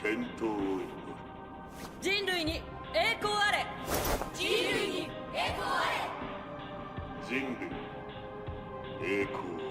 健闘を祈る。人類に栄光あれ。人類に栄光あれ。人類栄光あれ。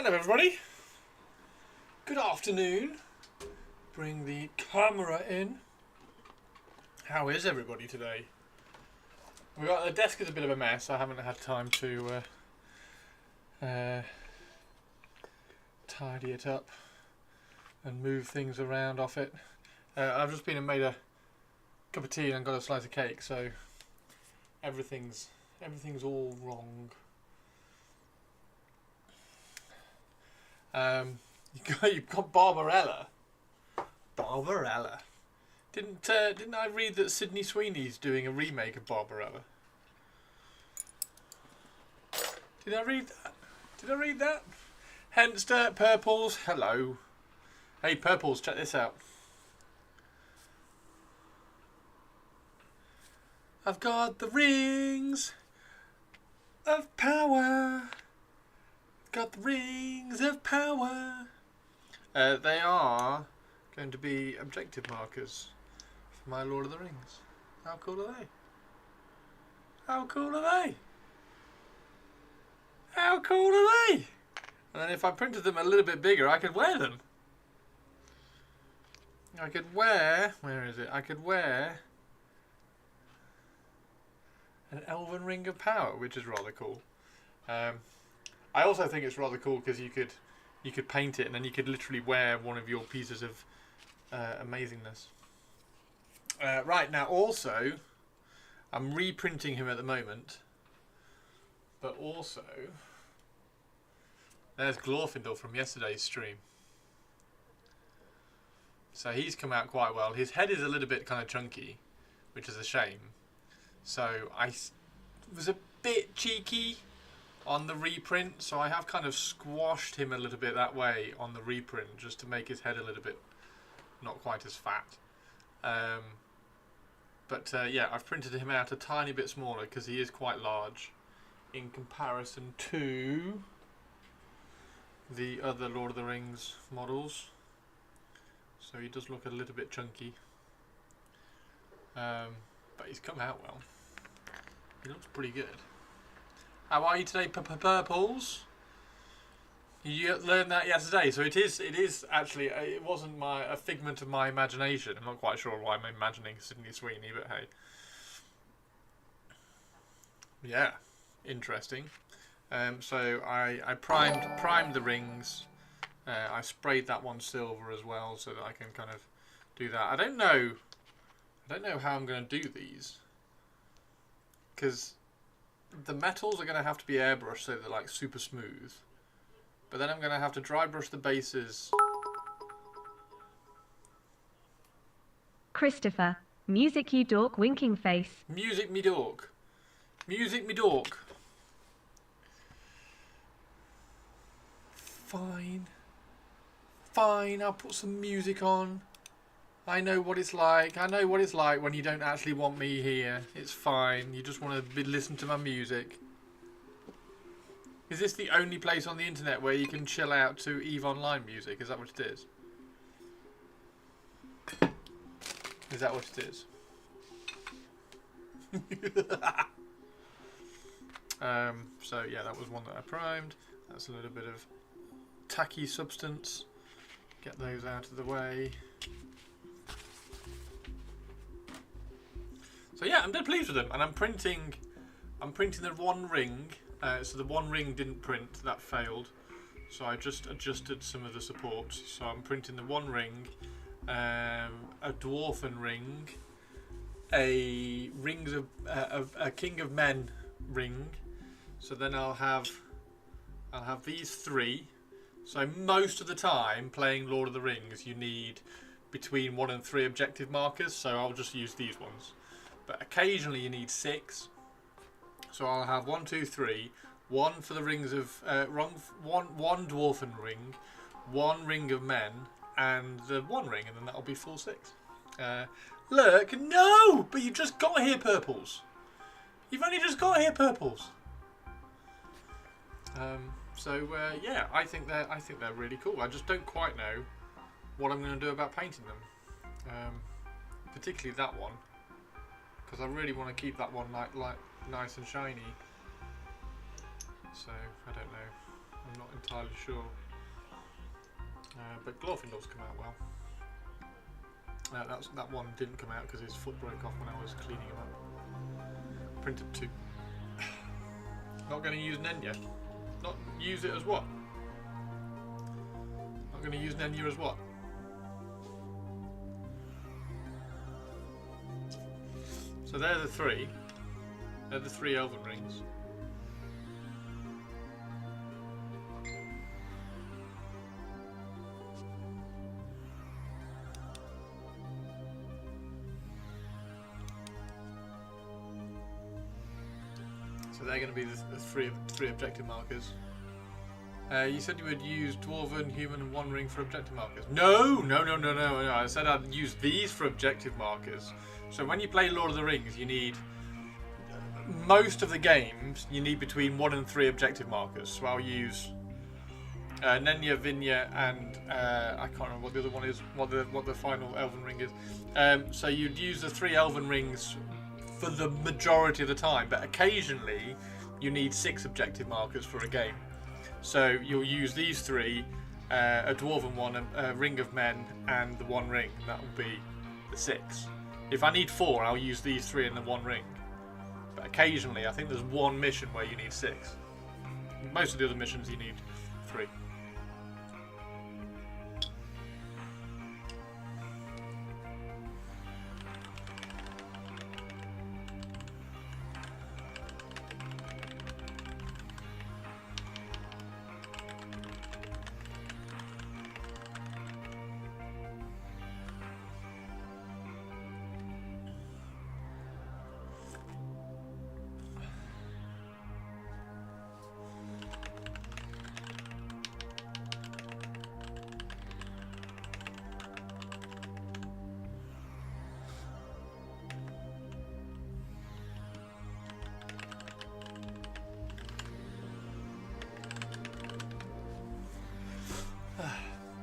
Hello everybody, good afternoon. Bring the camera in. How is everybody today? The desk is a bit of a mess. I haven't had time to tidy it up and move things around off it. I've just been and made a cup of tea and got a slice of cake, so everything's all wrong. You've got Barbarella. Barbarella. Didn't I read that Sydney Sweeney's doing a remake of Barbarella? Did I read that? Did I read that? Henster, Purples, hello. Hey Purples, check this out. I've got the rings of power. Got the rings of power. They are going to be objective markers for my Lord of the Rings. How cool are they? How cool are they? How cool are they? And then if I printed them a little bit bigger, I could wear them. I could wear, where is it? I could wear an Elven Ring of Power, which is rather cool. I also think it's rather cool because you could paint it and then you could literally wear one of your pieces of amazingness. Right, now also, I'm reprinting him at the moment, but also, there's Glorfindel from yesterday's stream. So he's come out quite well. His head is a little bit kind of chunky, which is a shame. So I was a bit cheeky on the reprint, so I have kind of squashed him a little bit that way on the reprint, just to make his head a little bit not quite as fat. Yeah, I've printed him out a tiny bit smaller because he is quite large in comparison to the other Lord of the Rings models. So he does look a little bit chunky. But he's come out well. He looks pretty good. How are you today, Purples? You learned that yesterday, so it is actually, it wasn't a figment of my imagination. I'm not quite sure why I'm imagining Sydney Sweeney, but hey. Yeah, interesting. So I primed the rings. I sprayed that one silver as well, so that I can kind of do that. I don't know how I'm going to do these, because the metals are going to have to be airbrushed so they're like super smooth. But then I'm going to have to dry brush the bases. Christopher, music you dork winking face. Music me dork. Music me dork. Fine. Fine, I'll put some music on. I know what it's like. I know what it's like when you don't actually want me here. It's fine. You just want to listen to my music. Is this the only place on the internet where you can chill out to EVE Online music? Is that what it is? Is that what it is? So yeah, that was one that I primed. That's a little bit of tacky substance. Get those out of the way. So yeah, I'm dead pleased with them, and I'm printing the one ring. So the one ring didn't print, that failed. So I just adjusted some of the supports. So I'm printing the one ring, a dwarfen ring, a King of Men ring. So then I'll have these three. So most of the time playing Lord of the Rings, you need between 1 and 3 objective markers. So I'll just use these ones. But occasionally you need 6. So I'll have 1, 2, 3. 1 for the rings of one dwarfen ring, 1 ring of men, and the 1 ring, and then that'll be full 6. Look, no! But you just got here, Purples. You've only just got here, Purples. Yeah, I think they're really cool. I just don't quite know what I'm going to do about painting them, particularly that one, because I really want to keep that one like nice and shiny. So I don't know. I'm not entirely sure. But Glorfindel's come out well. That one didn't come out because his foot broke off when I was cleaning him up. Printed 2. Not going to use Nenya. Not use it as what? Not going to use Nenya as what? So they're the 3. They're the 3 Elven Rings. So they're going to be the 3 objective markers. You said you would use Dwarven, Human and One Ring for objective markers. No. I said I'd use these for objective markers. So when you play Lord of the Rings, you need... most of the games, you need between 1 and 3 objective markers. So I'll use Nenya, Vinya and... I can't remember what the other one is, what the final Elven Ring is. So you'd use the 3 Elven Rings for the majority of the time, but occasionally you need 6 objective markers for a game. So you'll use these 3, a Dwarven one, a Ring of Men, and the One Ring. That will be the 6. If I need 4, I'll use these 3 and the One Ring. But occasionally, I think there's one mission where you need 6. Most of the other missions you need 3.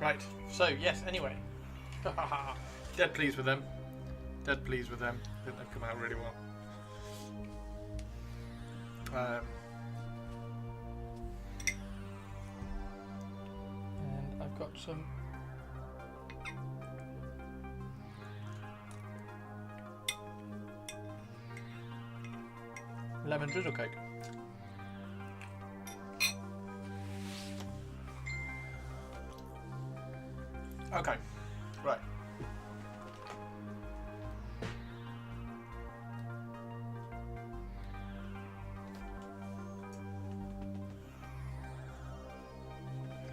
Right, so yes, anyway. Dead pleased with them. Dead pleased with them. I think they've come out really well. And I've got some lemon drizzle cake. Okay, right.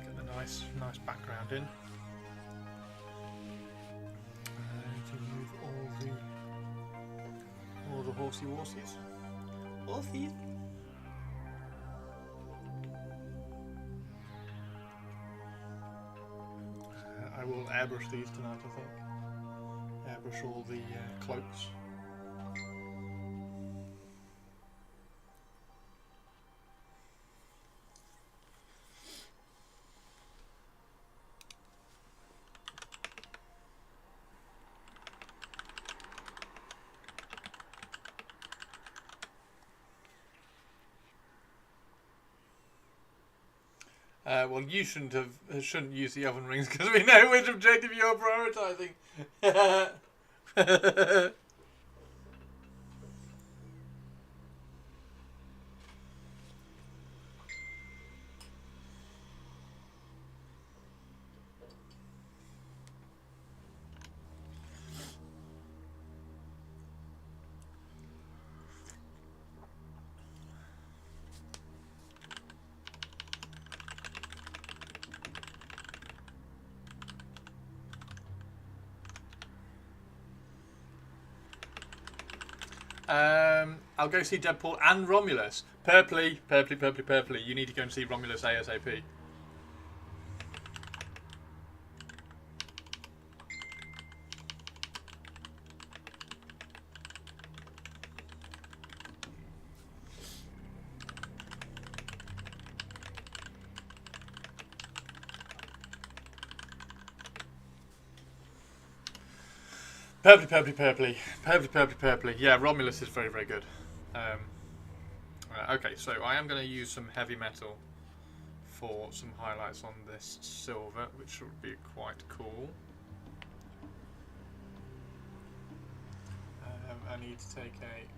Get the nice background in. To move all the horsey horses. Horsies. I will airbrush these tonight, I think. Airbrush all the cloaks. Well, you shouldn't use the Elven Rings because we know which objective you're prioritising. I'll go see Deadpool and Romulus. Purpley. You need to go and see Romulus ASAP. Purpley. Yeah, Romulus is very, very good. Okay, so I am going to use some heavy metal for some highlights on this silver, which would be quite cool. I need to take a...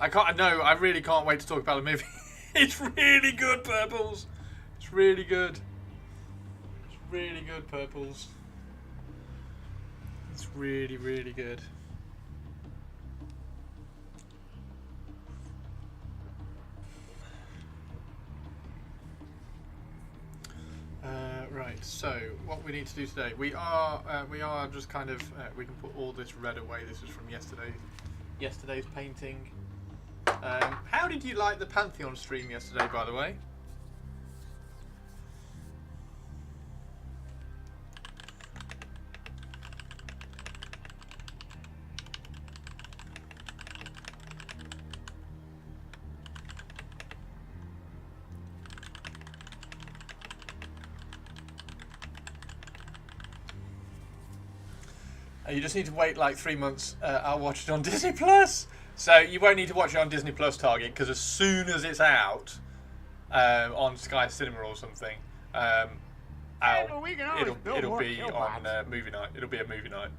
I can't. No, I really can't wait to talk about the movie. It's really good, Purples. It's really good. It's really good, Purples. It's really, really good. Right. So, what we need to do today? We are just kind of. We can put all this red away. This is from yesterday's painting. How did you like the Pantheon stream yesterday, by the way? You just need to wait like 3 months. I'll watch it on Disney Plus. So you won't need to watch it on Disney Plus, Target, because as soon as it's out on Sky Cinema or something, it'll be on movie night. It'll be a movie night.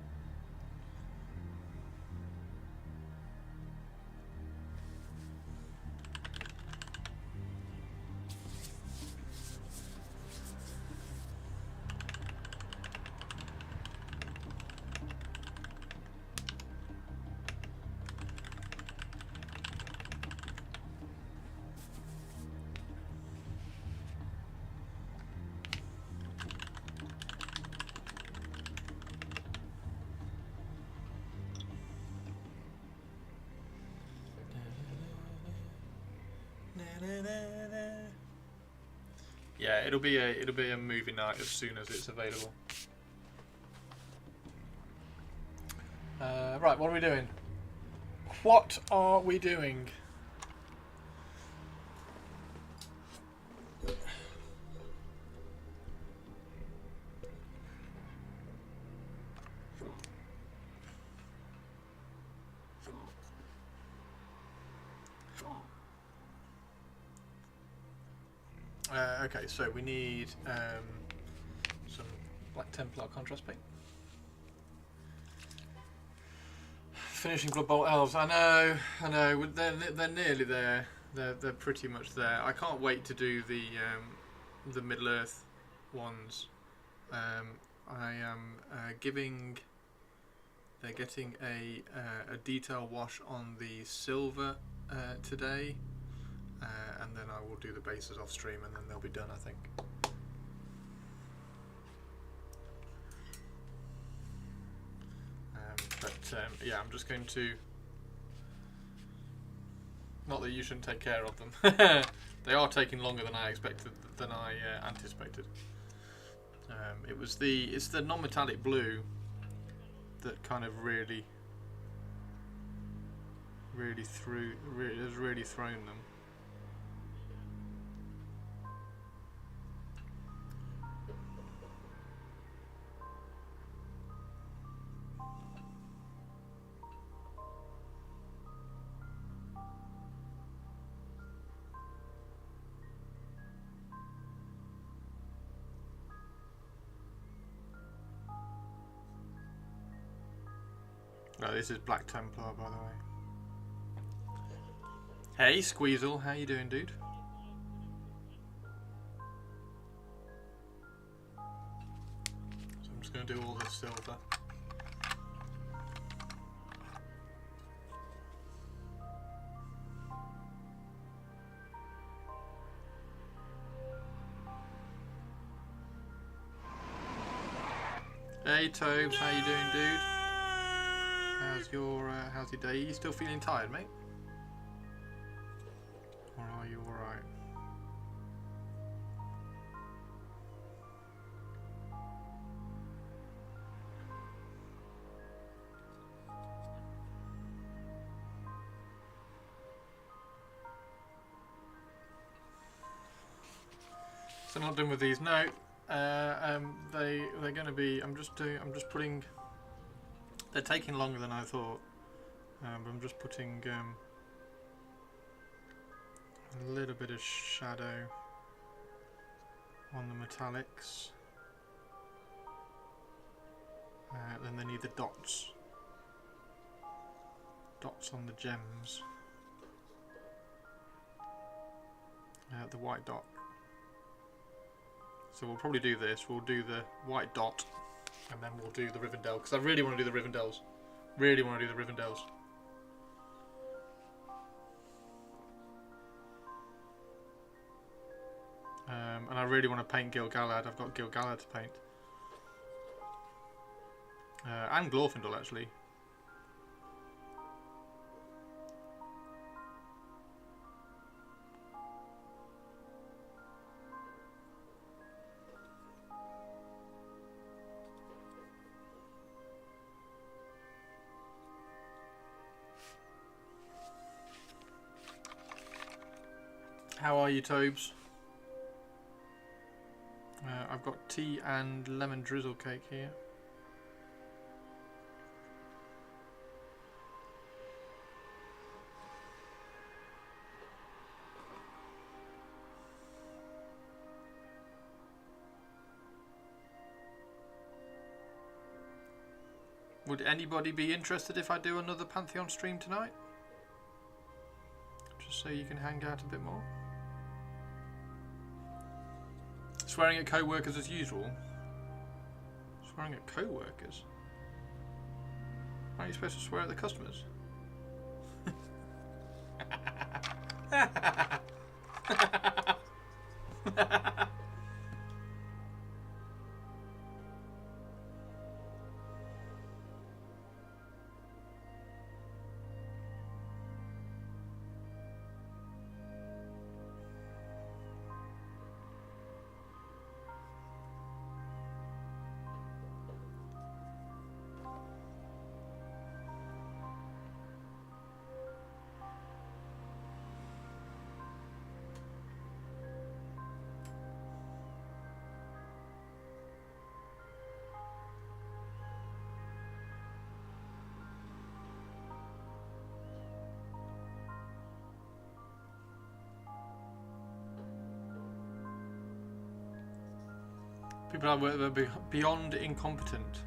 Yeah, it'll be a movie night as soon as it's available. Right, what are we doing? What are we doing? Okay, so we need some Black Templar contrast paint. Finishing Blood Bowl Elves. I know. They're nearly there. They're pretty much there. I can't wait to do the Middle Earth ones. I am giving. They're getting a detail wash on the silver today. And then I will do the bases off stream, and then they'll be done, I think. Yeah, I'm just going to. Not that you shouldn't take care of them. They are taking longer than I expected, than I anticipated. It's the non-metallic blue that kind of really has really thrown them. No, this is Black Templar, by the way. Hey, Squeezle, how you doing, dude? just going to do all the silver. Hey Tobes, how you doing, dude? How's your day? Are you still feeling tired, mate? Or are you alright? So I'm not done with these. No, they're going to be. I'm just putting. They're taking longer than I thought. But I'm just putting a little bit of shadow on the metallics. Then they need the dots. Dots on the gems. The white dot. So we'll probably do this. We'll do the white dot, and then we'll do the Rivendell, because I really want to do the Rivendells. Really want to do the Rivendells. And I really want to paint Gil-galad. I've got Gil-galad to paint. And Glorfindel, actually. How are you, Tobes? I've got tea and lemon drizzle cake here. Would anybody be interested if I do another Pantheon stream tonight? Just so you can hang out a bit more. Swearing at co-workers as usual. Swearing at co-workers? Aren't you supposed to swear at the customers? People are beyond incompetent.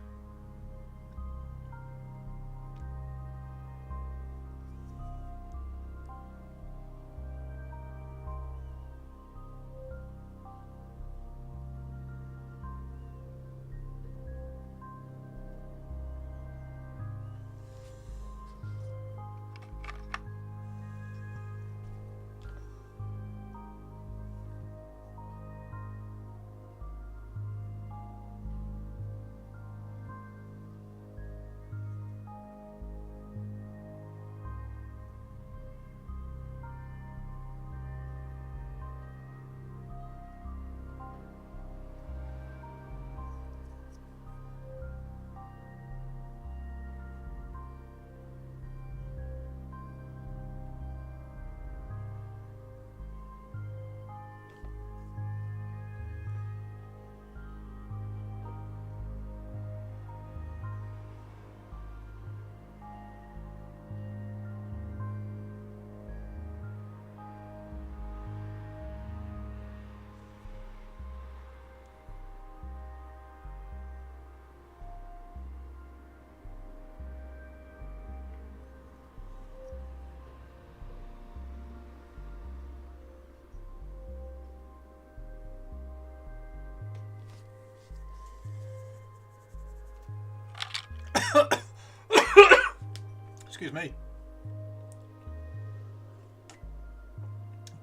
Excuse me.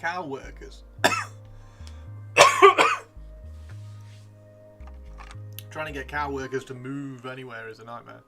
Cow workers. Trying to get cow workers to move anywhere is a nightmare.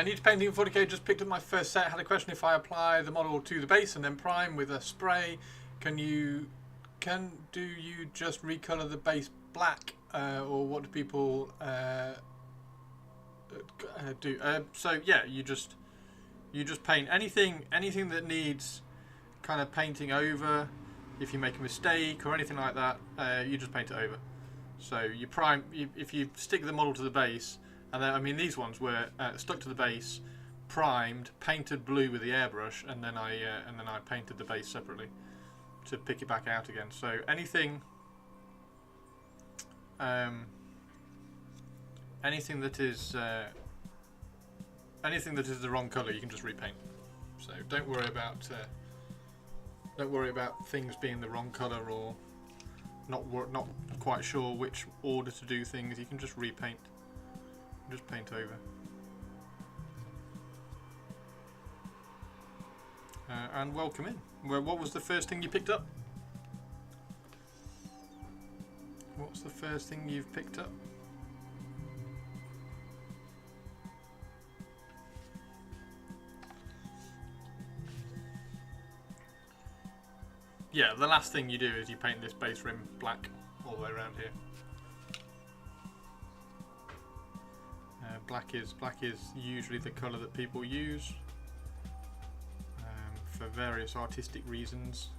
Need to painting 40k, just picked up my first set. Had a question: if I apply the model to the base and then prime with a spray, do you just recolor the base black, or what do people do? So yeah, you just paint anything that needs kind of painting over. If you make a mistake or anything like that, you just paint it over. So you prime. If you stick the model to the base. And then, I mean, these ones were stuck to the base, primed, painted blue with the airbrush, and then I painted the base separately to pick it back out again. So anything that is the wrong colour, you can just repaint. So don't worry about things being the wrong colour or not quite sure which order to do things. You can just repaint. Just paint over. And welcome in. Well, what was the first thing you picked up? What's the first thing you've picked up? Yeah, the last thing you do is you paint this base rim black all the way around here. Black is usually the colour that people use for various artistic reasons.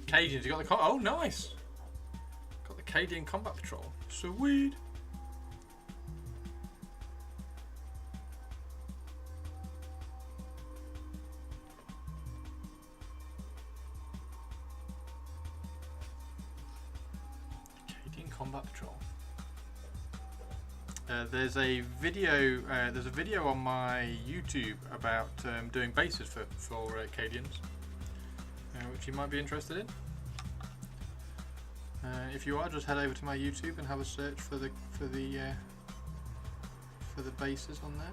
Cadians, you got the oh nice! Got the Cadian Combat Patrol. Sweet! Cadian Combat Patrol. There's a video on my YouTube about doing bases for Cadians, which you might be interested in. If you are, just head over to my YouTube and have a search for the bases on there.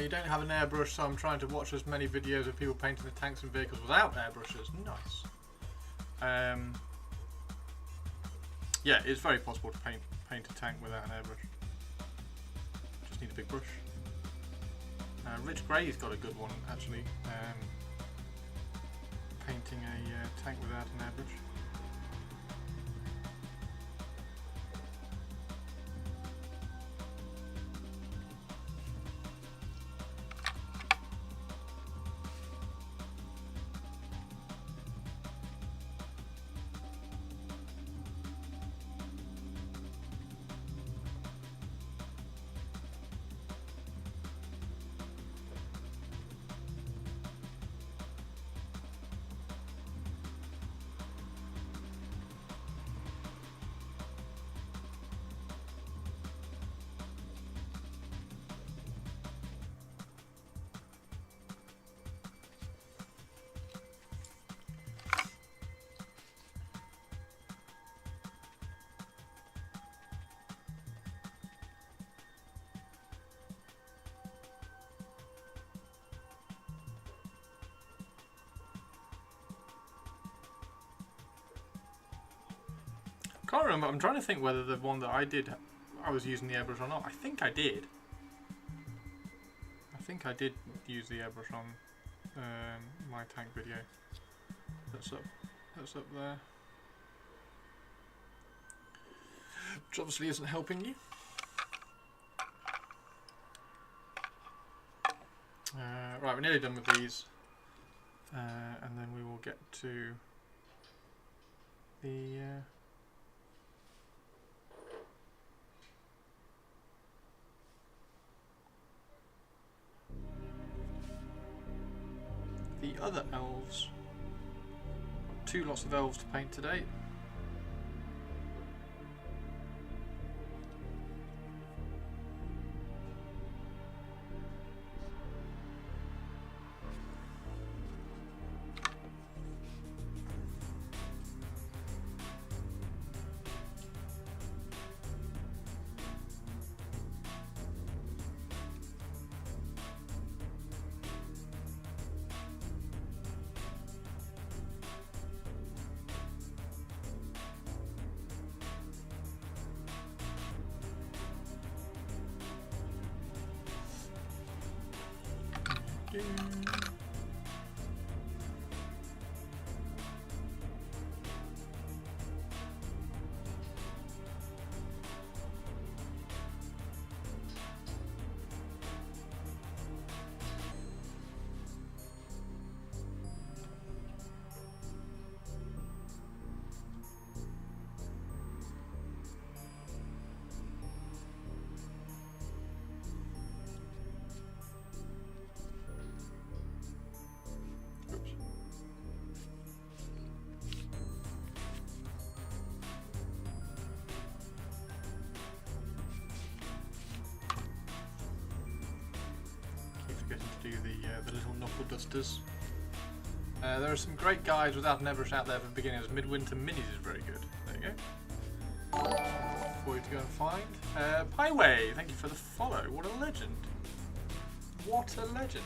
You don't have an airbrush, so I'm trying to watch as many videos of people painting the tanks and vehicles without airbrushes. Nice. Yeah, it's very possible to paint a tank without an airbrush. Just need a big brush. Rich Gray's got a good one actually. Painting a tank without an airbrush. Can't remember. I'm trying to think whether the one that I did, I was using the airbrush or not. I think I did. I think I did use the airbrush on my tank video. That's up. That's up there. Which obviously isn't helping you. Right, we're nearly done with these, and then we will get to the other elves. 2 lots of elves to paint today. Forgetting to do the little knuckle dusters. There are some great guides without an airbrush out there for beginners. Midwinter Minis is very good. There you go. For you to go and find. Pieway, thank you for the follow. What a legend. What a legend.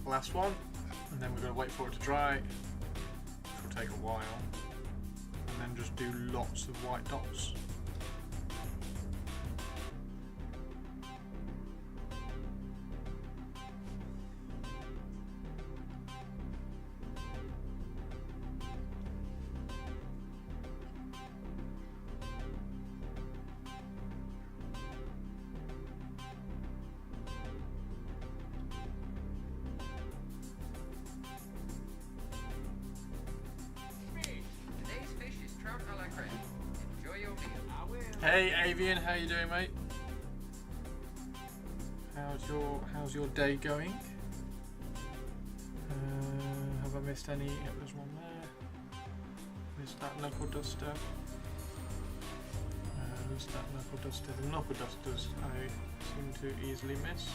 Last one, and then we're going to wait for it to dry, which will take a while, and then just do lots of white dots. Hey Avian, how you doing, mate? How's your day going? Have I missed any? Yep, there's one there. Missed that knuckle duster. Missed that knuckle duster. The knuckle dusters I seem to easily miss.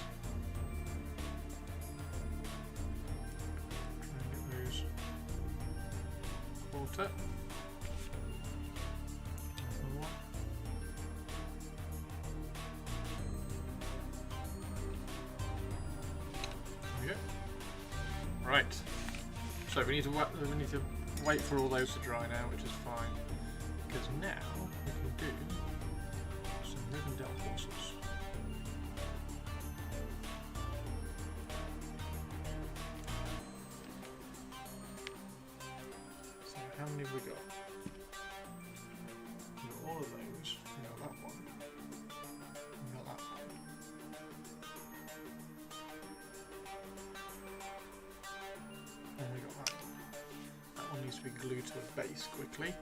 Try and get those caught up. Right, so we need to wait for all those to dry now, which is fine, because now we can do some Rivendell horses. So how many have we got? We've got all of those. We got that one. We got that one. And we got that one. That one needs to be glued to a base quickly.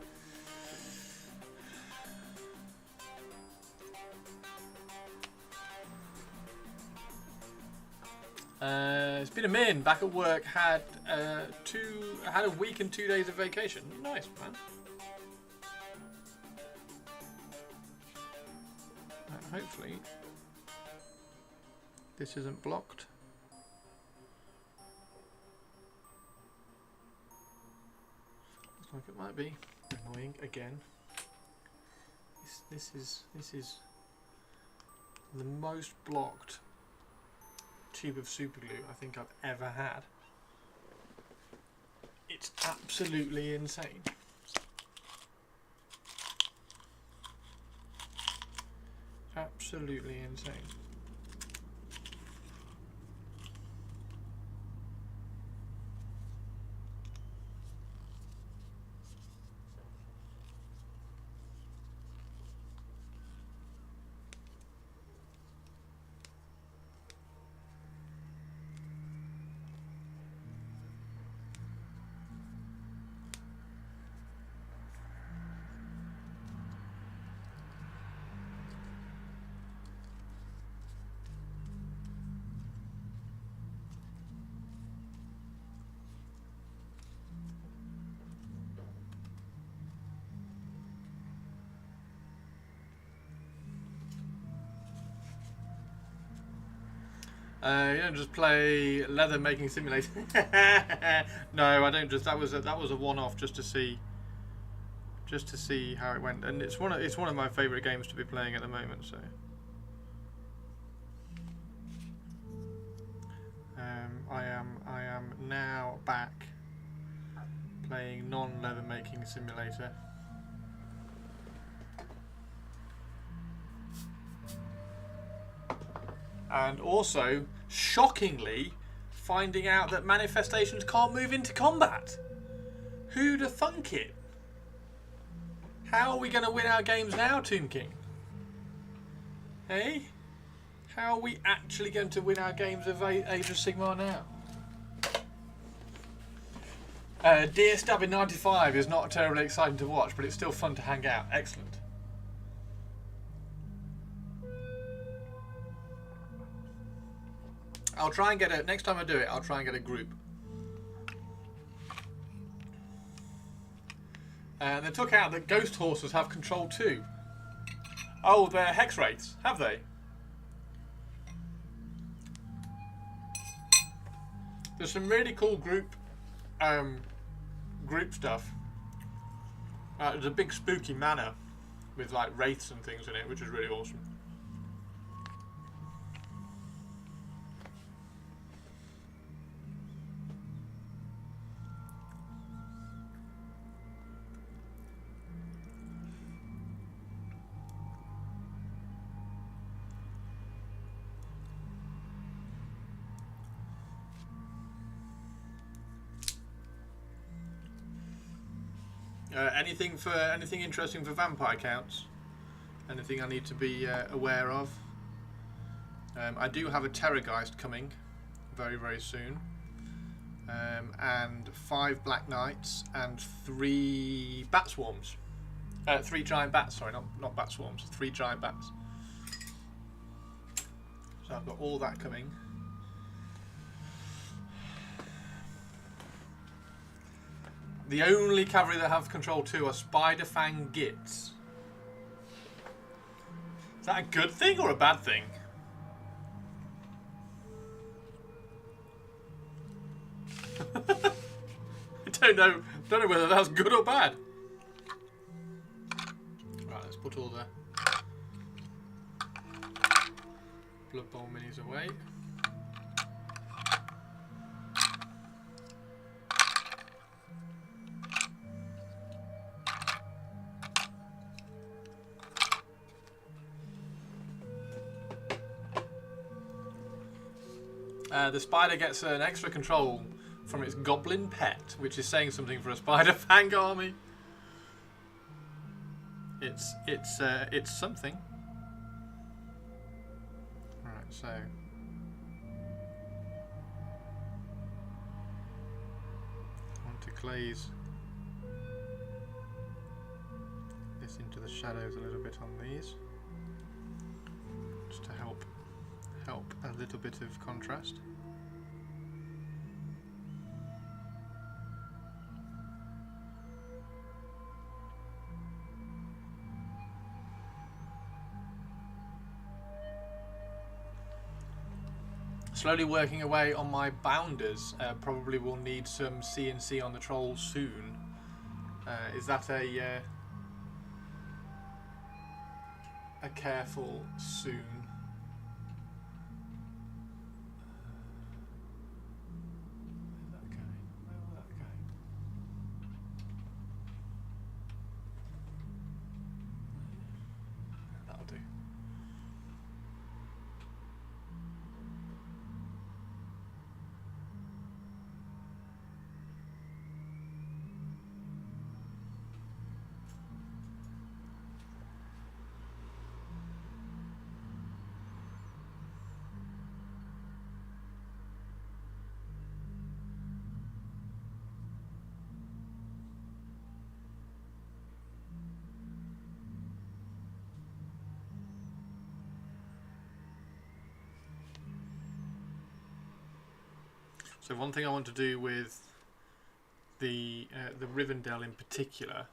It's been a min. Back at work. Had a week and 2 days of vacation. Nice, man. this isn't blocked. Looks like it might be. Annoying again. This is the most blocked tube of super glue I think I've ever had. It's absolutely insane. Absolutely insane. You don't just play leather making simulator. No, I don't. Just that was a one-off just to see how it went, and it's one of my favourite games to be playing at the moment. So I am now back playing non-leather making simulator. And also, shockingly, finding out that manifestations can't move into combat. Who'd have thunk it? How are we going to win our games now, Tomb King? Hey? How are we actually going to win our games of Age of Sigmar now? Deer Stabbing 95 is not terribly exciting to watch, but it's still fun to hang out. Excellent. I'll try and get a... Next time I do it, I'll try and get a group. They took out that ghost horses have control too. Oh, they're hex wraiths, have they? There's some really cool group stuff. There's a big spooky manor with like wraiths and things in it, which is really awesome. Anything interesting for vampire counts? Anything I need to be aware of? I do have a Terrorgeist coming very, very soon, and 5 Black Knights and 3 Bat Swarms. 3 giant bats. Sorry, not bat swarms. 3 giant bats. So I've got all that coming. The only cavalry that have control 2 are Spider Fang Gits. Is that a good thing or a bad thing? I don't know whether that's good or bad. Right, let's put all the Blood Bowl minis away. The spider gets an extra control from its goblin pet, which is saying something for a Spider Fang army. It's something. Right, so I want to glaze this into the shadows a little bit on these, just to help a little bit of contrast. Slowly working away on my bounders. Probably will need some CNC on the trolls soon. Is that a careful soon? Where's that going? Where will that go? That'll do. So one thing I want to do with the Rivendell in particular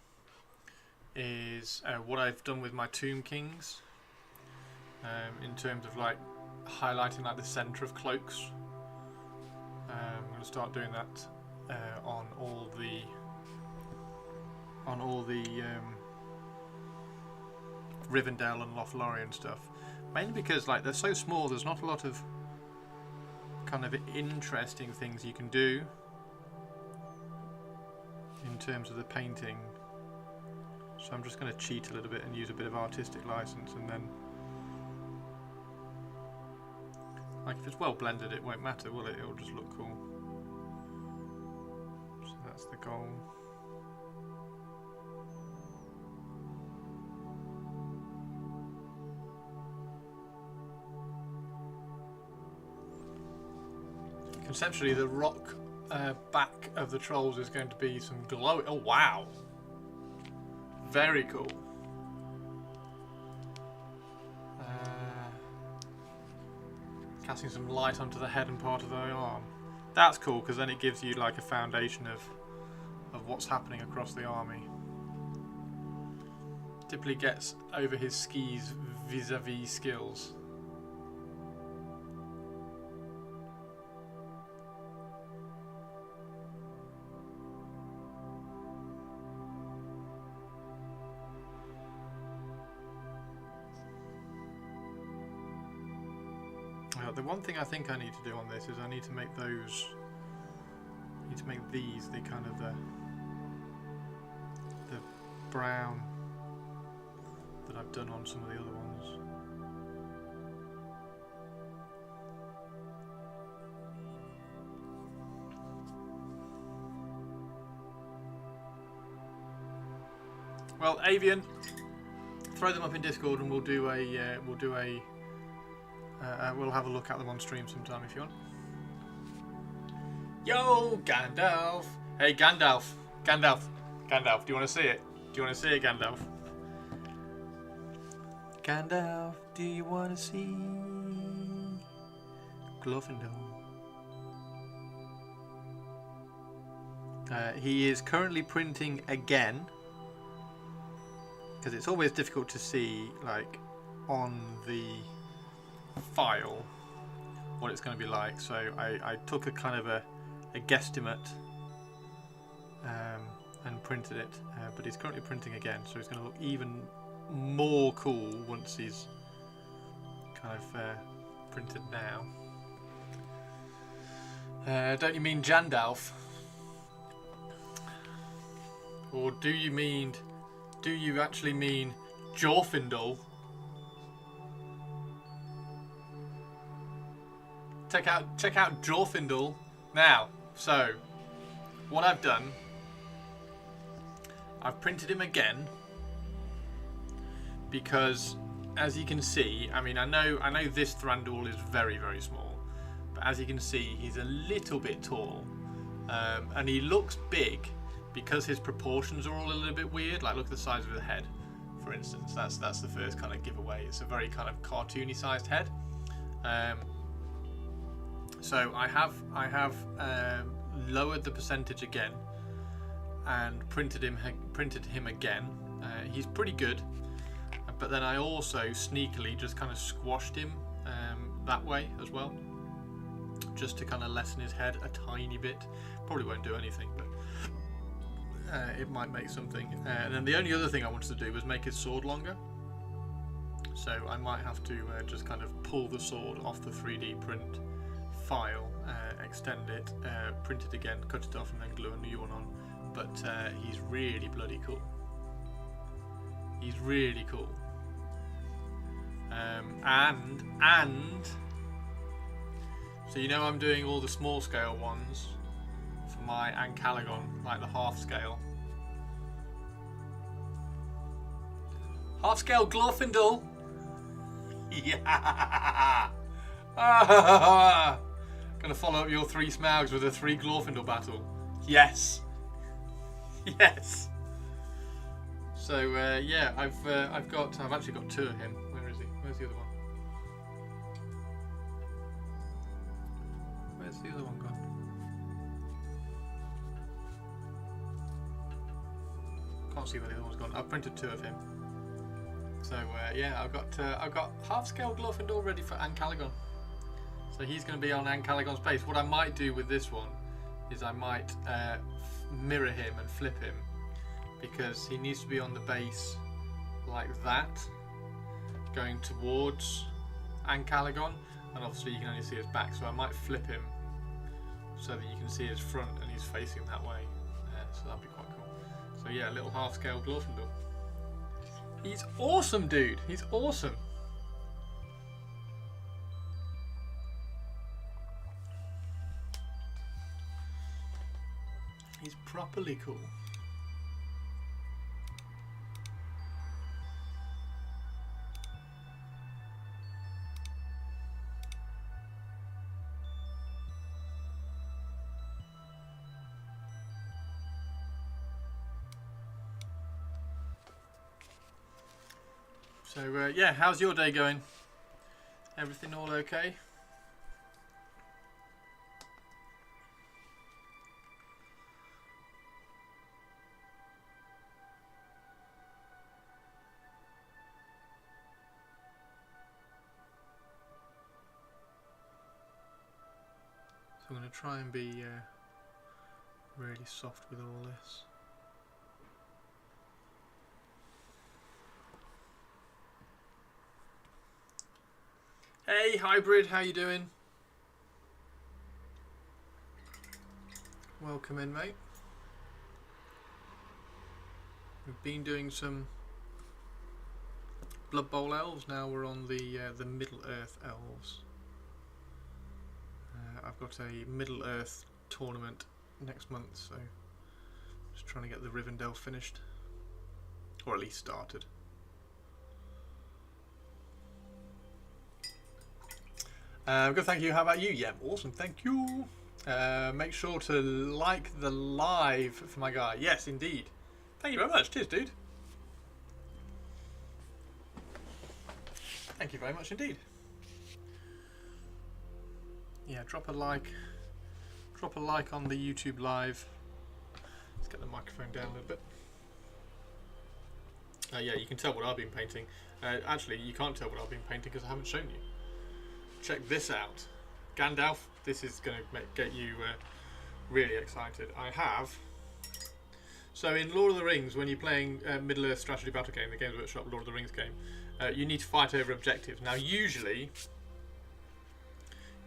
is what I've done with my Tomb Kings, in terms of like highlighting like the centre of cloaks. I'm going to start doing that on all the Rivendell and Lothlorien stuff, mainly because like they're so small. There's not a lot of kind of interesting things you can do in terms of the painting, so I'm just going to cheat a little bit and use a bit of artistic license, and then like if it's well blended it won't matter, will it? It'll just look cool. So that's the goal. Conceptually, the rock back of the trolls is going to be some glow. Oh wow! Very cool. Casting some light onto the head and part of the arm. That's cool because then it gives you like a foundation of what's happening across the army. Typically gets over his skis vis-a-vis skills. The one thing I think I need to do on this is I need to make those. I need to make these the kind of the brown that I've done on some of the other ones. Well, Avian, throw them up in Discord and we'll have a look at them on stream sometime if you want. Yo, Gandalf! Hey, Gandalf! Gandalf! Gandalf, do you want to see it? Do you want to see it, Gandalf? Gandalf, do you want to see Glorfindel? He is currently printing again, because it's always difficult to see, like, on the file what it's going to be like, so I took a kind of a guesstimate and printed it, but he's currently printing again, so it's going to look even more cool once he's kind of printed now. Don't you mean Jandalf? Or do you actually mean Jorfindel? Check out Jorfindel now. So, what I've done, I've printed him again because, as you can see, I mean, I know this Thranduil is very, very small, but as you can see, he's a little bit tall, and he looks big because his proportions are all a little bit weird. Like, look at the size of the head, for instance. That's the first kind of giveaway. It's a very kind of cartoony sized head. So I have lowered the percentage again and printed him again. He's pretty good, but then I also sneakily just kind of squashed him that way as well. just to kind of lessen his head a tiny bit. Probably won't do anything, but it might make something. And then the only other thing I wanted to do was make his sword longer. So I might have to just kind of pull the sword off the 3D print file, extend it, print it again, cut it off, and then glue a new one on. But he's really bloody cool. He's really cool. And so you know I'm doing all the small scale ones for my Ancalagon, like the half scale. Half scale Glorfindel. Yeah. Gonna follow up your 3 Smaugs with a 3 Glorfindel battle. Yes. Yes. So yeah, I've actually got 2 of him. Where is he? Where's the other one? Where's the other one gone? Can't see where the other one's gone. I've printed 2 of him. So yeah, I've got half scale Glorfindel ready for Ancalagon. So he's going to be on Ancalagon's base. What I might do with this one is I might mirror him and flip him, because he needs to be on the base like that, going towards Ancalagon, and obviously you can only see his back, so I might flip him so that you can see his front and he's facing that way. So that'd be quite cool. So yeah, a little half scale Glorfindel. He's awesome, dude. He's awesome. He's properly cool. So yeah, how's your day going? Everything all okay? So I'm going to try and be really soft with all this. Hey Hybrid, how you doing? Welcome in, mate. We've been doing some Blood Bowl Elves. Now we're on the Middle Earth Elves. I've got a Middle Earth tournament next month, so just trying to get the Rivendell finished, or at least started. Good, thank you. How about you? Yeah, awesome, thank you. Make sure to like the live for my guy. Yes, indeed. Thank you very much. Cheers, dude. Thank you very much indeed. Yeah, drop a like on the YouTube live. Let's get the microphone down a little bit. Yeah, you can tell what I've been painting. Actually, you can't tell what I've been painting because I haven't shown you. Check this out. Gandalf, this is going to get you really excited. I have... So in Lord of the Rings, when you're playing Middle-earth strategy battle game, the Games Workshop Lord of the Rings game, you need to fight over objectives. Now usually,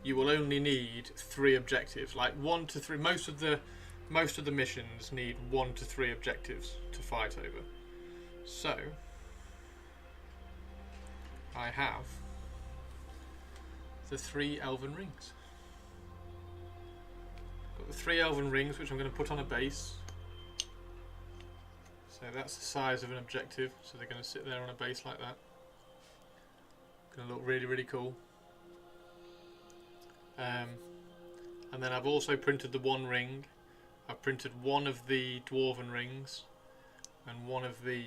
you will only need 3 objectives, like 1 to 3. Most of the missions need 1 to 3 objectives to fight over. So, I have the 3 elven rings. Got the 3 elven rings, which I'm going to put on a base. So that's the size of an objective. So they're going to sit there on a base like that. Going to look really, really cool. And then I've also printed the 1 ring. I've printed 1 of the dwarven rings and 1 of the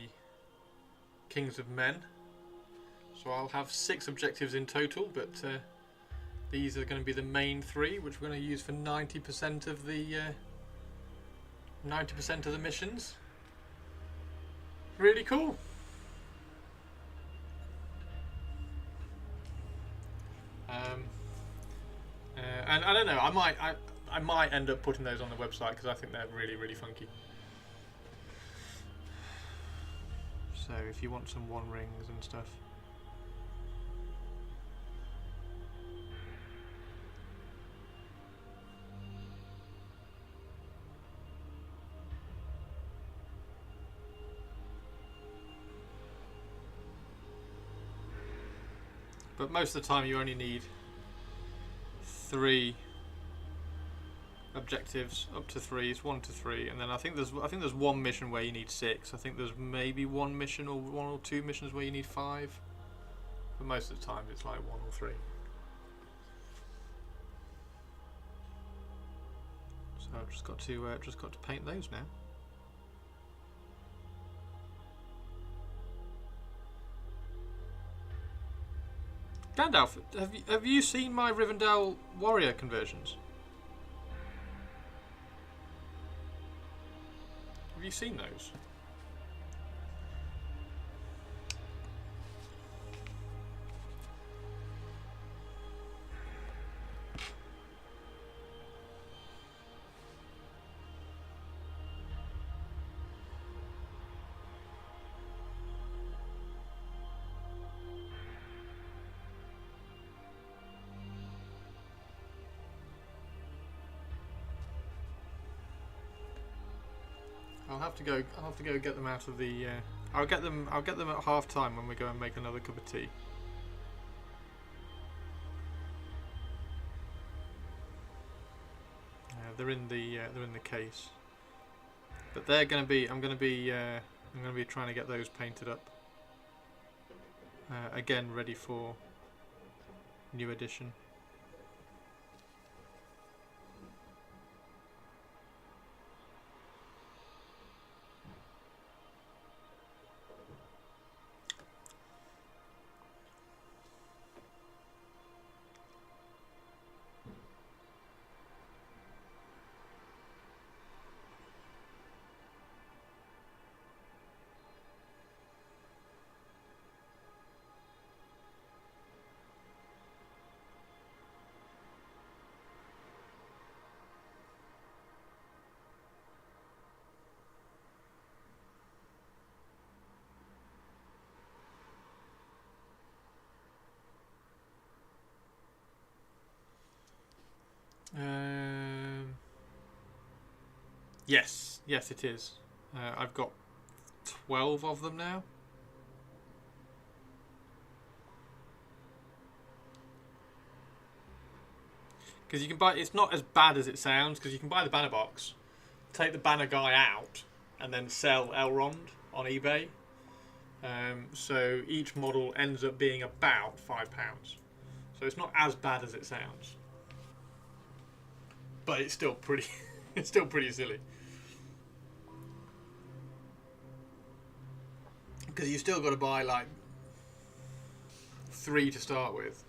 Kings of Men. So I'll have 6 objectives in total, but these are going to be the main 3, which we're going to use for 90% of the 90% of the missions. Really cool. And I don't know. I might end up putting those on the website because I think they're really, really funky. So if you want some one rings and stuff. But most of the time you only need 3 objectives, up to 3. It's 1 to 3, and then I think there's one mission where you need 6. I think there's maybe one mission or 1 or 2 missions where you need 5. But most of the time it's like 1 or 3. So I've just got to paint those now. Gandalf, have you seen my Rivendell warrior conversions? Have you seen those? I'll have to go get them out of the. I'll get them at half time when we go and make another cup of tea. They're in the case, but they're going to be. I'm going to be trying to get those painted up. Again, ready for new edition. Yes, it is. I've got 12 of them now. Because you can buy, it's not as bad as it sounds, because you can buy the banner box, take the banner guy out, and then sell Elrond on eBay. So each model ends up being about £5. So it's not as bad as it sounds. But it's still pretty it's still pretty silly. Because you still got to buy like 3 to start with.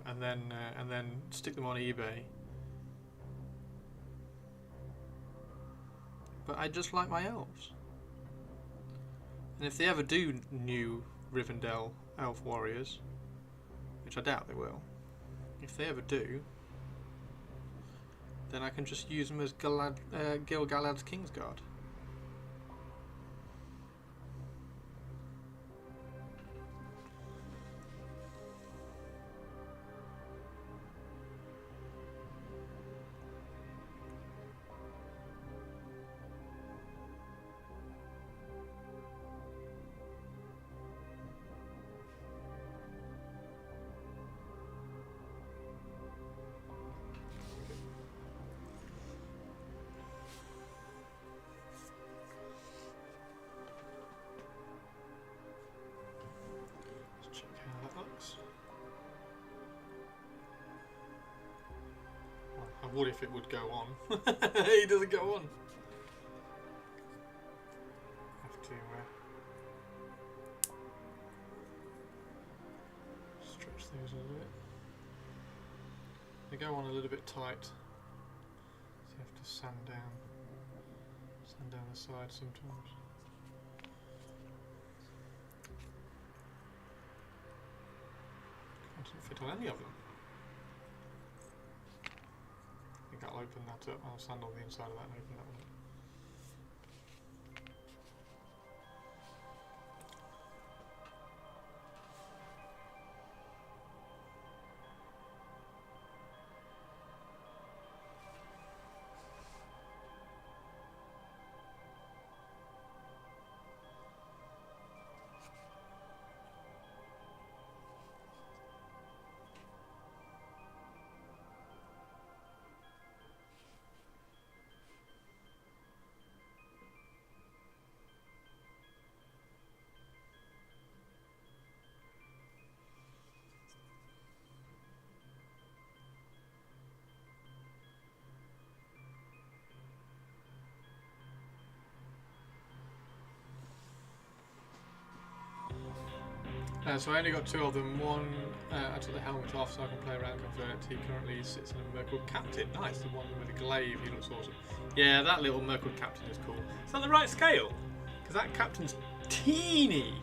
And then stick them on eBay. But I just like my elves. And if they ever do new Rivendell elf warriors, which I doubt they will, if they ever do, then I can just use them as Gil-galad's Kingsguard. What if it would go on? He doesn't go on. Have to stretch those a little bit. They go on a little bit tight, so you have to sand down the side sometimes. Doesn't fit on any of them. I think I'll open that up. I'll stand on the inside of that and open that one up. So I only got 2 of them. One, I took the helmet off so I can play around and convert. He currently sits in a Merkwood Captain. Nice, the one with the glaive, he looks awesome. Yeah, that little Merkwood Captain is cool. Is that the right scale? Because that Captain's teeny.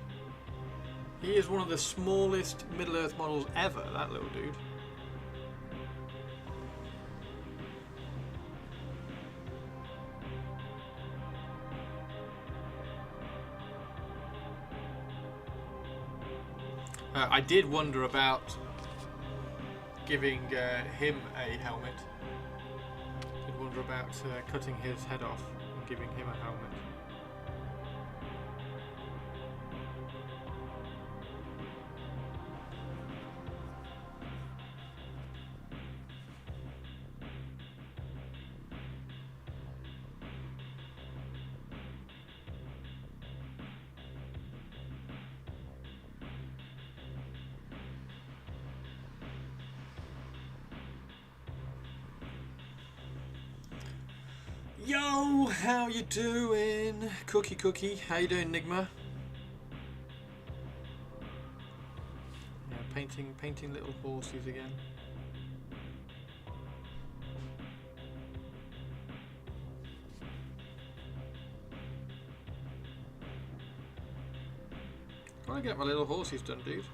He is one of the smallest Middle-earth models ever, that little dude. I did wonder about giving him a helmet. I did wonder about cutting his head off and giving him a helmet. Yo, how you doing? Cookie, how you doing, Nigma? Yeah, painting little horses again. Gotta get my little horses done, dude.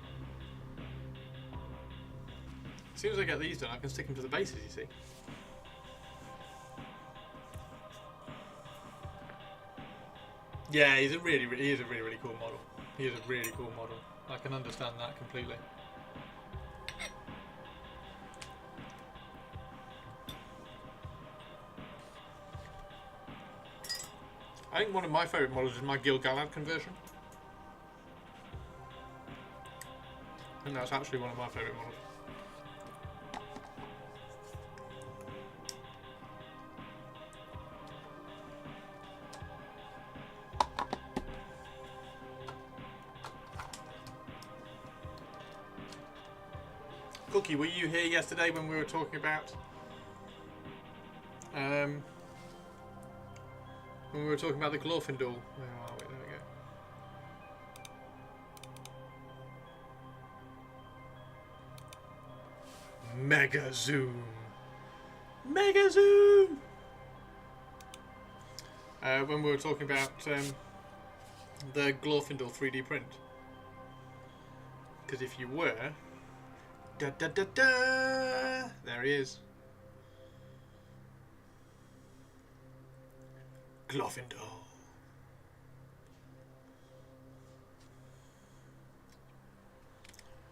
As soon as I get these done, I can stick them to the bases, you see. Yeah, he is a really cool model. He is a really cool model. I can understand that completely. I think one of my favourite models is my Gil-galad conversion. I think that's actually one of my favourite models. Cookie, were you here yesterday when we were talking about when we were talking about the Glorfindel? Where are we? There we go. Mega zoom. Mega zoom. When we were talking about the Glorfindel 3D print, because if you were. Da, da, da, da. There he is. Glorfindel.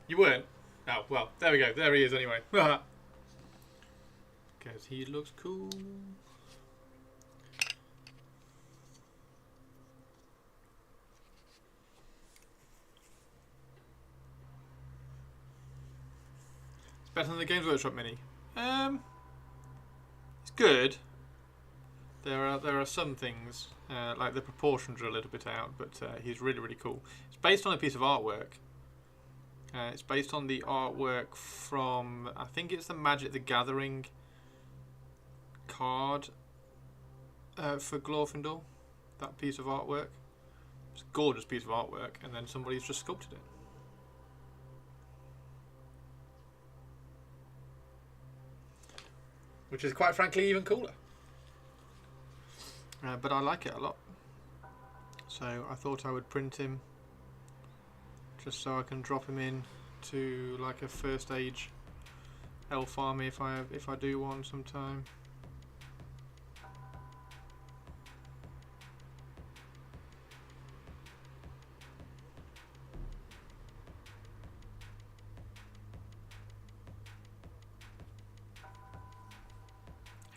You weren't? Oh, well, there we go. There he is anyway. Because he looks cool. Better than the Games Workshop Mini. It's good. There are some things like the proportions are a little bit out, but he's really cool. It's based on a piece of artwork. It's based on the artwork from, I think it's the Magic the Gathering card for Glorfindel. That piece of artwork. It's a gorgeous piece of artwork, and then somebody's just sculpted it. Which is quite frankly even cooler. But I like it a lot. So I thought I would print him just so I can drop him in to like a first age elf army if I do one sometime.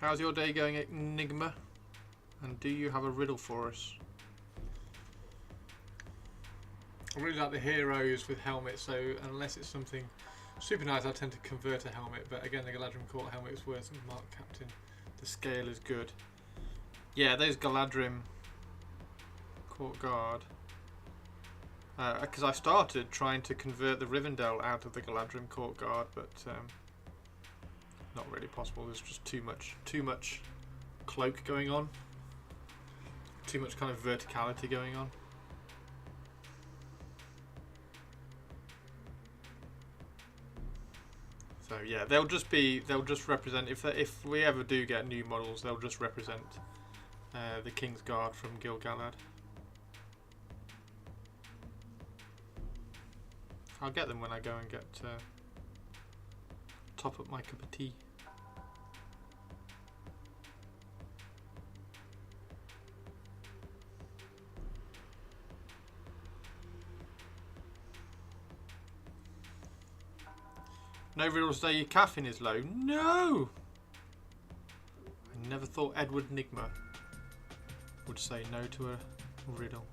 How's your day going, Enigma? And do you have a riddle for us? I really like the heroes with helmets, so unless it's something super nice, I tend to convert a helmet. But again, the Galadrim Court helmet is worth Mark Captain. The scale is good. Yeah, those Galadrim Court Guard. Because I started trying to convert the Rivendell out of the Galadrim Court Guard, but not really possible. There's just too much cloak going on. Too much kind of verticality going on. So yeah, they'll just represent, if we ever do get new models, they'll just represent the King's Guard from Gil-galad. I'll get them when I go and get top up my cup of tea. No riddles say your caffeine is low. No! I never thought Edward Nigma would say no to a riddle.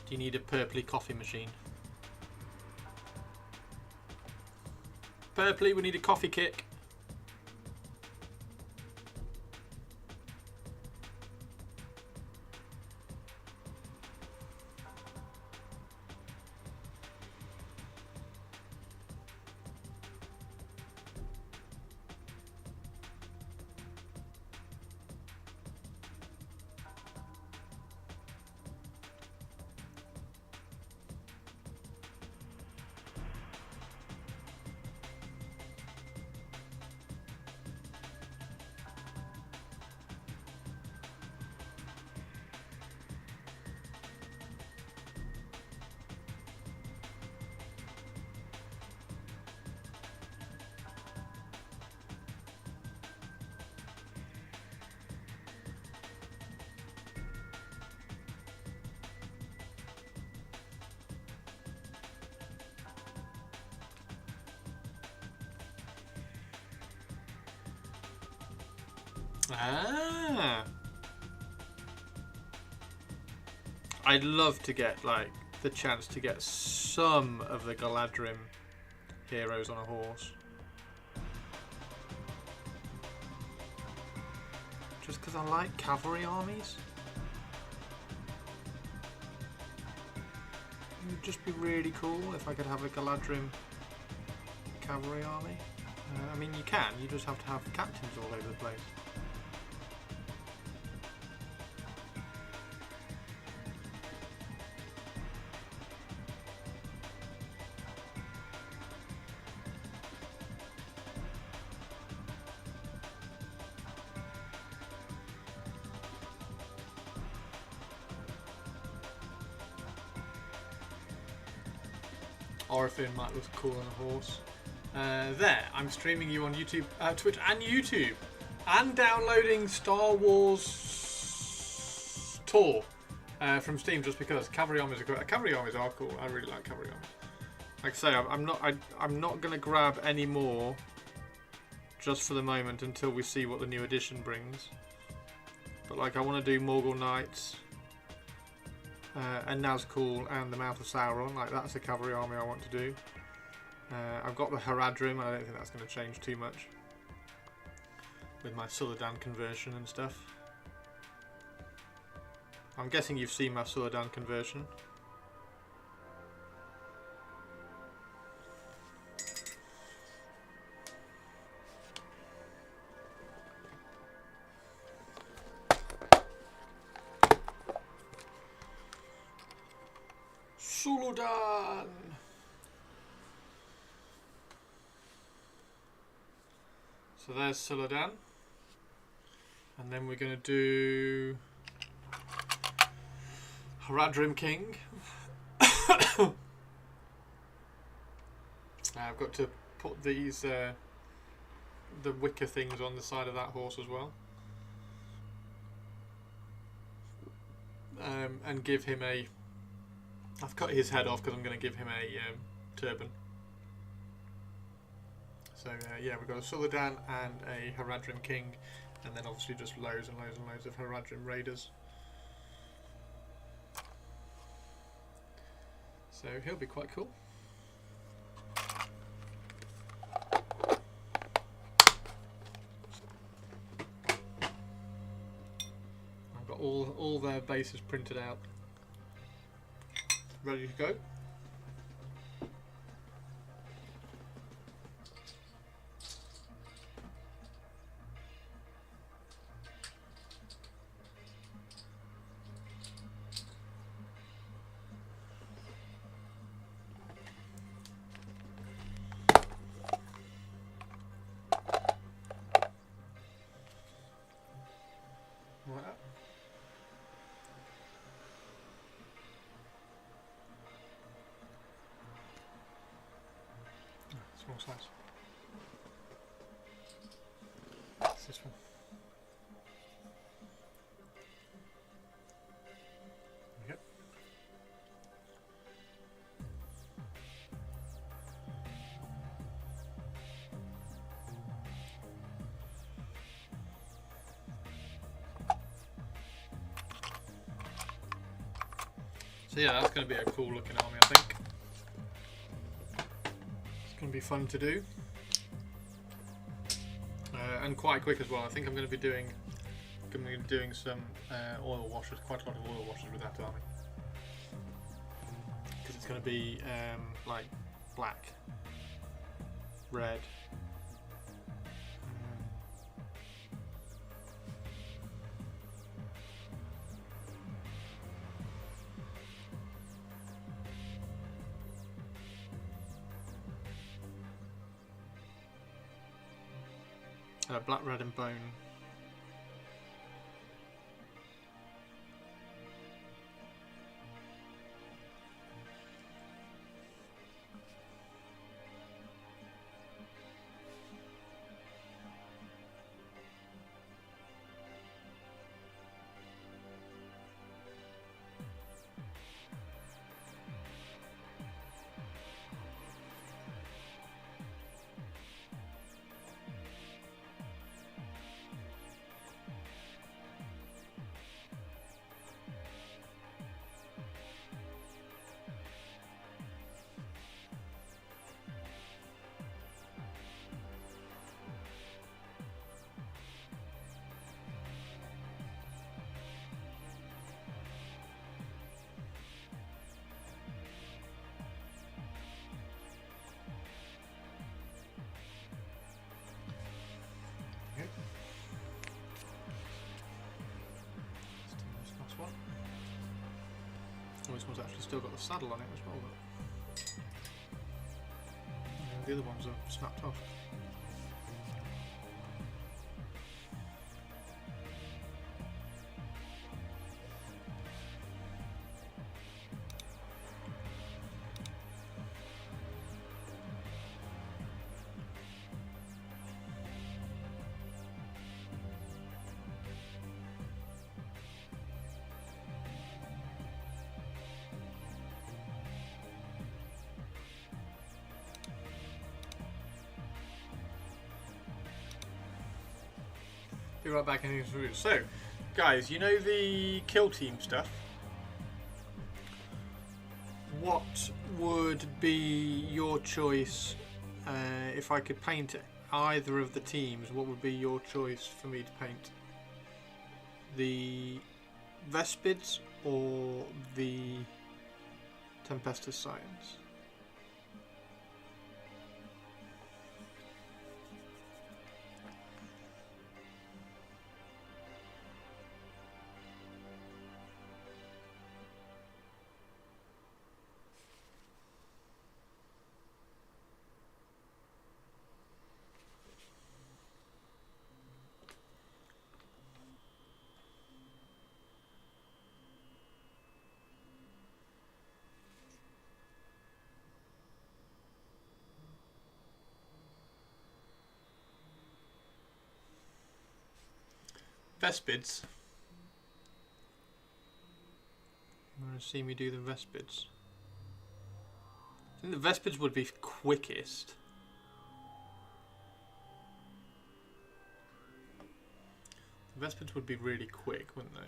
Do you need a purpley coffee machine? Purpley, we need a coffee kick. Ah. I'd love to get like the chance to get some of the Galadrim heroes on a horse. Just because I like cavalry armies. It would just be really cool if I could have a Galadrim cavalry army. I mean, you can, you just have to have captains all over the place. Orifin might look cool on a horse. There, I'm streaming you on YouTube, Twitch and YouTube, and downloading Star Wars Tour from Steam just because cavalry armies are great. Cavalry armies are cool. I really like cavalry armies. Like I say, I'm not gonna grab any more just for the moment until we see what the new edition brings. But like, I want to do Morgul Knights. And Nazgul and the Mouth of Sauron, like that's a cavalry army I want to do. I've got the Haradrim, and I don't think that's going to change too much with my Suladan conversion and stuff. I'm guessing you've seen my Suladan conversion. Suladan! So So there's Suladan. And then we're going to do Haradrim King. I've got to put these the wicker things on the side of that horse as well. And give him a... I've cut his head off because I'm going to give him a turban. So yeah, we've got a Suladan and a Haradrim King, and then obviously just loads and loads and loads of Haradrim Raiders. So he'll be quite cool. I've got all their bases printed out, ready to go. Like that. Small size. It's this one. There we go. So yeah, that's going to be a cool looking army, I think. It's going to be fun to do. And quite quick as well. I think I'm going to be doing some oil washes, quite a lot of oil washes with that army. Because it's going to be like black, red, black, red and bone. Oh, this one's actually still got the saddle on it as well, but the other ones are snapped off. Be right back in these reviews. So, guys, you know the kill team stuff? What would be your choice if I could paint either of the teams? What would be your choice for me to paint? The Vespids or the Tempestus Scions? Vespids. You want to see me do the Vespids? I think the Vespids would be quickest. The Vespids would be really quick, wouldn't they?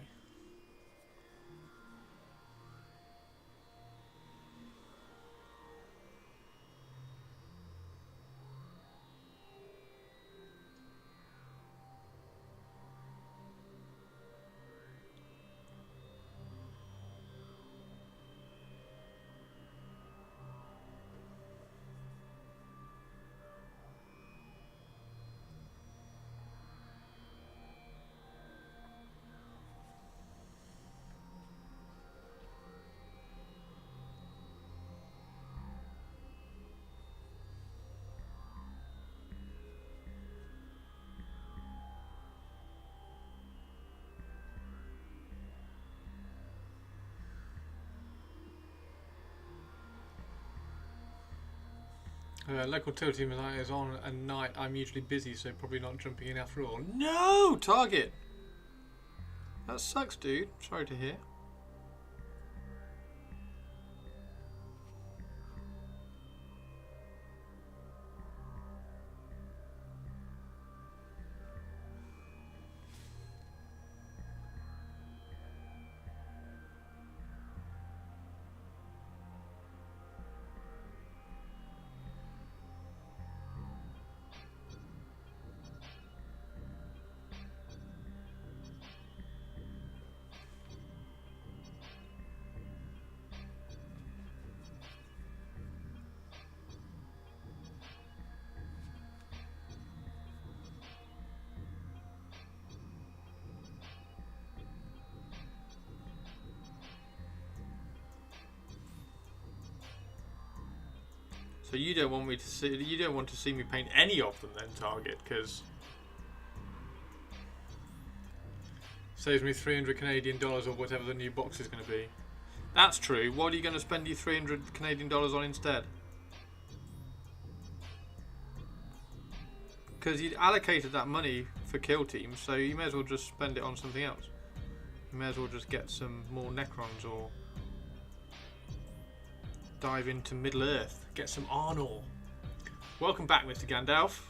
Local tour team is on at night. I'm usually busy, so probably not jumping in after all. No! Target! That sucks, dude. Sorry to hear. So you don't want me to see? You don't want to see me paint any of them then, Target, because saves me 300 Canadian dollars or whatever the new box is going to be. That's true. What are you going to spend your 300 Canadian dollars on instead? Because you'd allocated that money for kill teams, so you may as well just spend it on something else. You may as well just get some more Necrons or dive into Middle Earth. Get some Arnor. Welcome back, Mr. Gandalf.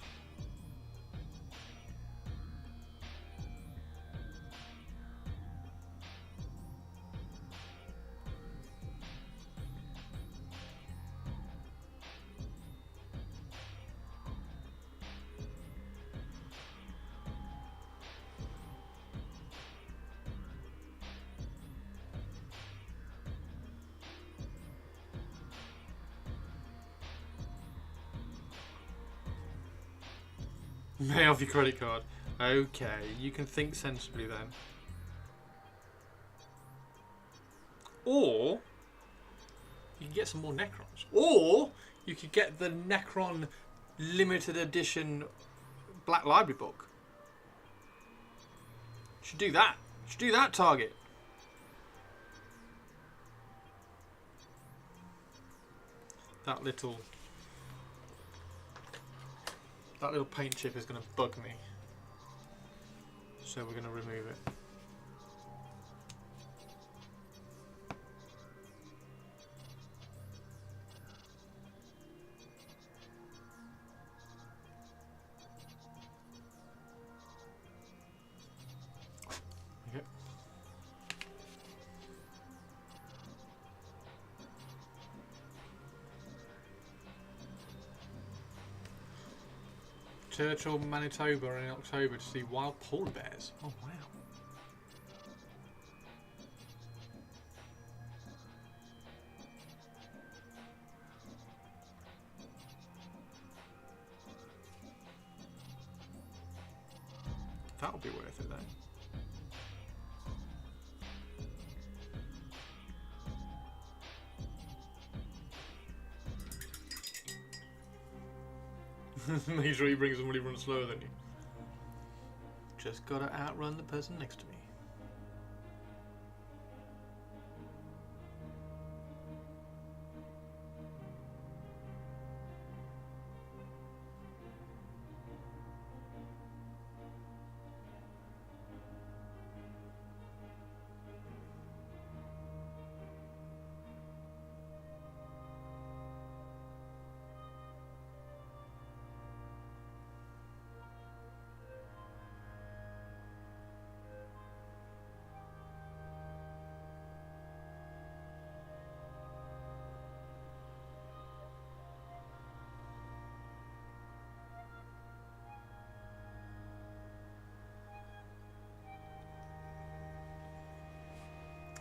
Pay off your credit card. Okay, you can think sensibly then. Or you can get some more Necrons. Or you could get the Necron limited edition Black Library book. Should do that. Should do that, Target. That little paint chip is going to bug me. So we're going to remove it. Okay. Churchill, Manitoba in October to see wild polar bears. Oh wow. That'll be worth it then. Make sure you bring somebody who runs slower than you. Just gotta outrun the person next to me.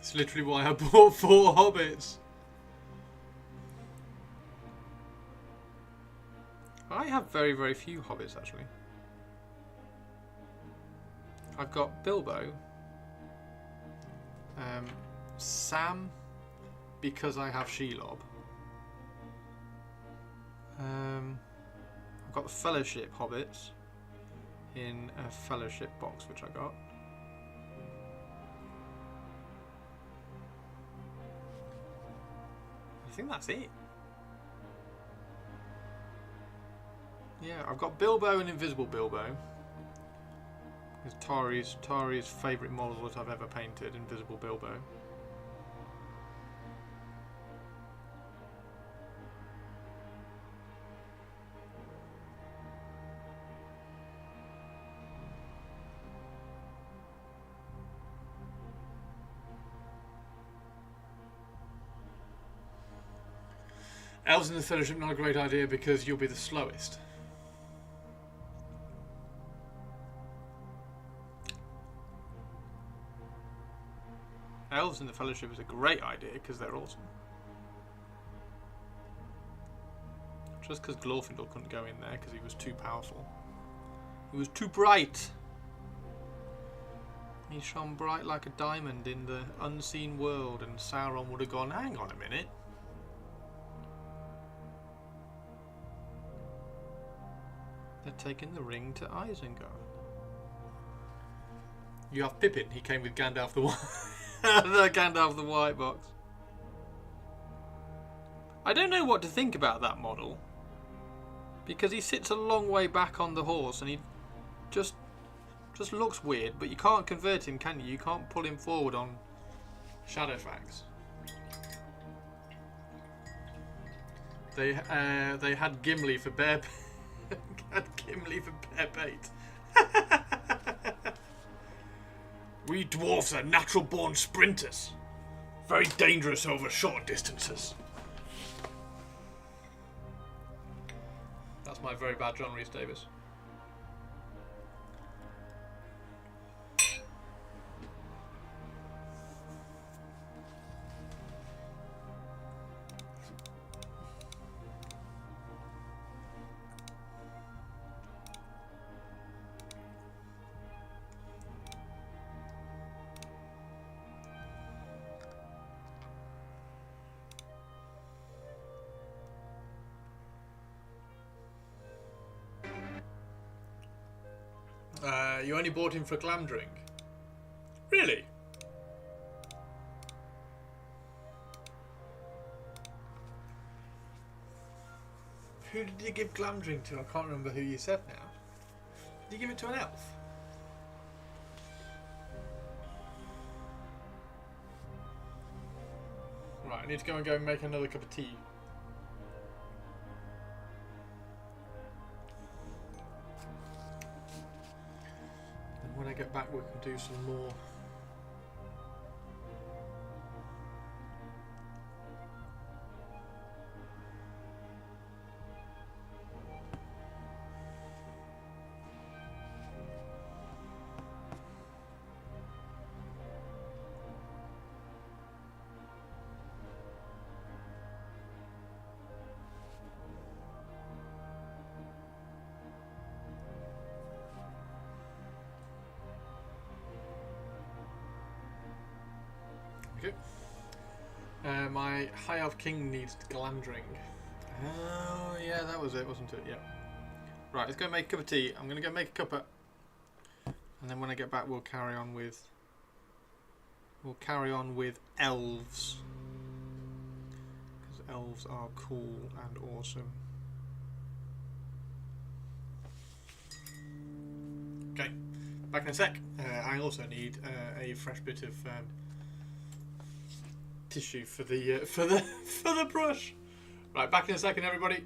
It's literally why I bought 4 hobbits. I have very, very few hobbits, actually. I've got Bilbo, Sam, because I have Shelob. I've got the Fellowship hobbits in a Fellowship box, which I got. I think that's it. Yeah, I've got Bilbo and Invisible Bilbo. It's Tari's favourite model that I've ever painted, Invisible Bilbo. Elves in the Fellowship, not a great idea because you'll be the slowest. Elves in the Fellowship is a great idea because they're awesome. Just because Glorfindel couldn't go in there because he was too powerful. He was too bright. He shone bright like a diamond in the unseen world, and Sauron would have gone, hang on a minute. They're taking the ring to Isengard. You have Pippin. He came with Gandalf the White. The Gandalf the White box. I don't know what to think about that model, because he sits a long way back on the horse and he just looks weird. But you can't convert him, can you? You can't pull him forward on Shadowfax. They had Gimli for bear. Had Gimli for bear bait. We dwarfs are natural-born sprinters. Very dangerous over short distances. That's my very bad John Rhys Davies. You only bought him for Glamdring? Really? Who did you give Glamdring to? I can't remember who you said now. Did you give it to an elf? Right, I need to go and make another cup of tea. When I get back, we can do some more. Okay. My High Elf King needs Glamdring. Oh, yeah, that was it, wasn't it? Yeah. Right, let's go make a cup of tea. I'm going to go make a cuppa. And then when I get back, we'll carry on with elves. Because elves are cool and awesome. Okay, back in a sec. I also need a fresh bit of tissue for the brush. Right, back in a second, everybody.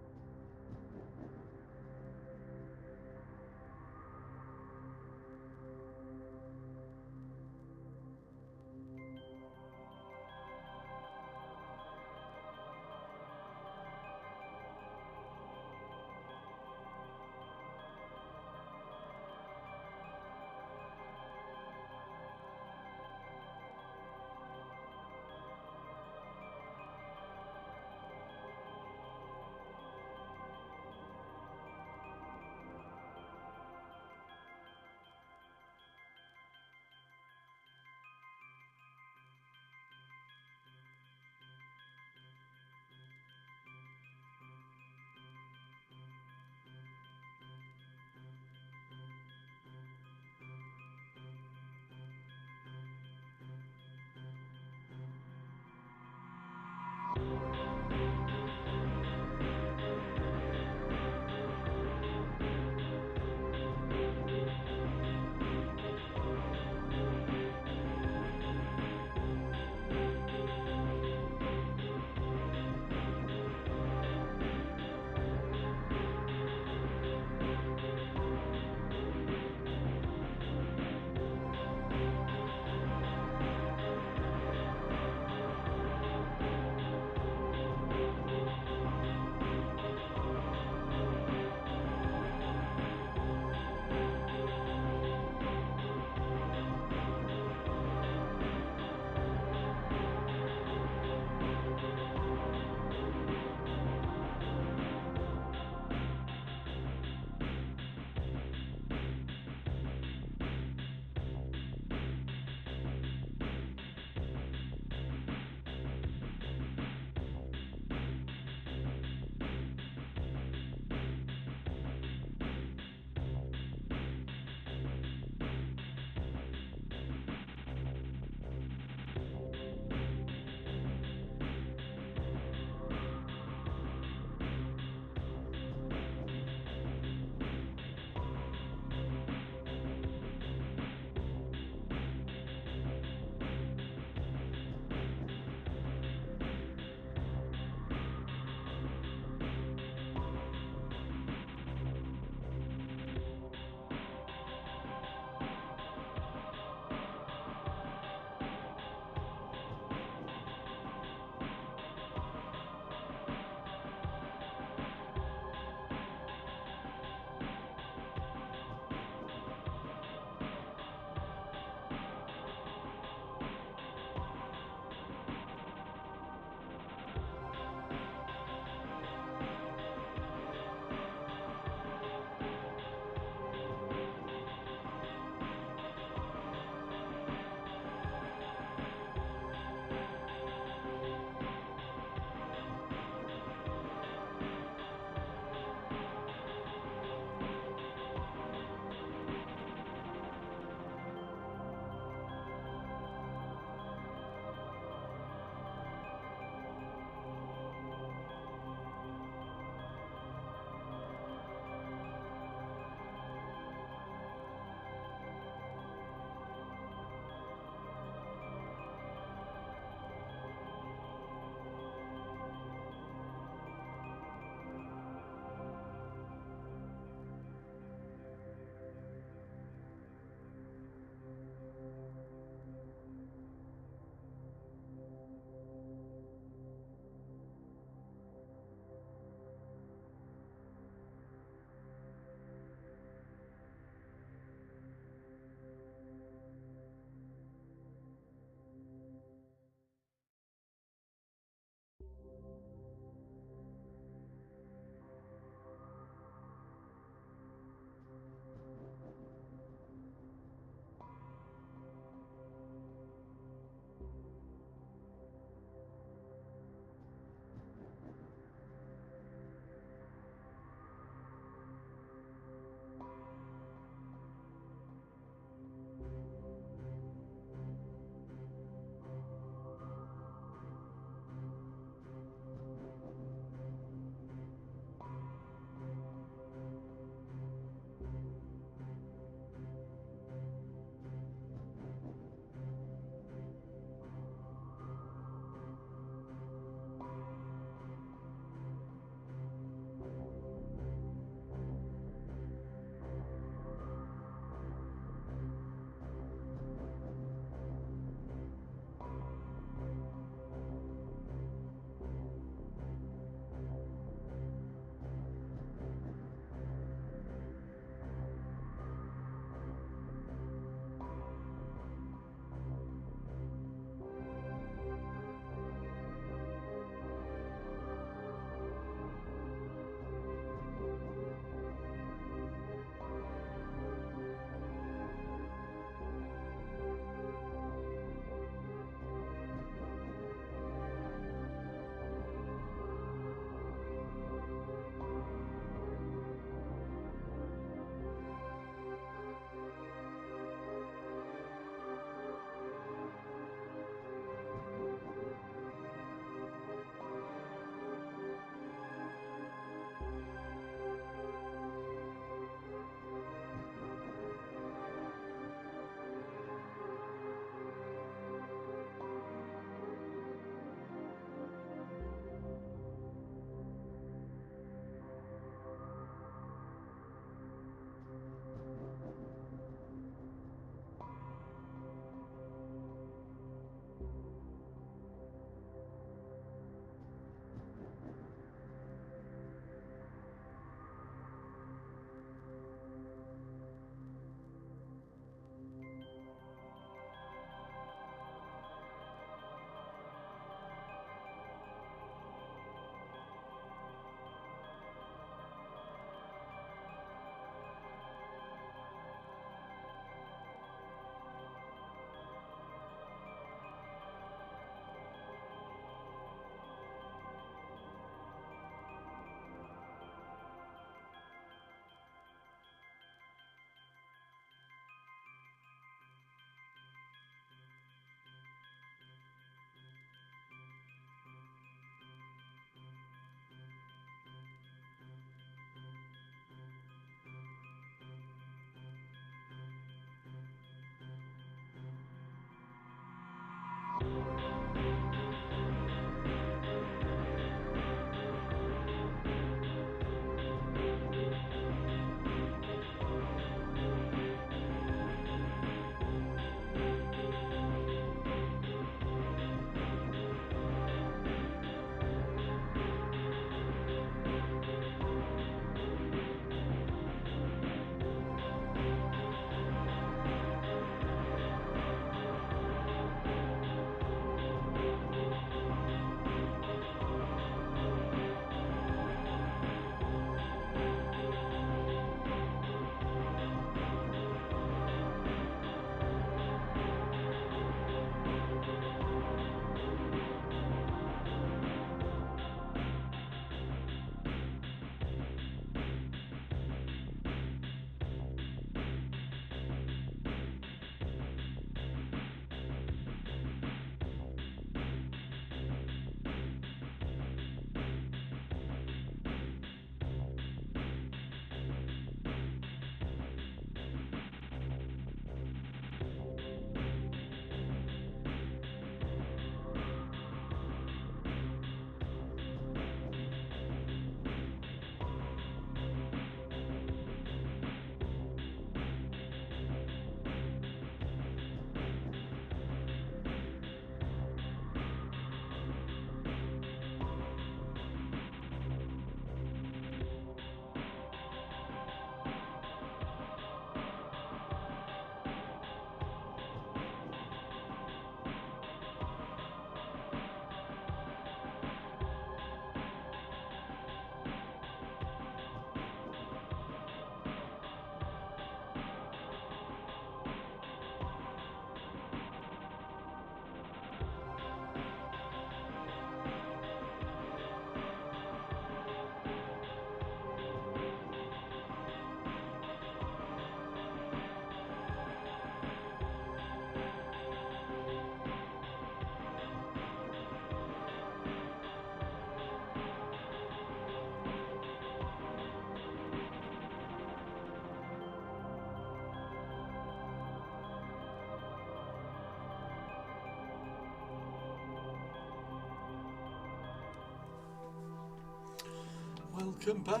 Welcome back.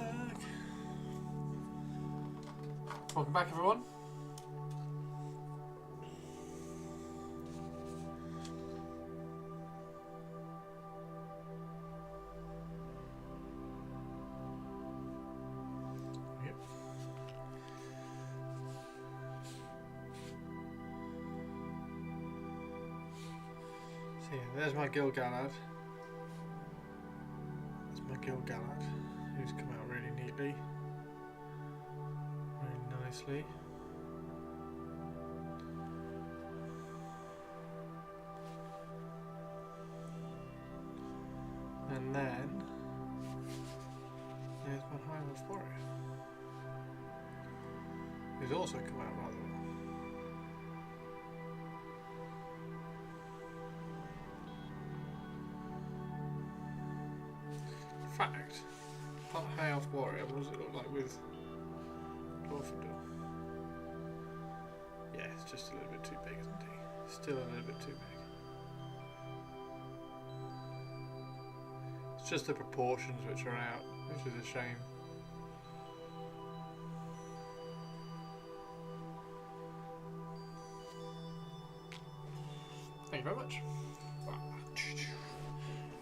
Welcome back, everyone. Yep. So yeah, there's my Gil-galad. That's my Gil-galad, who's come out really neatly. Very nicely. And then there's my High Elf Warrior, who's also come out rather well. In fact, that High Elf Warrior, what does it look like with Dwarfendor? Yeah, it's just a little bit too big, isn't he? Still a little bit too big. It's just the proportions which are out, which is a shame. Thank you very much.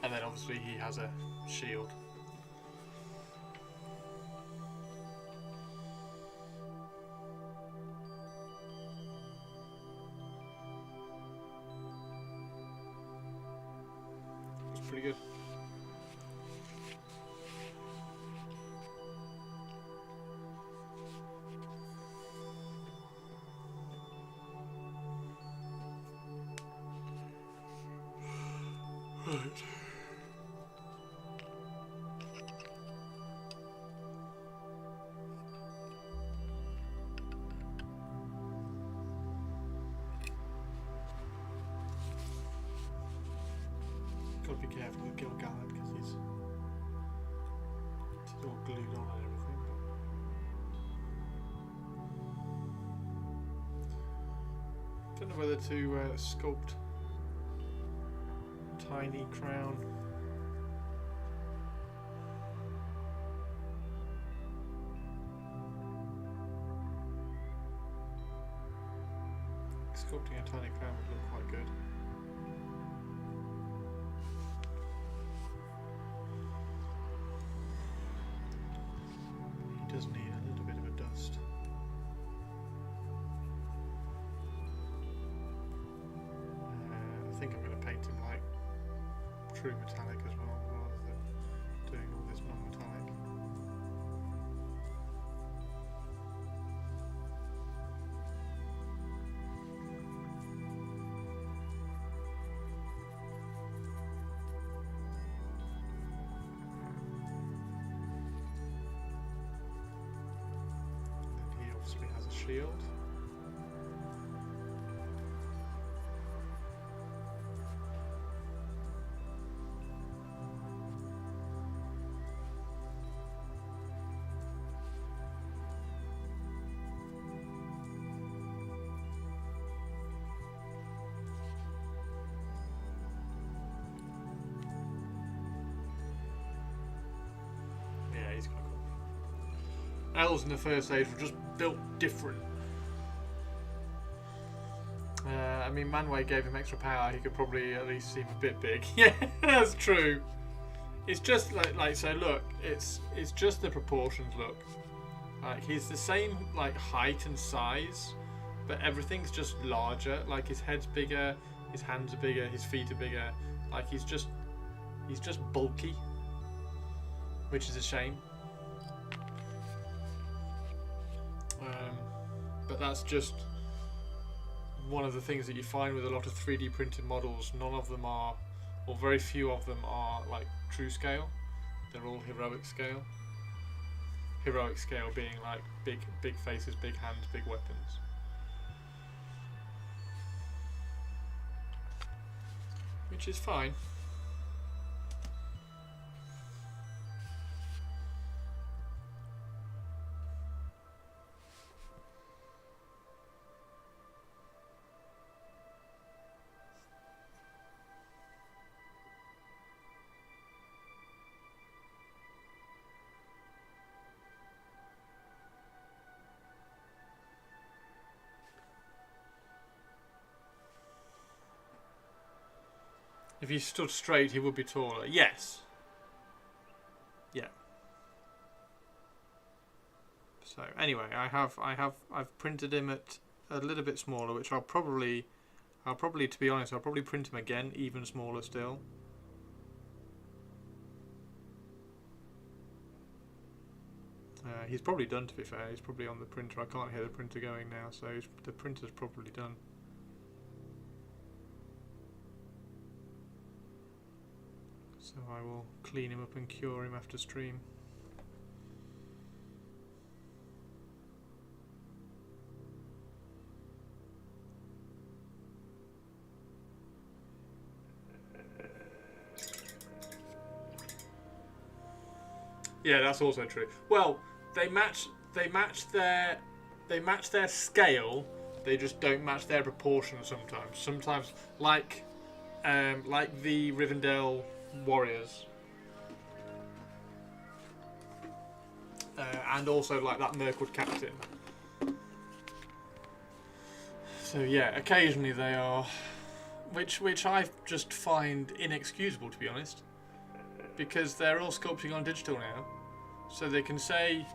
And then obviously he has a shield. It's pretty good. Right. Gotta be careful with Gil-galad because he's all glued on and everything. But don't know whether to sculpt tiny crown. Sculpting a tiny crown would look quite good. He does need a little bit of a dust. I think I'm going to paint him like true metallic as well, rather than doing all this non-metallic. And he obviously has a shield. Yeah, he's quite cool. Elves in the First Age were just built different. I mean, Manwë gave him extra power. He could probably at least seem a bit big. Yeah, that's true. It's just like so. Look, it's just the proportions. Look, like he's the same like height and size, but everything's just larger. Like his head's bigger, his hands are bigger, his feet are bigger. Like he's just bulky, which is a shame. But that's just one of the things that you find with a lot of 3D printed models. None of them are, or very few of them are like true scale. They're all heroic scale. Heroic scale being like big faces, big hands, big weapons. Which is fine. If he stood straight, he would be taller. Yes. Yeah. So anyway, I've printed him at a little bit smaller, which I'll probably, to be honest, I'll probably print him again, even smaller still. He's probably done, to be fair. He's probably on the printer. I can't hear the printer going now, so the printer's probably done. So I will clean him up and cure him after stream. Yeah, that's also true. Well, they match their scale. They just don't match their proportions sometimes. Sometimes, like the Rivendell Warriors, and also like that Mirkwood Captain. So yeah, occasionally they are, which I just find inexcusable, to be honest, because they're all sculpting on digital now, so they can say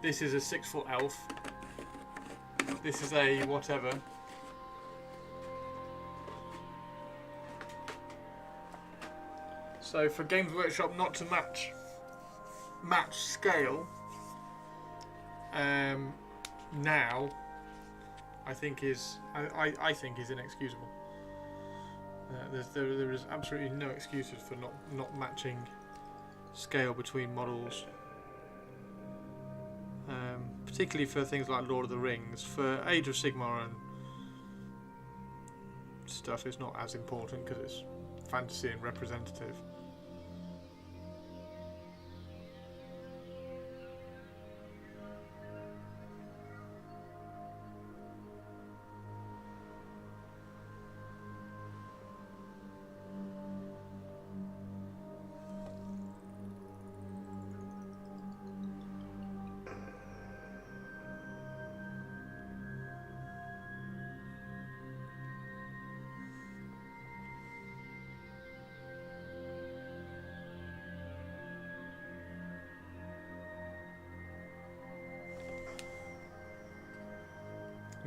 this is a 6-foot elf, this is a whatever. So for Games Workshop not to match scale now, I think is inexcusable. There is absolutely no excuses for not matching scale between models, particularly for things like Lord of the Rings. For Age of Sigmar and stuff, it's not as important because it's fantasy and representative.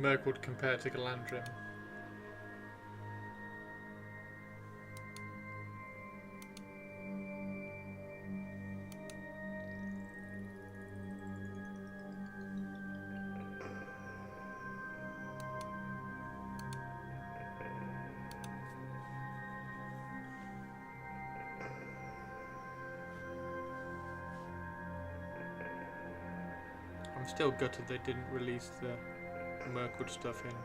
Mirkwood compared to Galandrim. I'm still gutted they didn't release the Mirkwood stuff in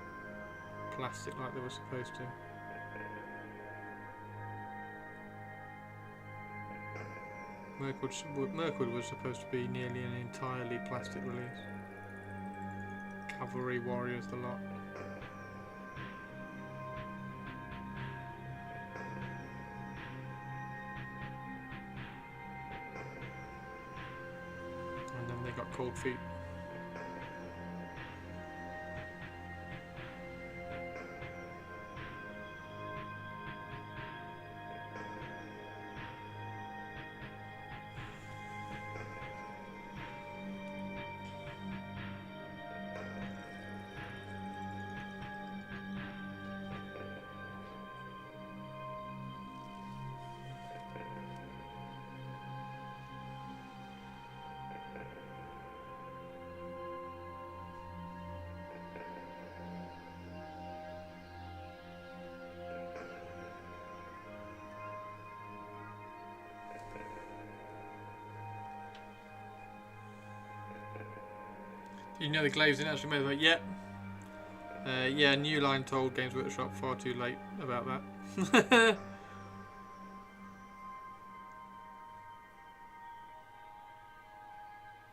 plastic like they were supposed to. Mirkwood was supposed to be nearly an entirely plastic release. Cavalry Warriors, the lot. And then they got cold feet. You know the glaives didn't actually made it. Yep. Yeah, New Line told Games Workshop far too late about that.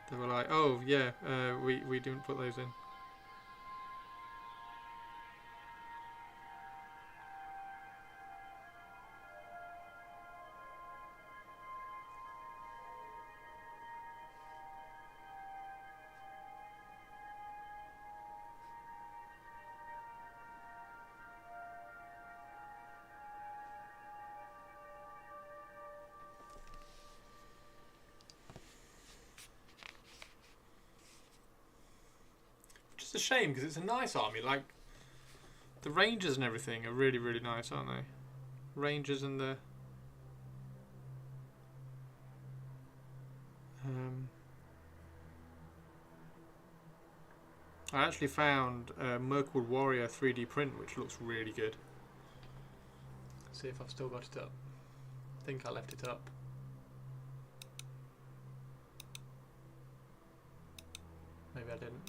They were like, oh yeah, we didn't put those in. It's a shame because it's a nice army. Like the Rangers and everything are really, really nice, aren't they? Rangers and the I actually found Mirkwood Warrior 3D print, which looks really good. Let's see if I've still got it up. I think I left it up. Maybe I didn't.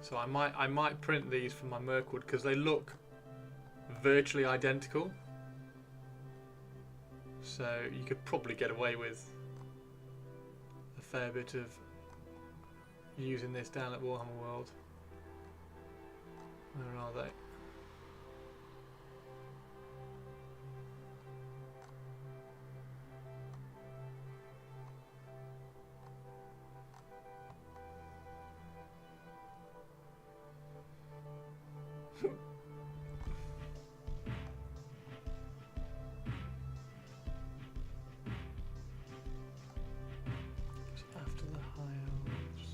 So I might print these for my Mirkwood because they look virtually identical. So you could probably get away with a fair bit of using this down at Warhammer World. Where are they? After the High Elves.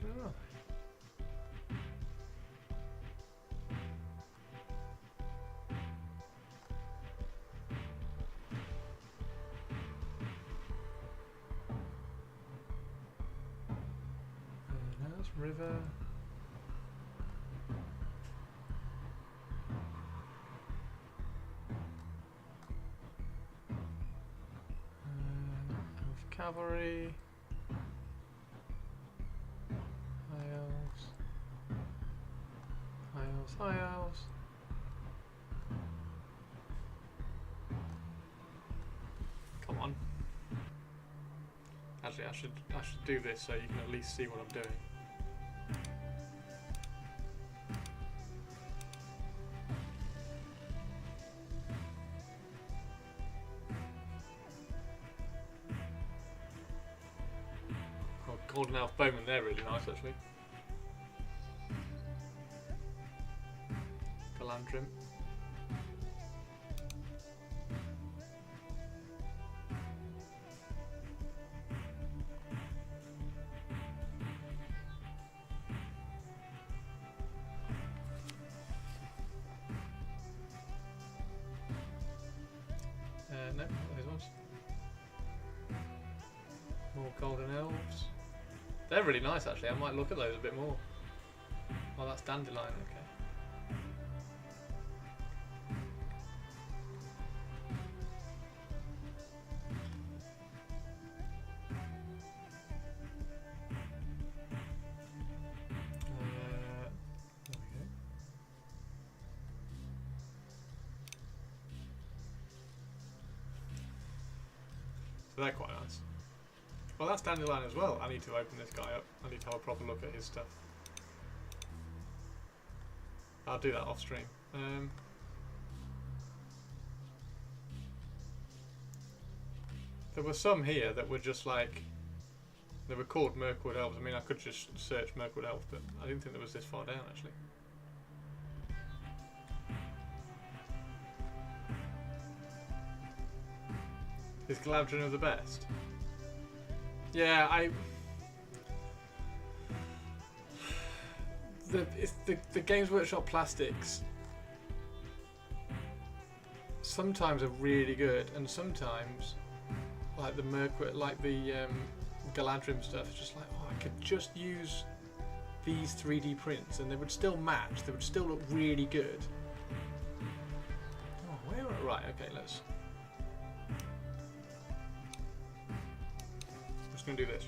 Oh. Now it's river. Elf Cavalry. High Elves. High Elves, High Elves. Come on. Actually, I should do this so you can at least see what I'm doing. Oh, Golden Elf Bowman, they're really nice actually. Galandrim. No, not those ones. More Golden Elves. They're really nice actually, I might look at those a bit more. Oh, that's Dandelion, okay. There we go. So they're quite nice. Well, that's Dandelion as well. I need to open this guy up. I need to have a proper look at his stuff. I'll do that off stream. There were some here that were just like, they were called Mirkwood Elves. I mean, I could just search Mirkwood Elf, but I didn't think there was this far down actually. Is Galadrin of the best? Yeah, the Games Workshop plastics sometimes are really good, and sometimes like the Galadrim stuff is just like, oh, I could just use these 3D prints and they would still match, they would still look really good. Oh, where? Right, okay, let's. I'm just gonna do this.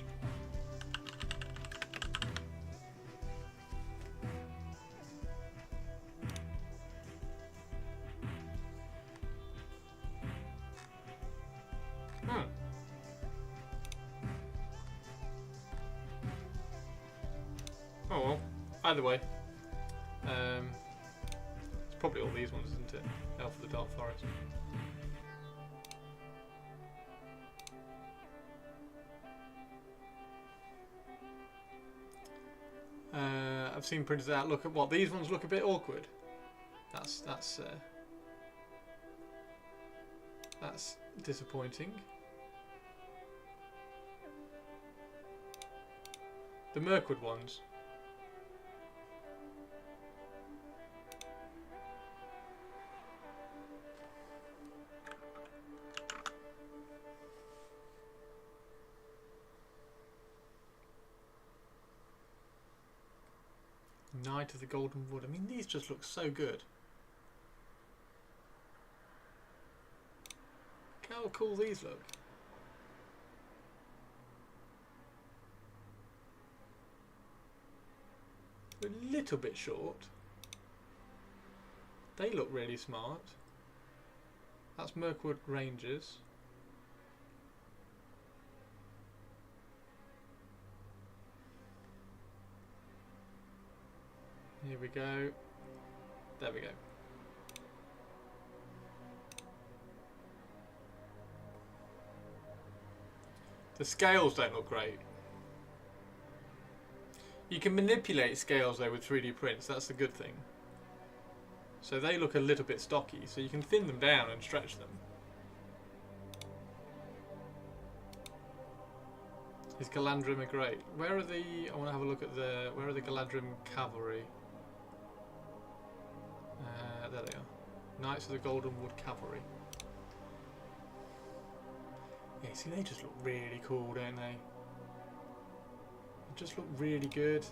Oh well, either way. It's probably all these ones, isn't it? Elf of the Dark Forest. I've seen printed out. Look at what these ones look a bit awkward. That's disappointing. The Mirkwood ones. Knight of the Golden Wood. I mean, these just look so good. Look how cool these look. They're a little bit short. They look really smart. That's Mirkwood Rangers. Here we go. There we go. The scales don't look great. You can manipulate scales though with 3D prints, that's the good thing. So they look a little bit stocky, so you can thin them down and stretch them. These Galadrim are great. Where are the... I want to have a look at the... Where are the Galadrim Cavalry? There they are. Knights of the Golden Wood Cavalry. Yeah, see, they just look really cool, don't they? They just look really good.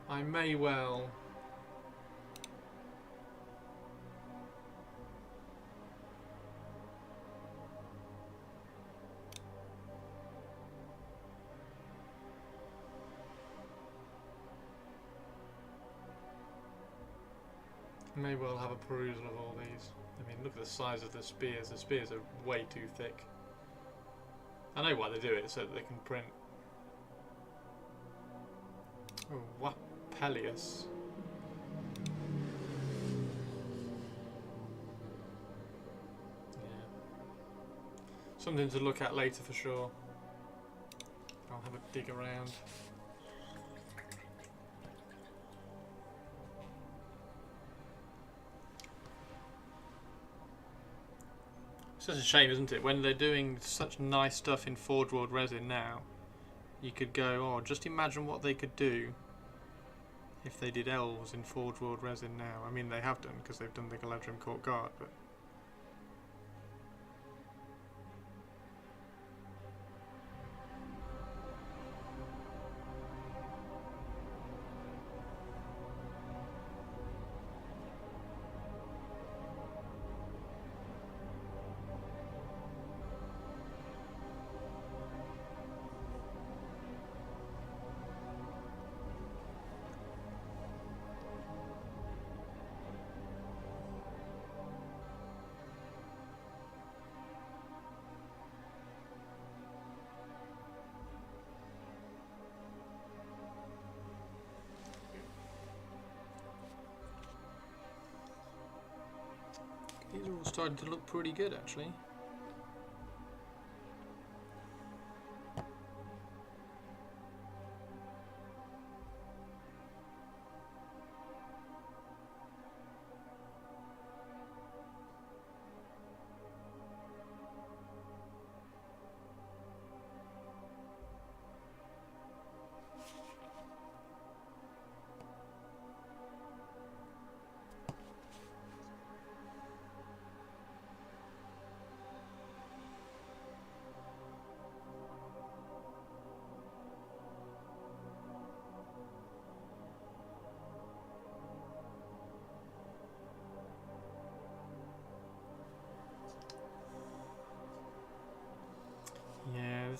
I may well... May well have a perusal of all these. I mean, look at the size of the spears. The spears are way too thick. I know why they do it, so that they can print. Oh, what? Peleus. Yeah. Something to look at later for sure. I'll have a dig around. It's such a shame, isn't it? When they're doing such nice stuff in Forge World Resin now, you could go, oh, just imagine what they could do if they did elves in Forge World Resin now. I mean, they have done, because they've done the Galadrim Court Guard, but... These are all starting to look pretty good, actually.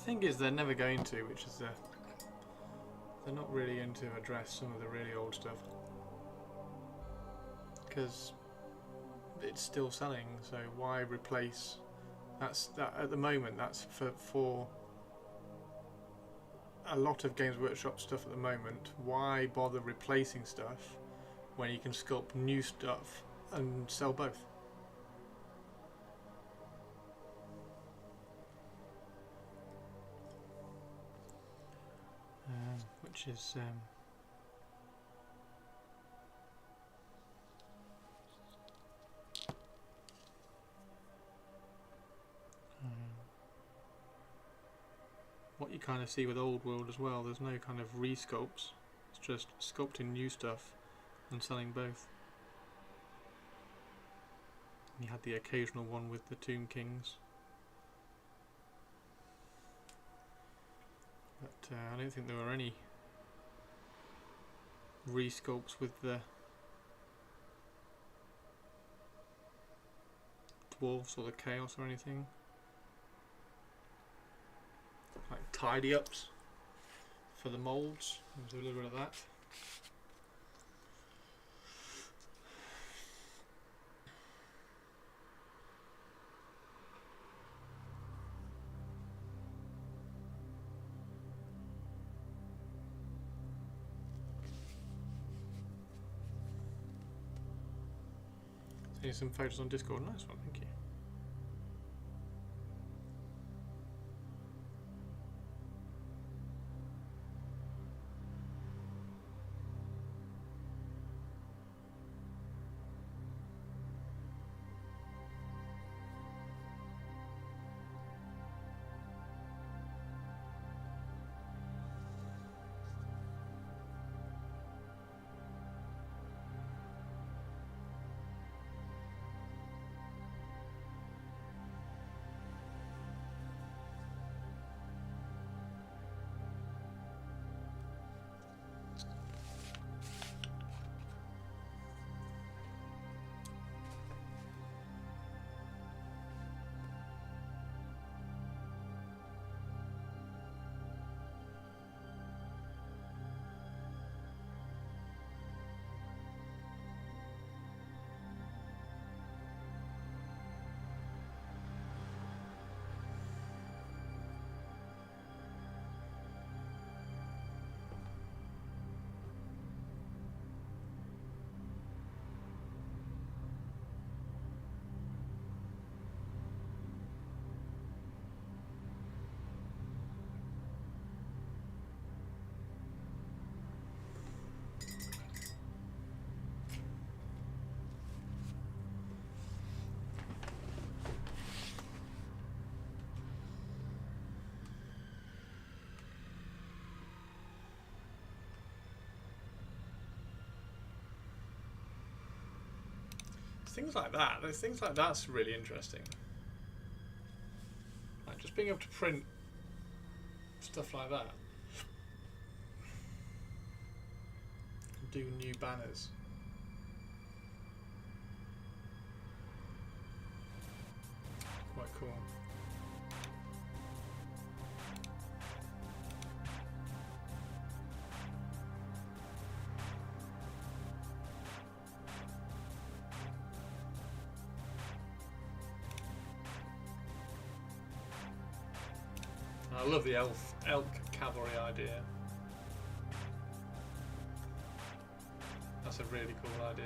thing is, they're never going to, which is they're not really going to address some of the really old stuff because it's still selling. So why replace? That at the moment. That's for a lot of Games Workshop stuff at the moment. Why bother replacing stuff when you can sculpt new stuff and sell both? Which is what you kind of see with Old World as well. There's no kind of resculpts. It's just sculpting new stuff and selling both. You had the occasional one with the Tomb Kings. But I don't think there were any resculpts with the dwarves or the chaos or anything. Like tidy ups for the molds. There's a little bit of that. Seeing some photos on Discord. Nice one, thank you. Things like that. There's things like that's really interesting. Like just being able to print stuff like that. Do new banners. Quite cool. I love the elk cavalry idea. That's a really cool idea.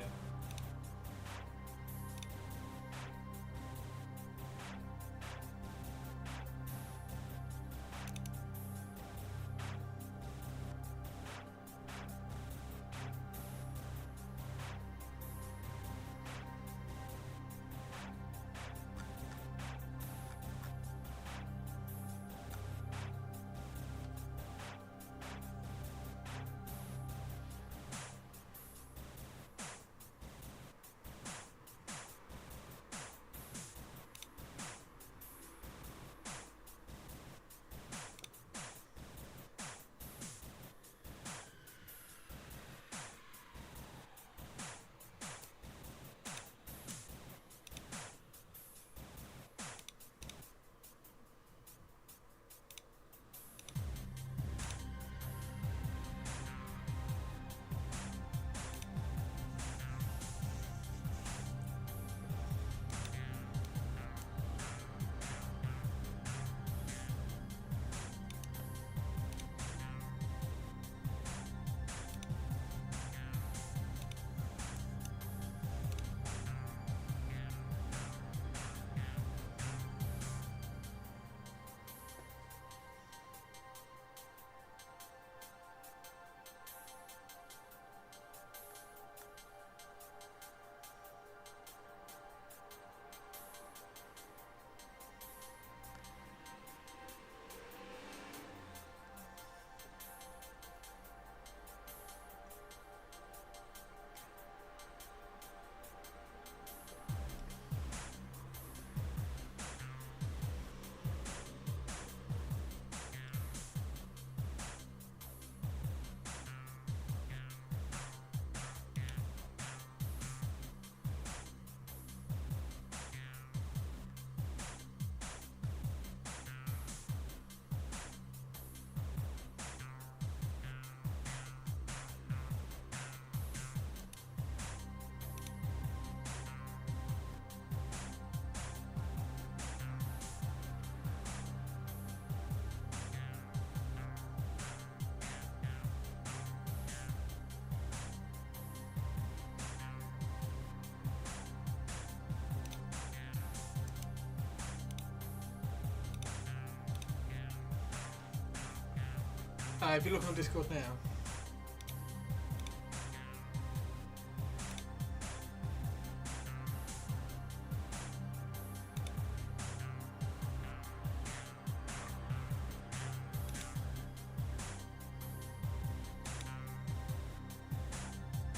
If you look on Discord now.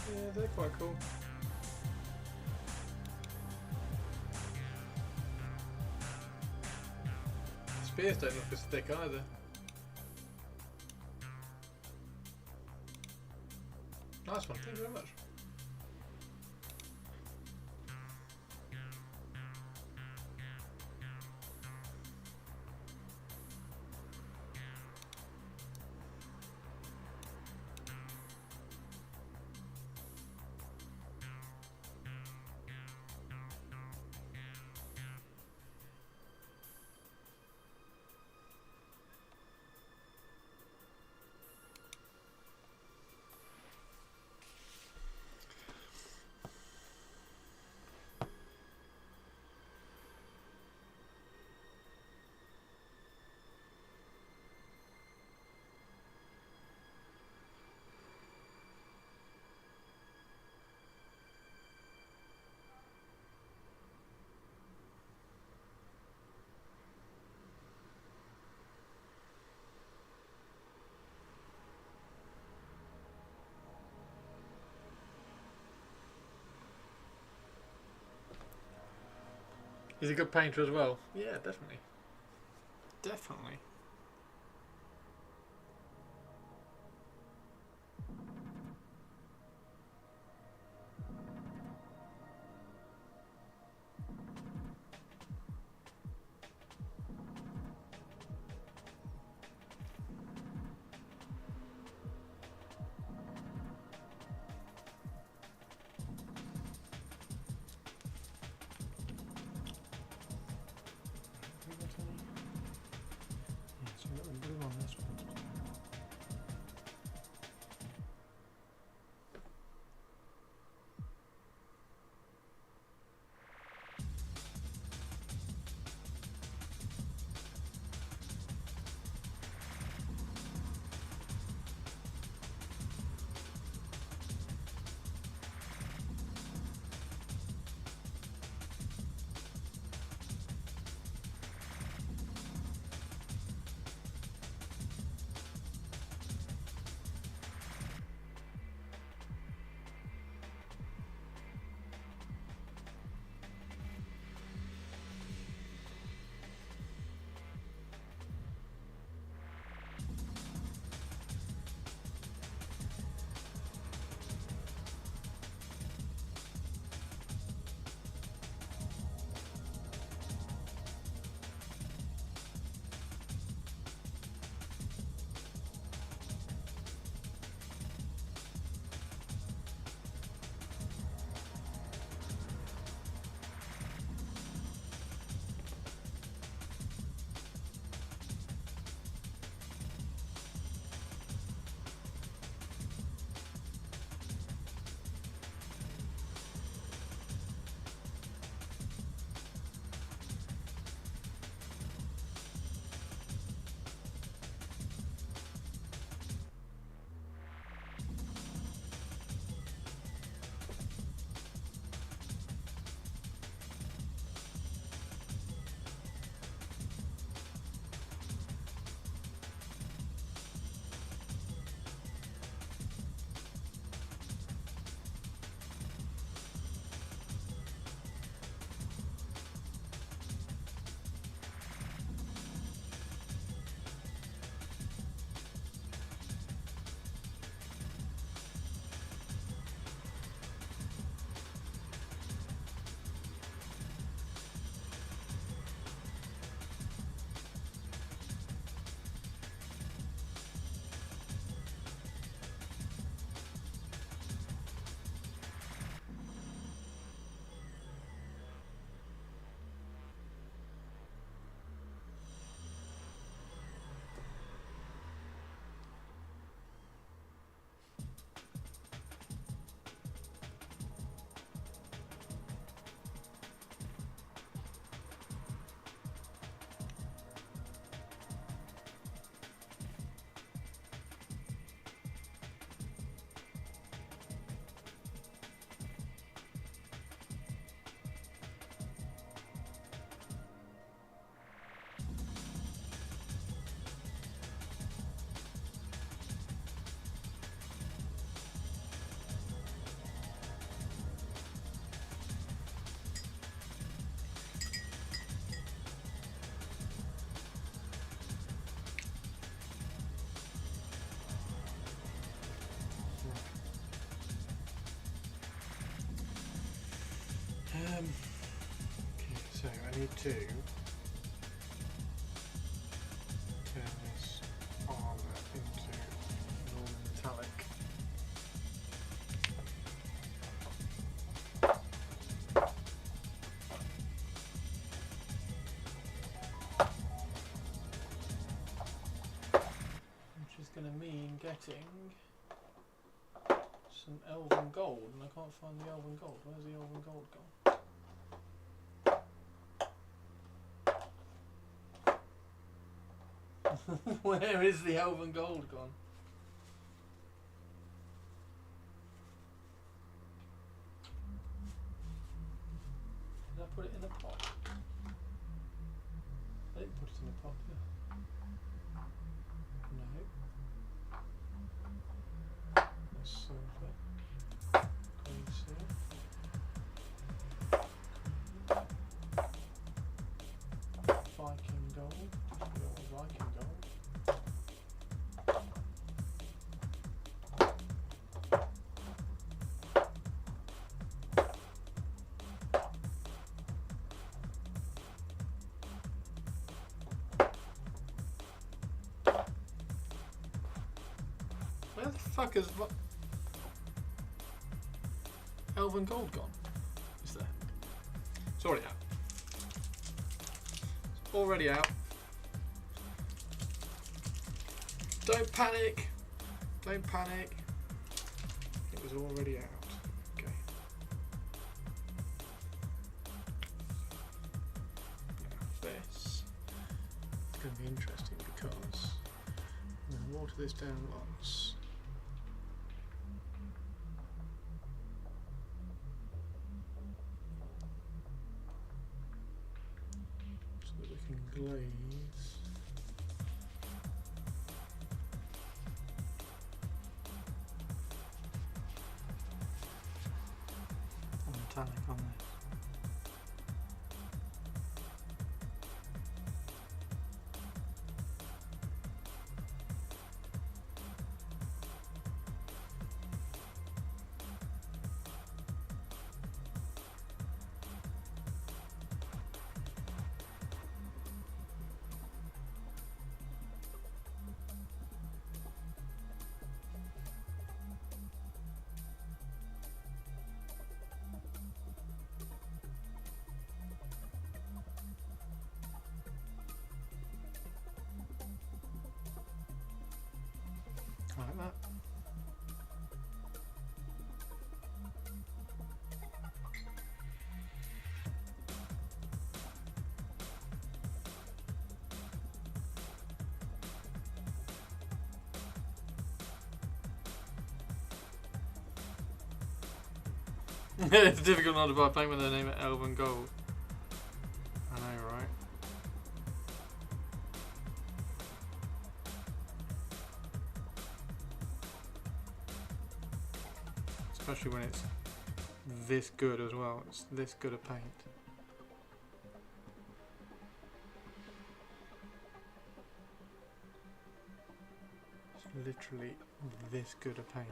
Yeah, they're quite cool. Spears don't look as thick either. Nice one, thank you very much. He's a good painter as well. Yeah, definitely. Definitely. Okay, so I need to turn this armour into normal metallic. Which is going to mean getting some elven gold, and I can't find the elven gold. Where's the elven gold gone? Where is the elven gold gone? Did I put it in a pot? I didn't put it in a pot, did I? No. Let's solve it. Green seal. Viking gold. Just the old Viking gold. Where the fuck is elven gold gone? Is there? It's already out. It's already out. Don't panic. Don't panic. It was already out. Okay. Now this is going to be interesting because I'm going to water this down once. So that we can glaze. Metallic on this. Like that. It's difficult not to buy paint with their name at Elven Gold. I know, right? Especially when it's this good as well. It's this good a paint. It's literally this good a paint.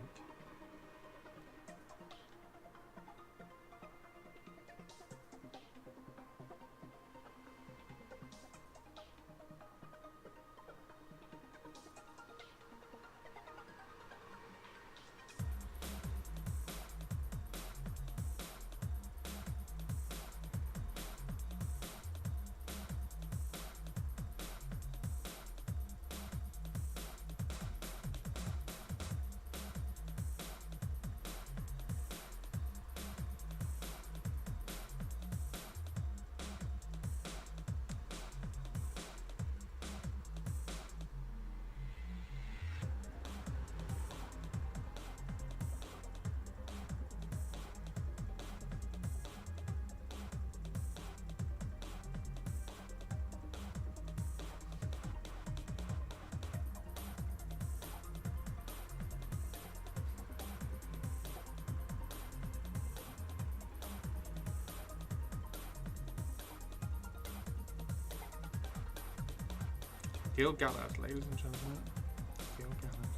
Gil Galad, ladies and gentlemen. Gil Galad.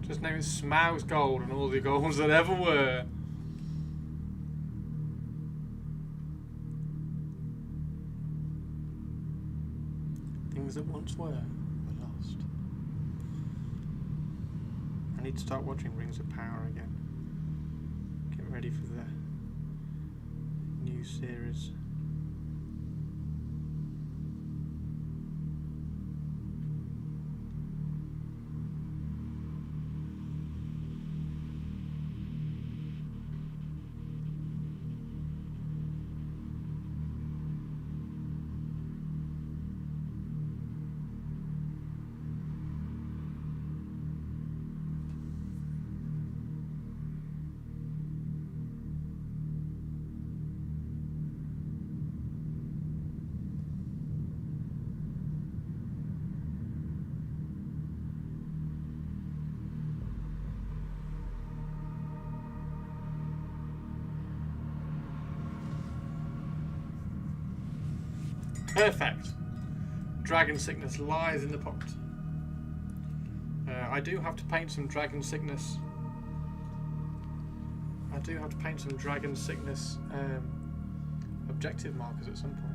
Just name it Smaugs Gold and all the golds that ever were. Things that once were lost. I need to start watching Rings of Power again. Get ready for the new series. Perfect. Dragon sickness lies in the pot. I do have to paint some dragon sickness. Objective markers at some point.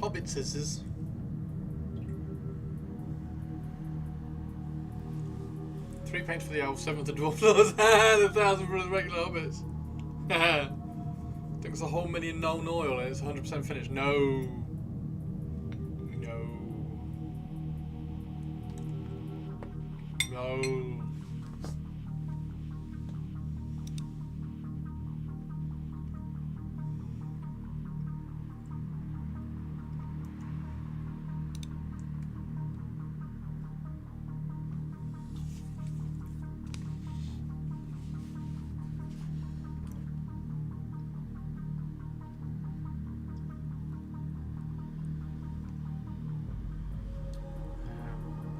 Hobbit scissors. Three paints for the elves, 7 for the dwarf lords, and 1,000 for the regular hobbits. Think it's a whole million known oil and it's 100% finished. No. No. No.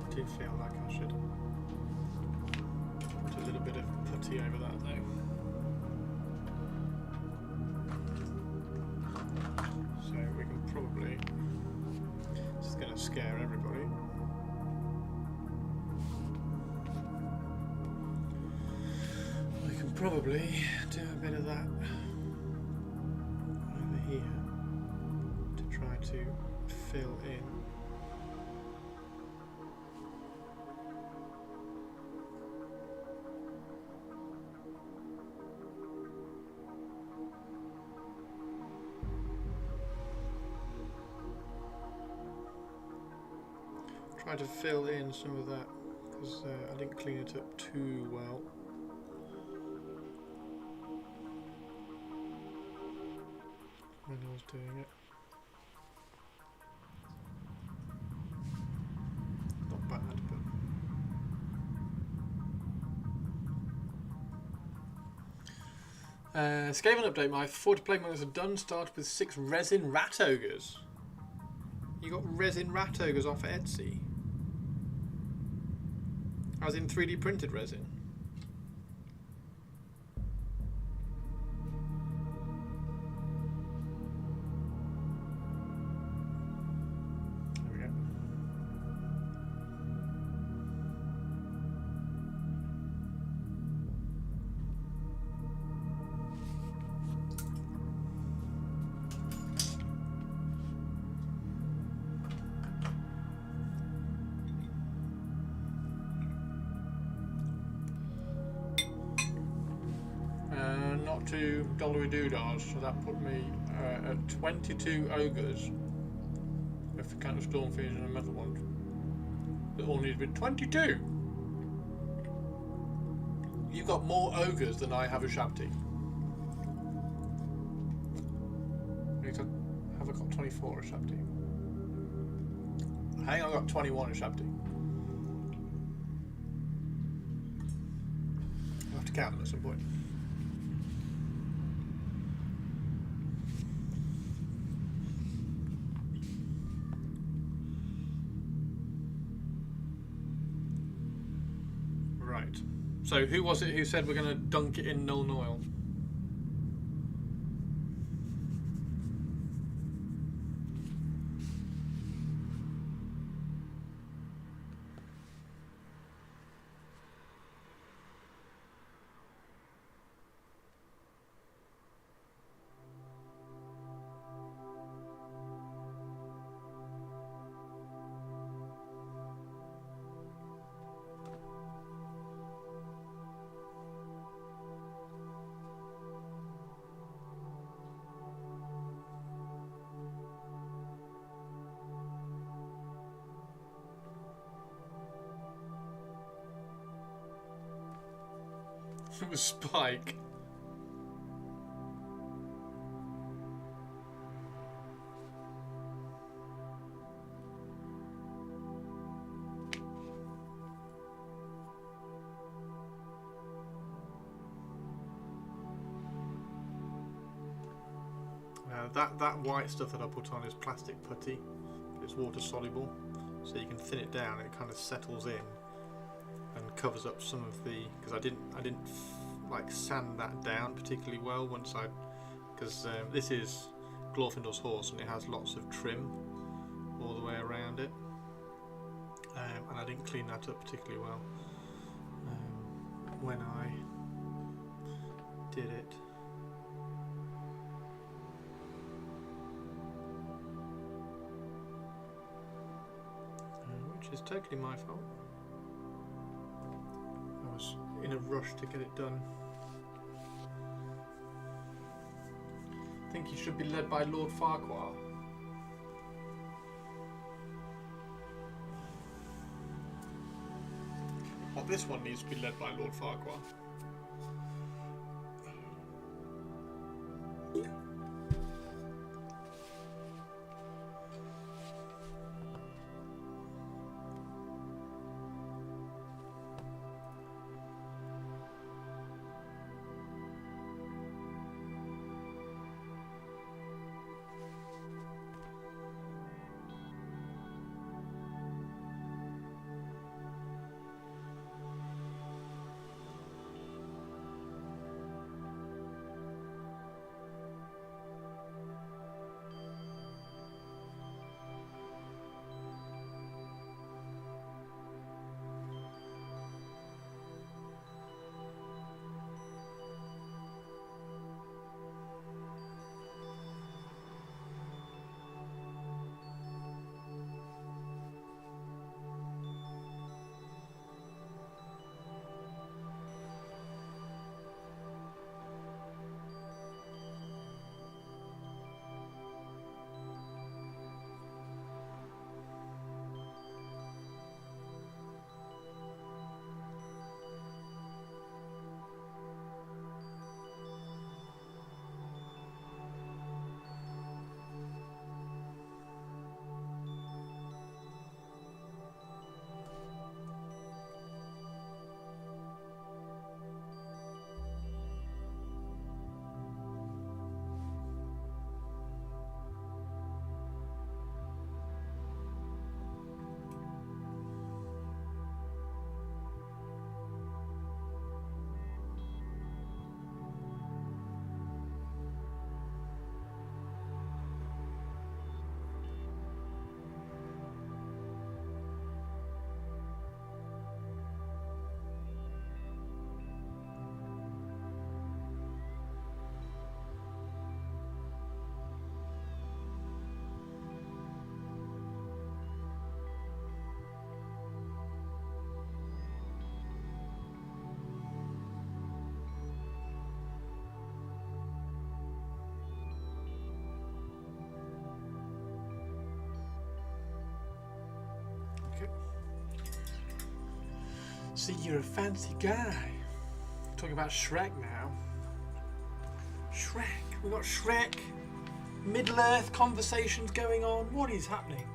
I do feel like I should put a little bit of putty over that though. So we can probably, this is going to scare everybody. probably do a bit of that over here to try to fill in. Try to fill in some of that because I didn't clean it up too well. When I was doing it. Not bad, but... Skaven update, my 40 plague monks are done. Started with 6 resin rat ogres. You got resin rat ogres off Etsy? As in 3D printed resin? There we go. Not two dollary doodahs, so that put me at 22 ogres. If you count the Stormfiends and the metal ones. It all needs to be 22! You've got more ogres than I have a Shabti. Have I got 24 a Shabti? I think I got 21 a Shabti. I'll have to count them at some point. So who was it who said we're going to dunk it in Nuln Oil? It was Spike. That white stuff that I put on is plastic putty. It's water soluble, so you can thin it down and it kind of settles in and covers up some of the, because I didn't like sand that down particularly well once because this is Glorfindel's horse and it has lots of trim all the way around it, and I didn't clean that up particularly well when I did it. Which is totally my fault. I was in a rush to get it done. I think you should be led by Lord Farquhar. Well, this one needs to be led by Lord Farquhar. Okay. See, you're a fancy guy. Talking about Shrek now. Shrek. We've got Shrek. Middle-earth conversations going on. What is happening?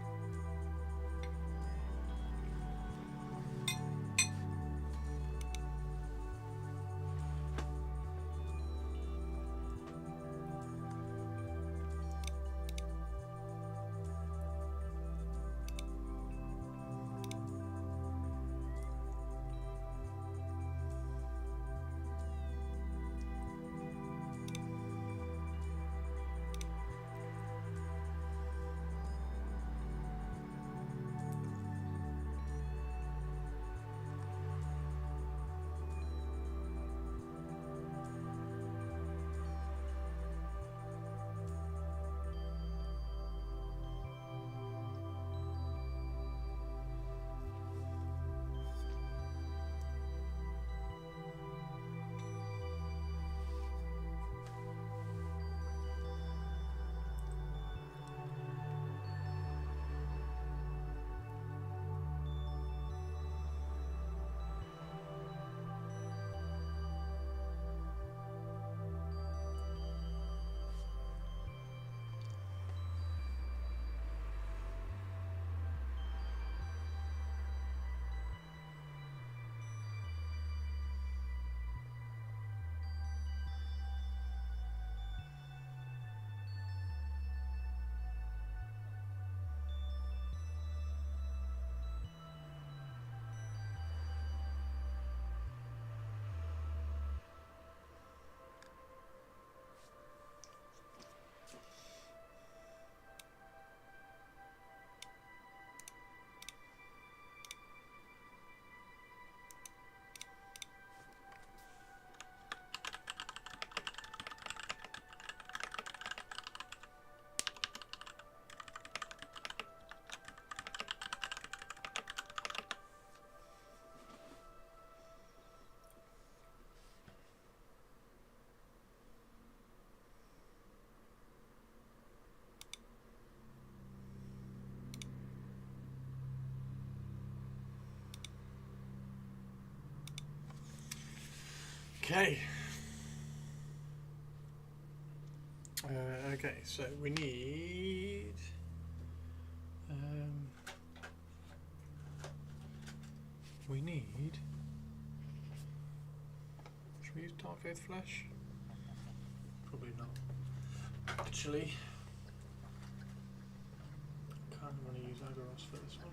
Okay. Okay, so we need should we use Dark Oath Flesh? Probably not. Actually, I kind of want to use Agaros for this one.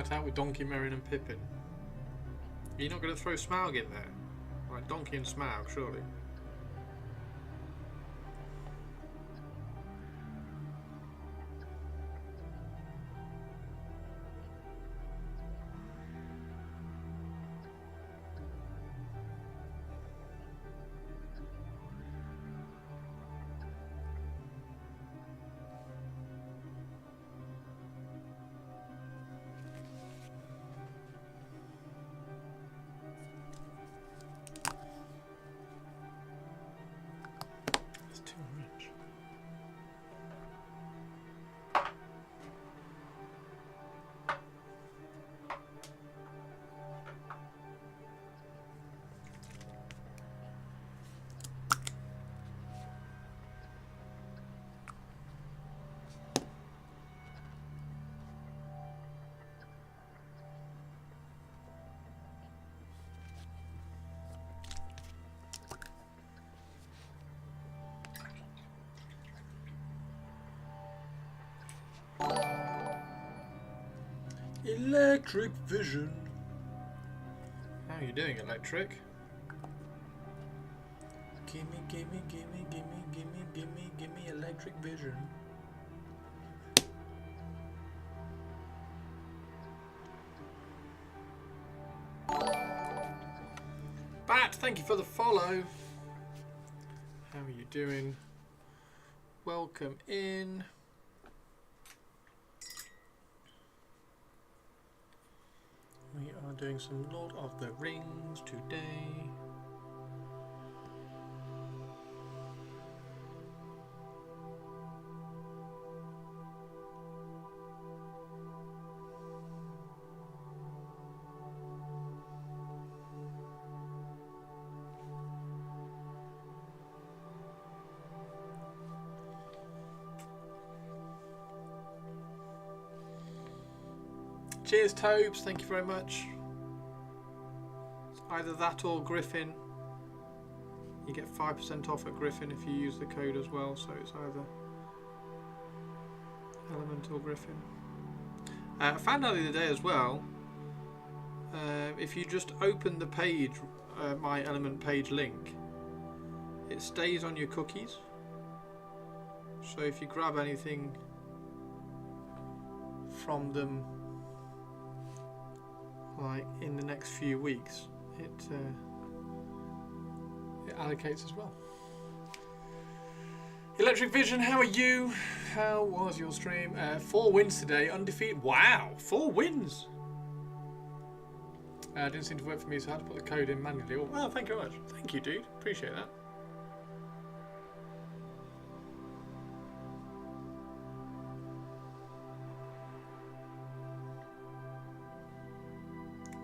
night out with Donkey, Merrin and Pippin. You're not going to throw Smaug in there? Right, Donkey and Smaug, surely. Electric vision. How are you doing, Electric? Gimme, gimme, gimme, gimme, gimme, gimme, gimme electric vision. Bat, thank you for the follow. How are you doing? Welcome in. We are doing some Lord of the Rings today. Cheers, Tobes. Thank you very much. It's either that or Griffin. You get 5% off at Griffin if you use the code as well, so it's either Element or Griffin. I found out the other day as well, if you just open the page, my Element page link, it stays on your cookies. So if you grab anything from them, like in the next few weeks, it allocates as well. Electric Vision, how are you? How was your stream? 4 wins today, undefeated. Wow, 4 wins. Didn't seem to work for me, so I had to put the code in manually. Oh, well, thank you very much. Thank you, dude. Appreciate that.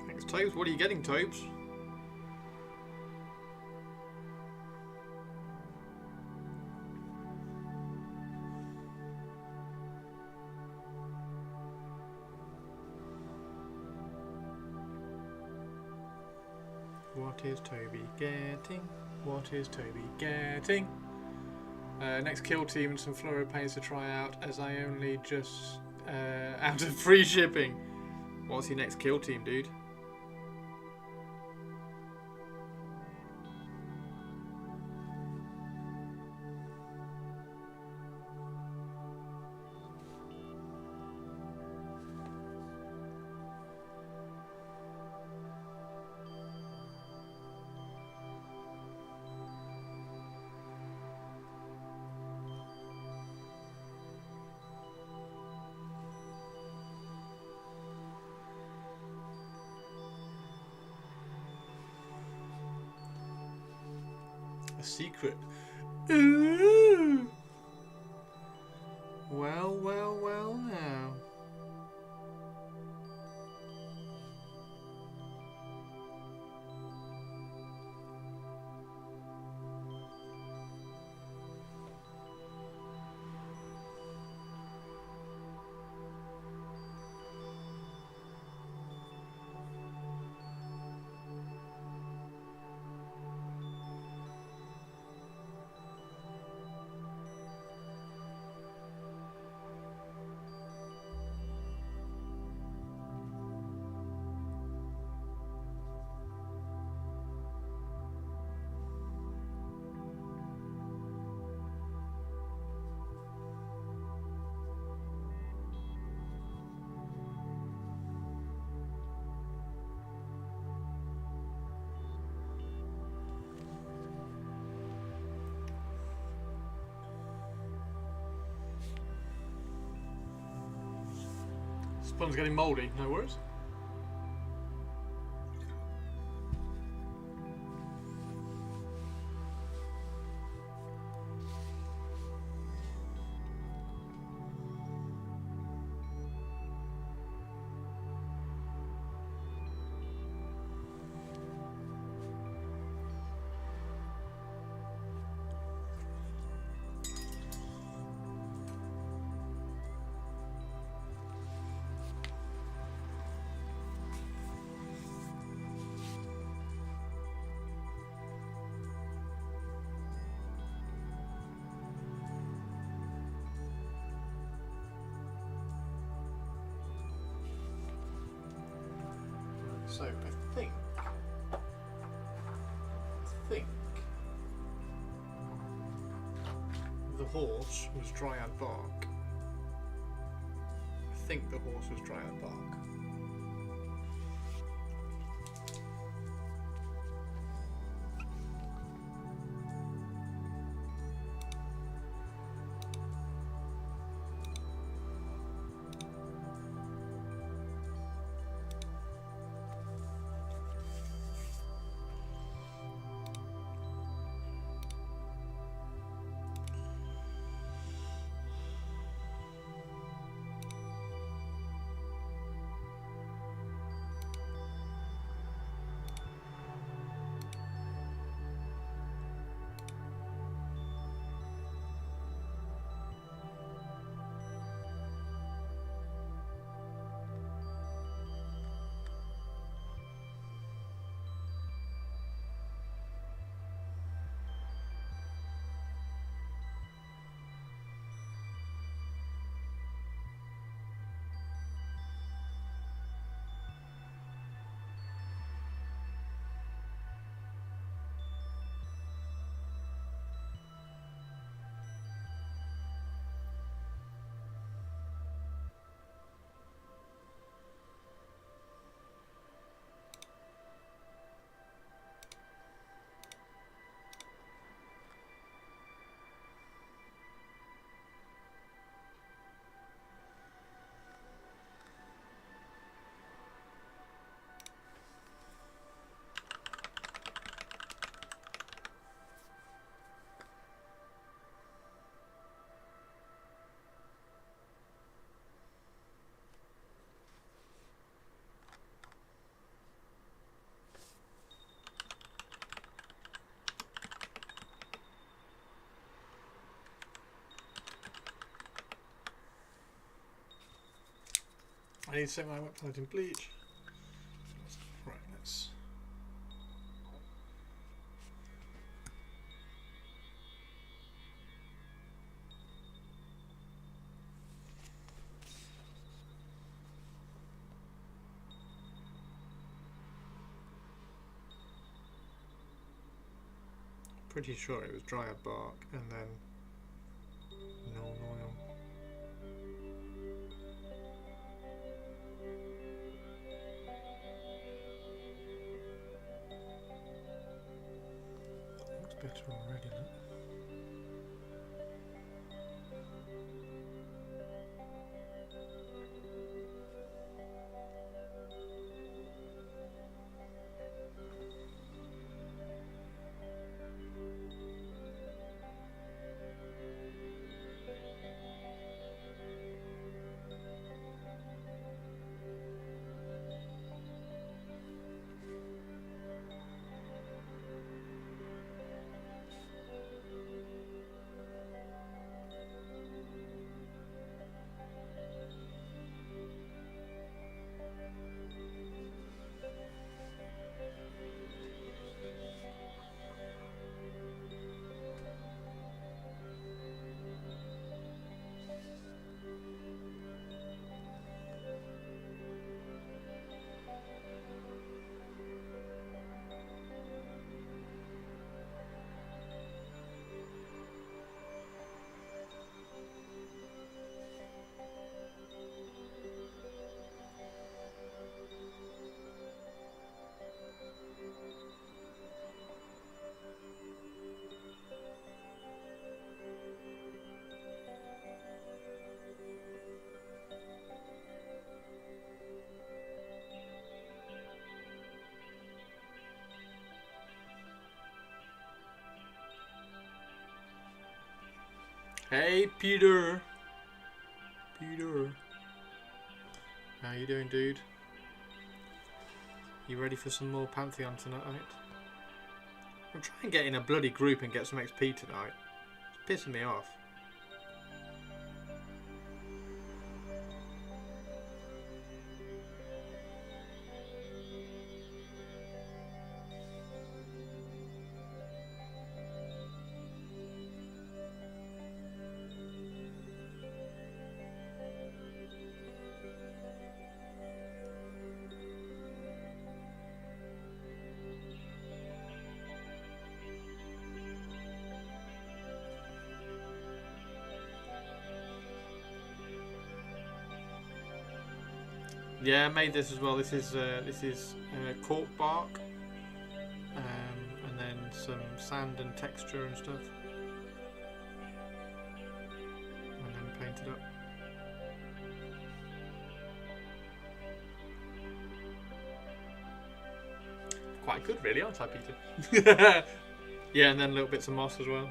Thanks, Tobes. What are you getting, Tobes? What is Toby getting? What is Toby getting? Next kill team and some fluoro paints to try out, as I only just out of free shipping. What's your next kill team, dude? Secret. Ooh. Well, well, well now. Fun's getting mouldy, no worries. So I think the horse was Dryad Bark. I think the horse was Dryad Bark. I need to set my website in bleach. Right, let's. Pretty sure it was Dryad Bark and then no oil. Looks better already, look. Hey, Peter. Peter. How you doing, dude? You ready for some more Pantheon tonight? I'm trying to get in a bloody group and get some XP tonight. It's pissing me off. Yeah, I made this as well. This is cork bark, and then some sand and texture and stuff, and then painted up. Quite good, really, aren't I, Peter? Yeah, and then little bits of moss as well.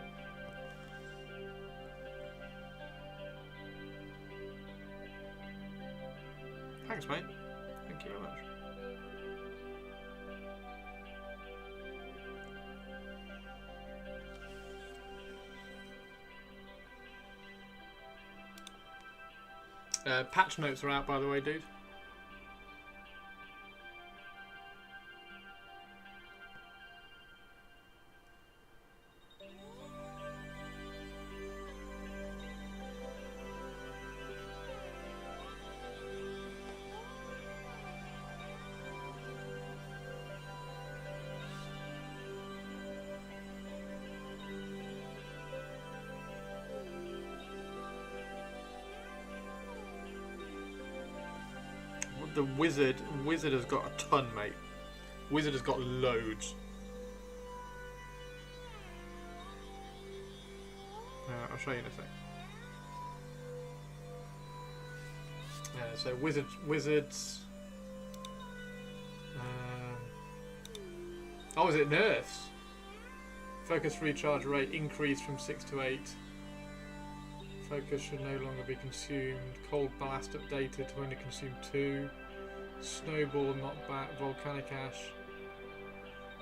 Thanks, mate. Thank you very much. Patch notes are out, by the way, dude. The wizard has got a ton, mate. Wizard has got loads. I'll show you in a sec. So wizards. Oh, is it nerfs? Focus recharge rate increased from 6 to 8. Focus should no longer be consumed. Cold blast updated to only consume 2. Snowball knockback. Volcanic ash.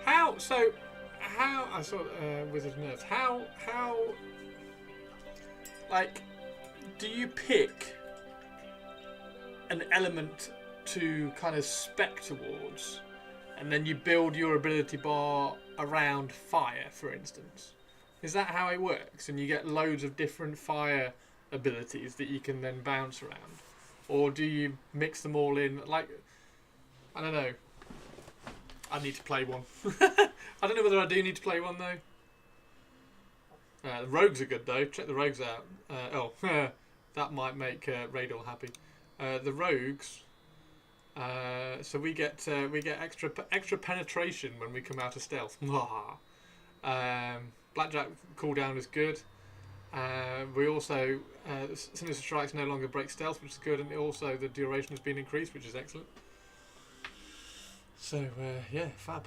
How? So, how? I saw wizard nerfs. How? Like, do you pick an element to kind of spec towards, and then you build your ability bar around fire, for instance? Is that how it works? And you get loads of different fire abilities that you can then bounce around? Or do you mix them all in? Like, I don't know. I need to play one. I don't know whether I do need to play one, though. The rogues are good, though. Check the rogues out. That might make Radal happy. The rogues... so we get extra penetration when we come out of stealth. Blackjack cooldown is good. We also sinister strikes no longer break stealth, which is good, and also the duration has been increased, which is excellent. So yeah, fab.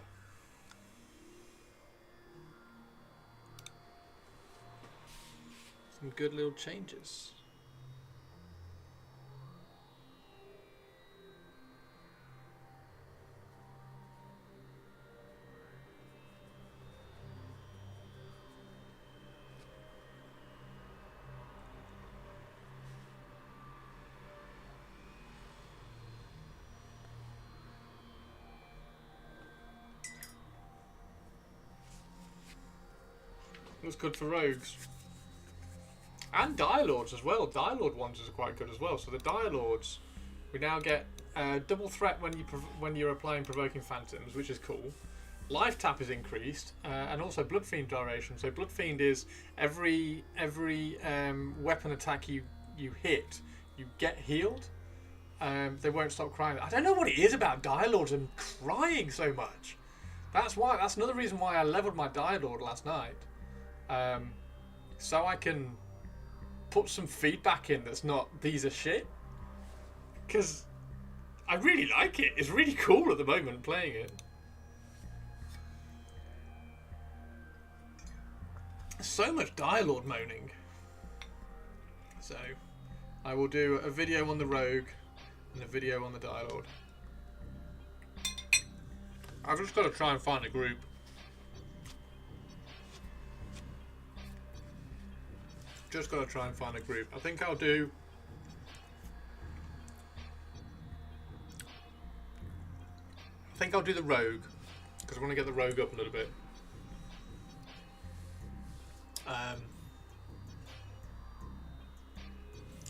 Some good little changes. Looks good for rogues. And Dire Lords as well. Dire Lord ones are quite good as well. So the Dire Lords, we now get double threat when you're applying Provoking Phantoms, which is cool. Life tap is increased, and also Blood Fiend duration. So Blood Fiend is every weapon attack you hit, you get healed. They won't stop crying. I don't know what it is about Dire Lords and crying so much. That's another reason why I leveled my Dire Lord last night. So I can put some feedback in that's not these are shit, because I really like it. It's really cool at the moment playing it. So much Dire Lord moaning. So I will do a video on the rogue and a video on the Dire Lord. I've just got to try and find a group. Just got to try and find a group. I think I'll do... the rogue, because I want to get the rogue up a little bit.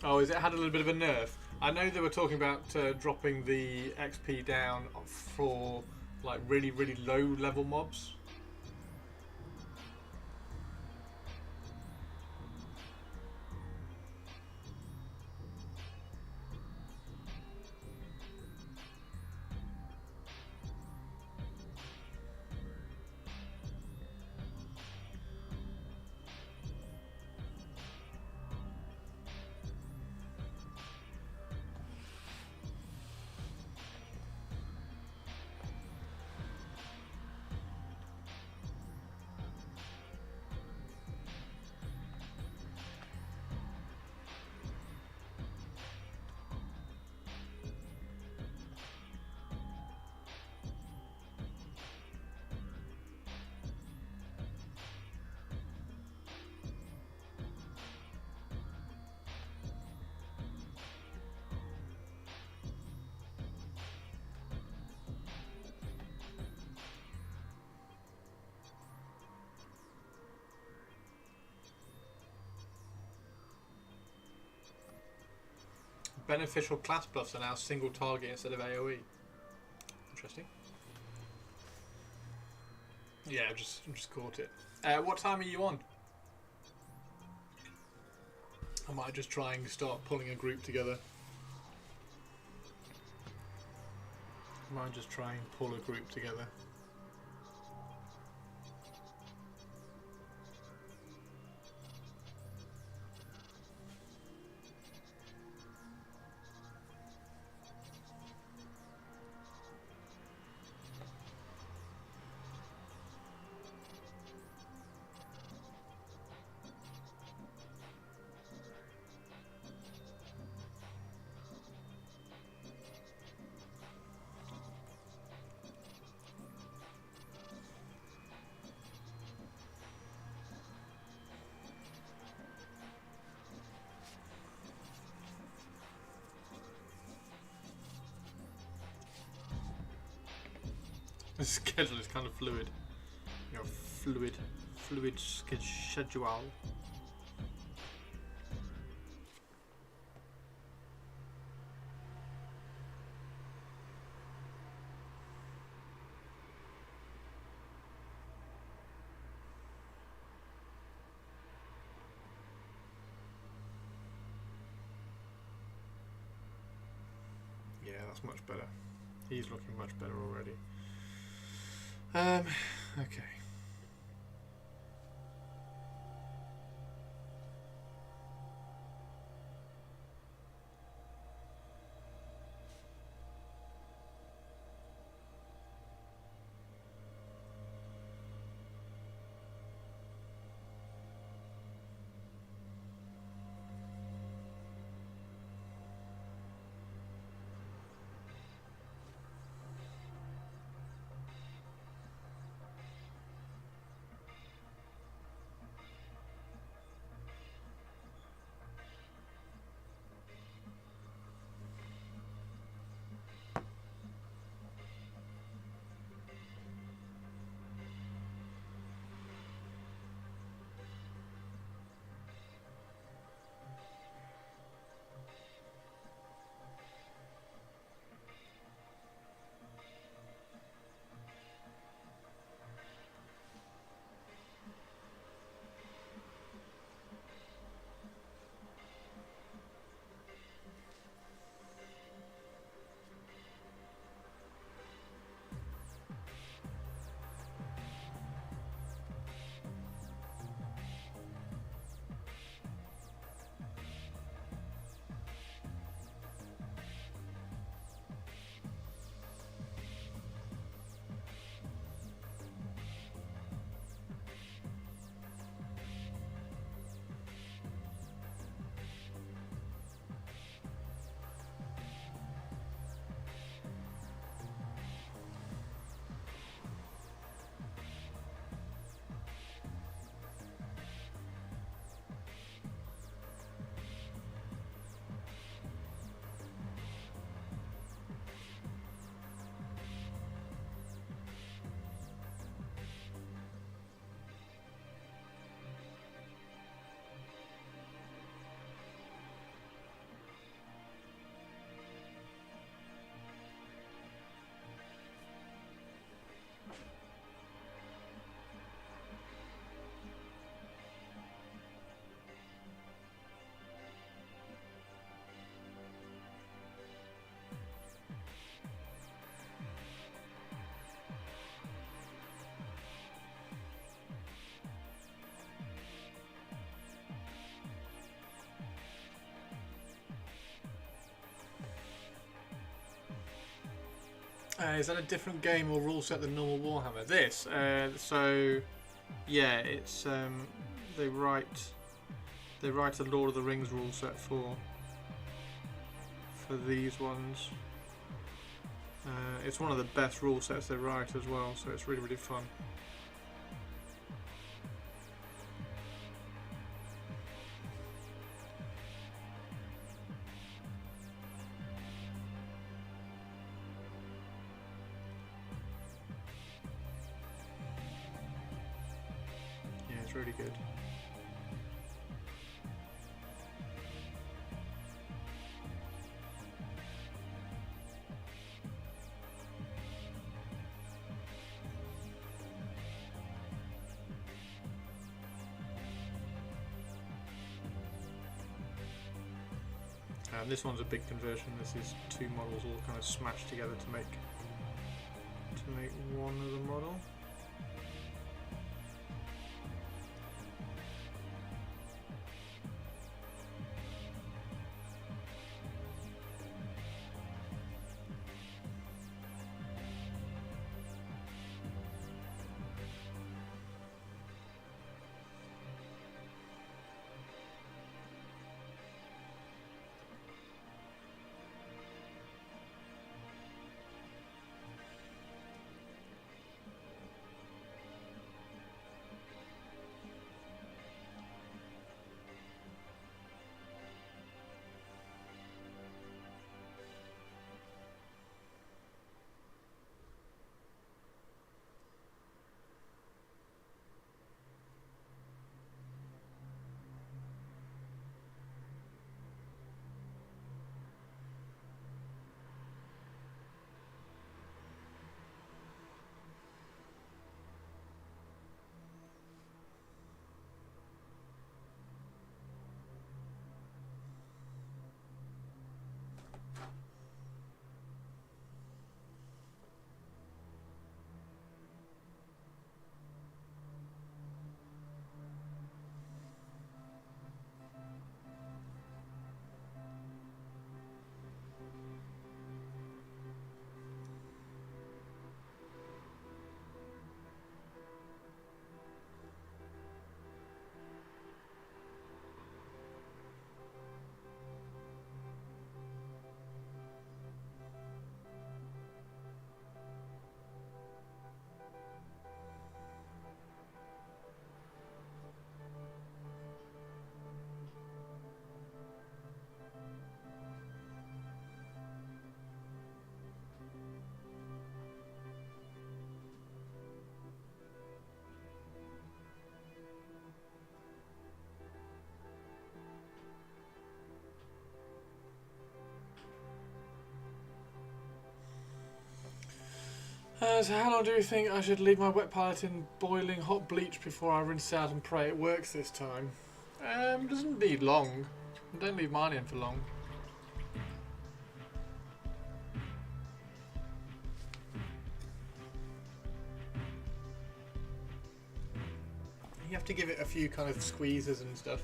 Oh, is it had a little bit of a nerf? I know they were talking about dropping the XP down for like really, really low level mobs. Beneficial class buffs are now single target instead of AoE. Interesting. Yeah, I just caught it. What time are you on? I might just try and start pulling a group together. I might just try and pull a group together. The schedule is kind of fluid. You know, fluid schedule. Yeah, that's much better. He's looking much better already. Okay. Is that a different game or rule set than normal Warhammer? This, so yeah, it's they write a Lord of the Rings rule set for these ones. It's one of the best rule sets they write as well, so it's really fun. Yeah, it's really good. This one's a big conversion. This is two models all kind of smashed together to make one other model. So how long do you think I should leave my wet palette in boiling hot bleach before I rinse it out and pray it works this time? Doesn't need long. Don't leave mine in for long. You have to give it a few kind of squeezes and stuff.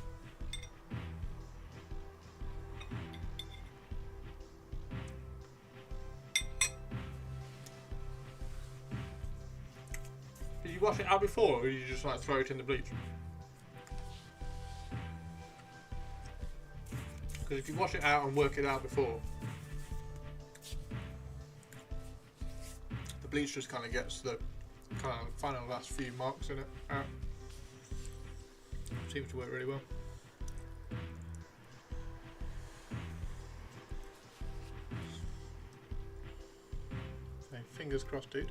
Did you wash it out before, or did you just like throw it in the bleach? Because if you wash it out and work it out before, the bleach just kind of gets the kind of final last few marks in it out. Seems to work really well. So, fingers crossed, dude.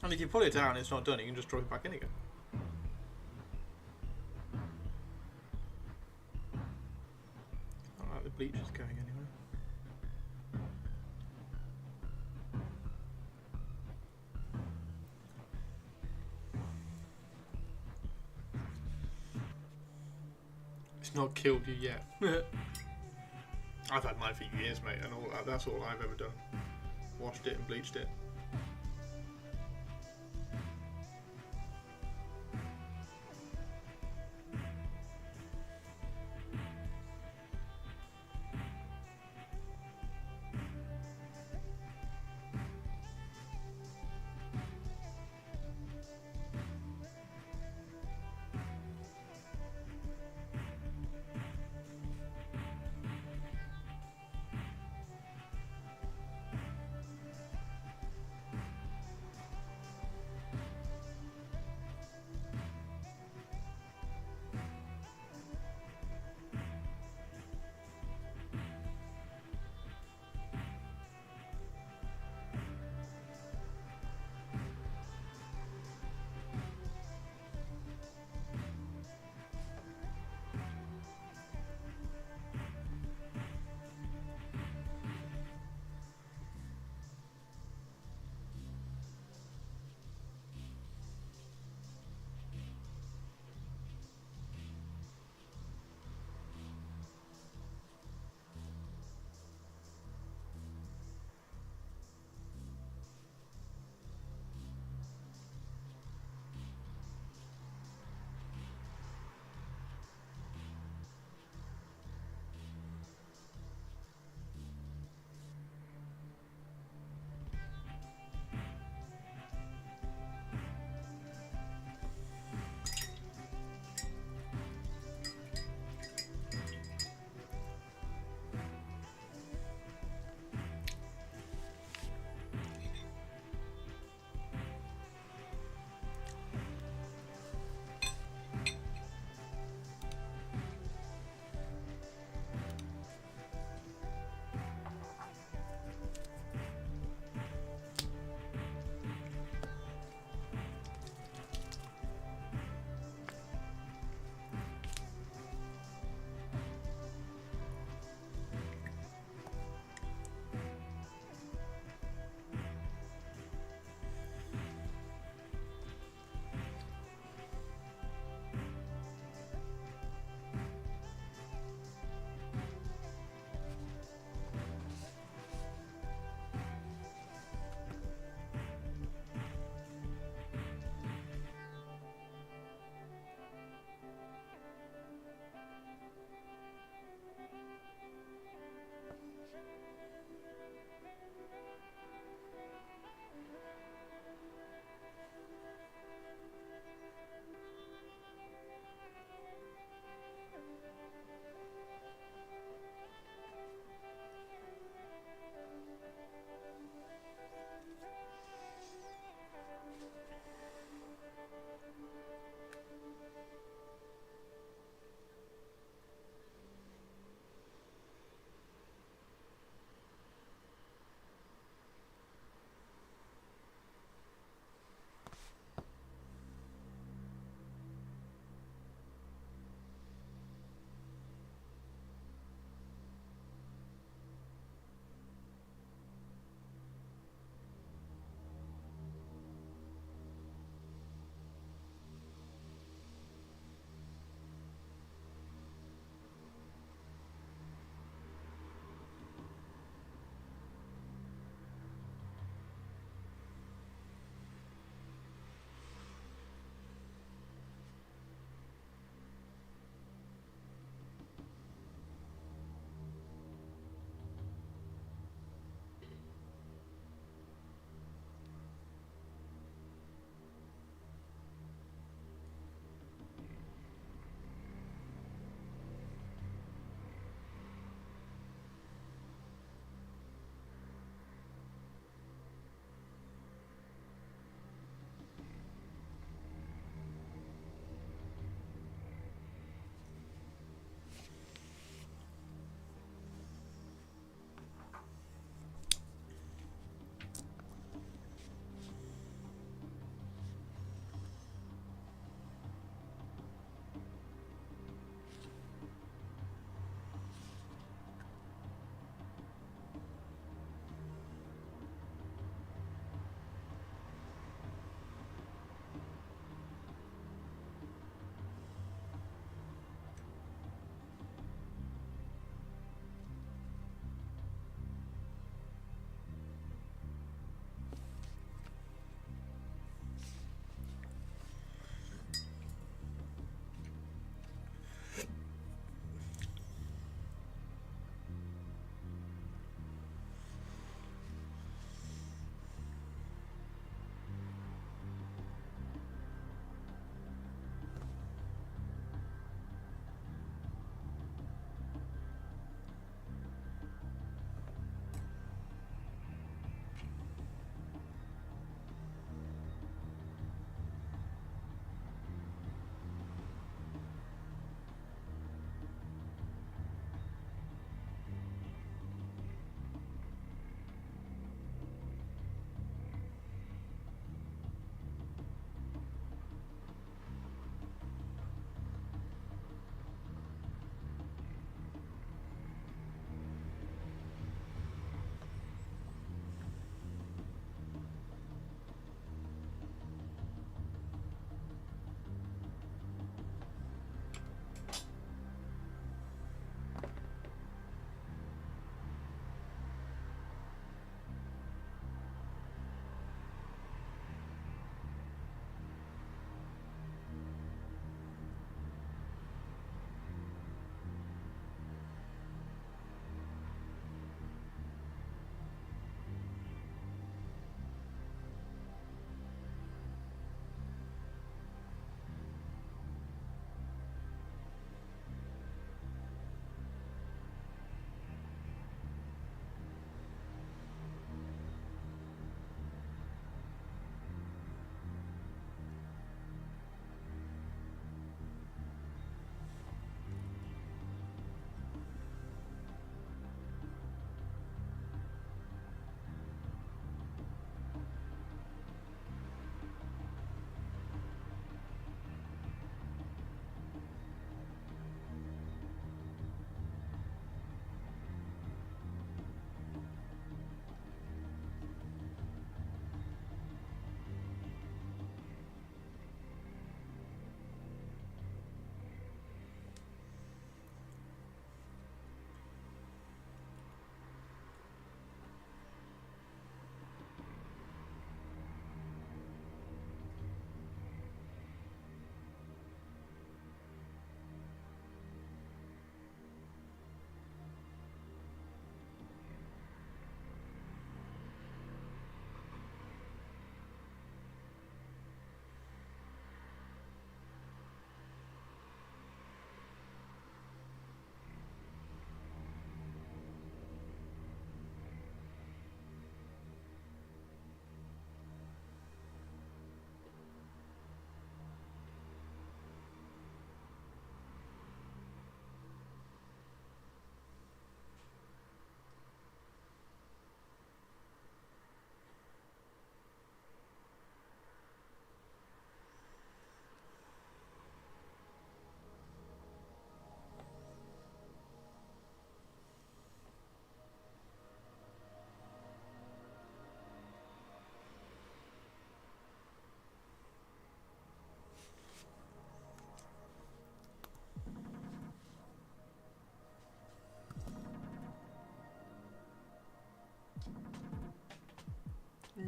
And if you pull it down and it's not done, you can just drop it back in again. Not like the bleach is going anywhere. not killed you yet. I've had mine for years, mate, and all that's all I've ever done. Washed it and bleached it.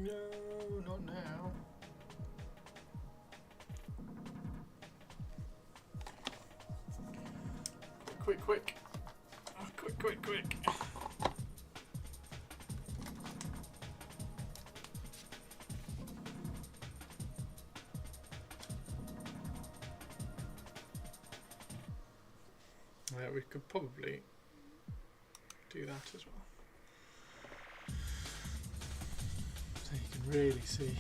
No, not now. Quick, quick. Oh, quick, quick, quick. Yeah, we could probably do that as well. So you can really see.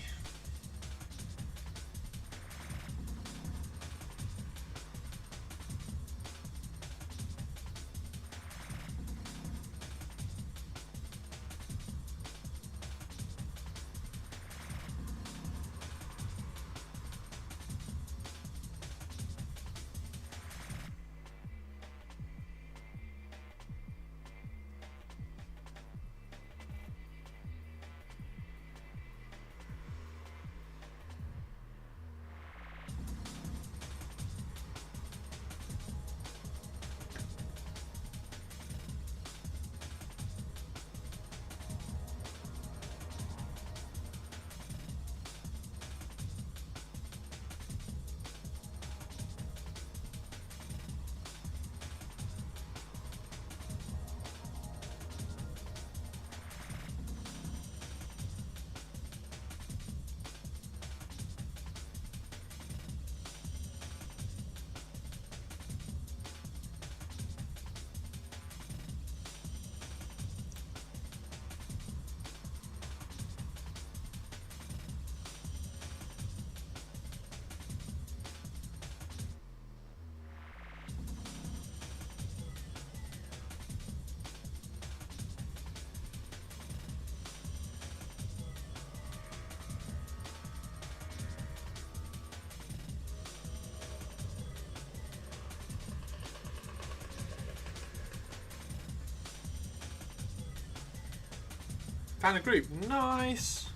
Found a group. Nice.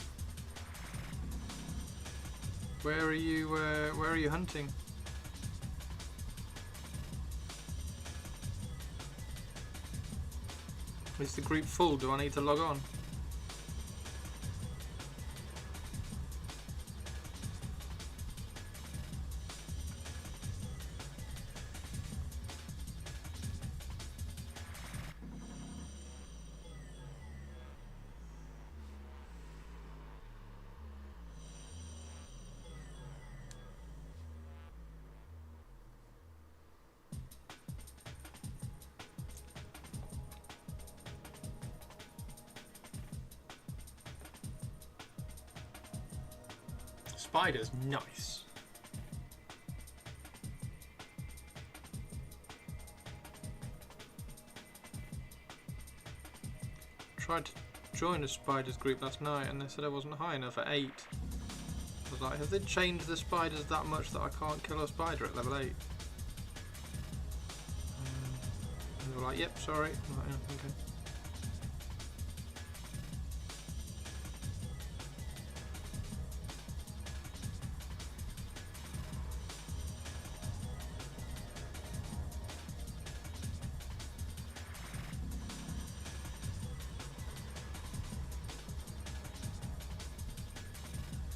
Where are you? Where are you hunting? Is the group full? Do I need to log on? Spiders, nice. Tried to join a spiders group last night and they said I wasn't high enough at 8. I was like, have they changed the spiders that much that I can't kill a spider at level 8? And they were like, yep, sorry. I'm like, yeah, okay.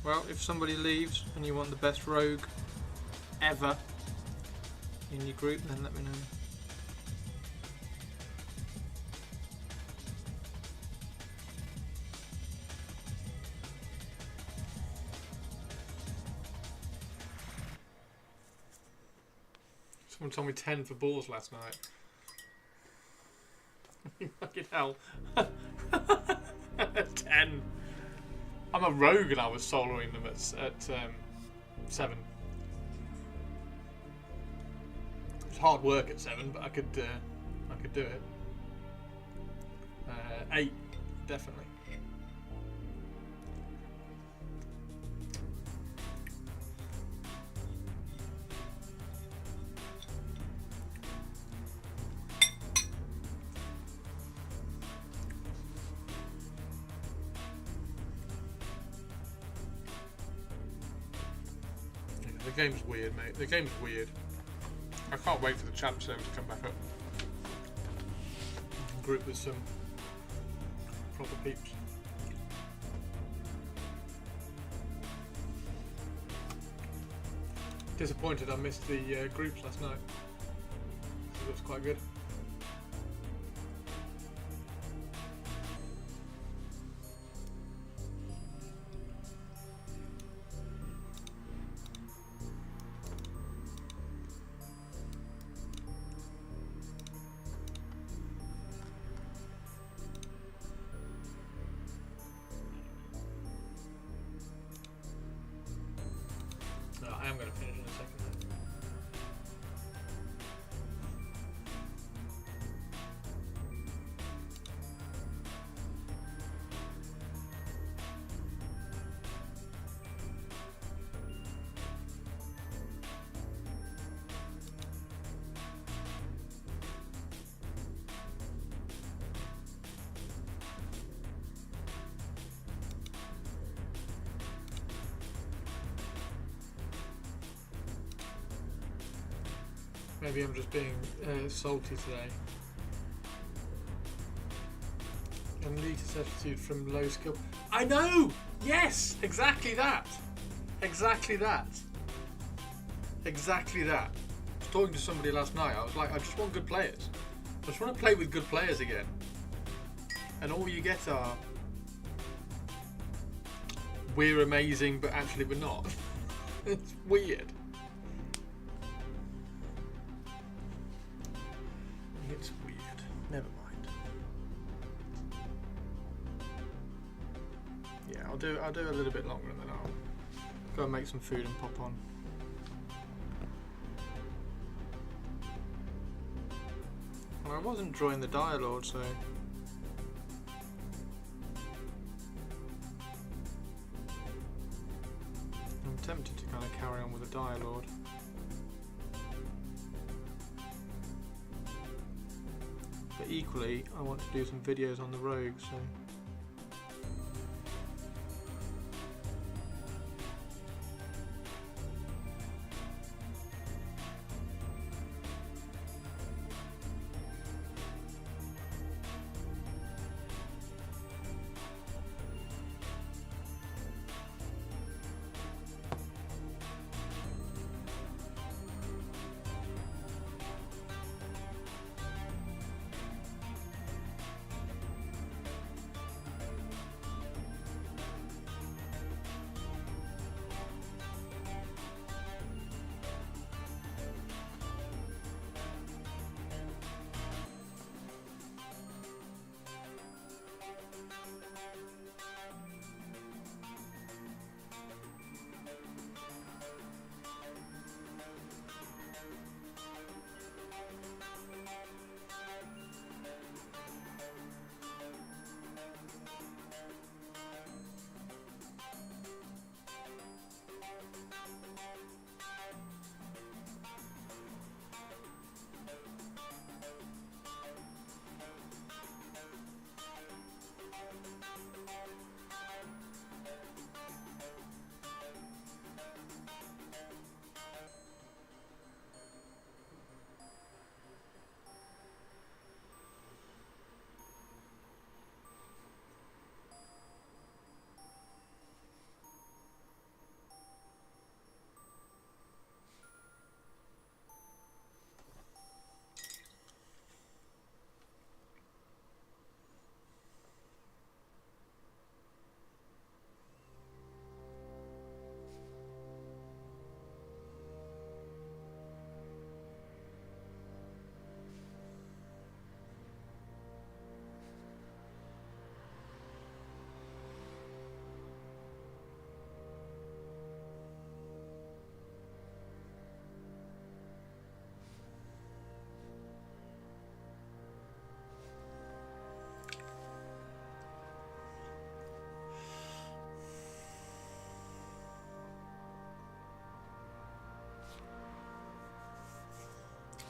Well, if somebody leaves and you want the best rogue ever in your group, then let me know. Someone told me 10 for boars last night. Fucking hell. 10. I'm a rogue and I was soloing them at 7. It was hard work at 7, but I could do it. 8, definitely. The game's weird, mate. The game's weird. I can't wait for the champ server to come back up. Group with some proper peeps. Disappointed I missed the groups last night. It looks quite good. I am going to finish in a second. Maybe I'm just being salty today. Elitist attitude from low skill. I know! Yes! Exactly that! Exactly that. Exactly that. I was talking to somebody last night. I was like, I just want good players. I just want to play with good players again. And all you get are, we're amazing, but actually we're not. It's weird. It's weird. Never mind. Yeah, I'll do a little bit longer and then I'll go and make some food and pop on. Well, I wasn't drawing the dialogue, so I'm tempted to kind of carry on with the dialogue. But equally, I want to do some videos on the rogue, so.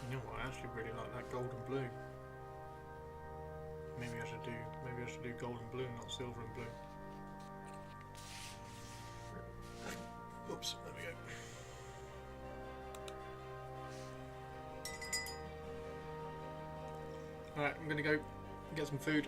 You know what? I actually really like that gold and blue. Maybe I should do gold and blue, not silver and blue. Oops, there we go. Alright, I'm gonna go get some food.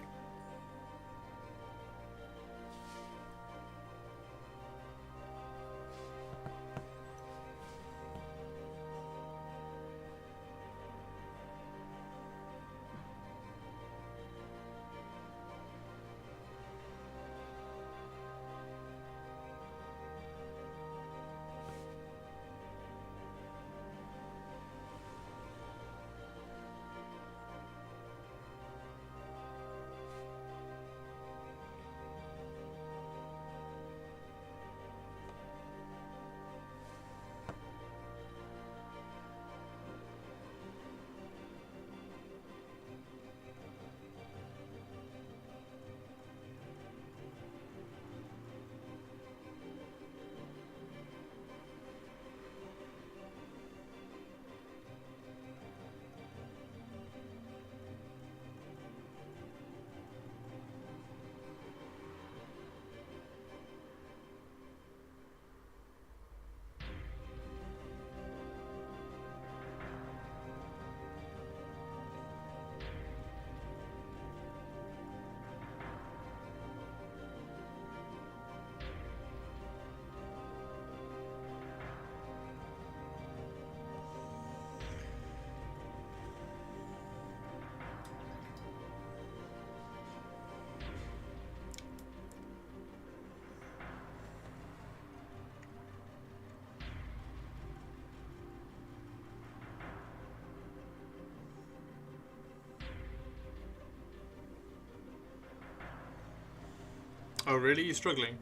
Oh really? You're struggling?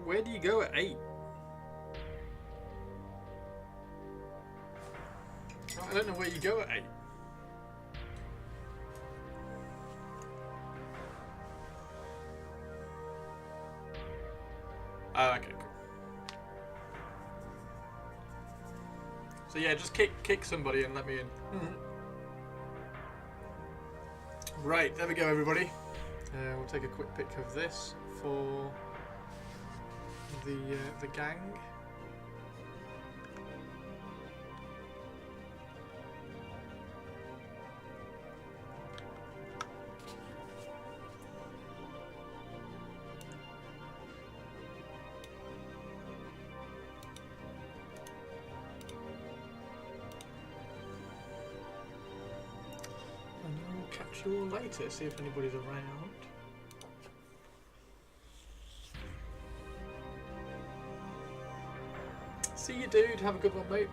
Where do you go at 8? I don't know where you go at 8. Okay, cool. So yeah, just kick somebody and let me in. Right, there we go, everybody. We'll take a quick pic of this for the gang. And I'll catch you all later, see if anybody's around. See you, dude. Have a good one, mate.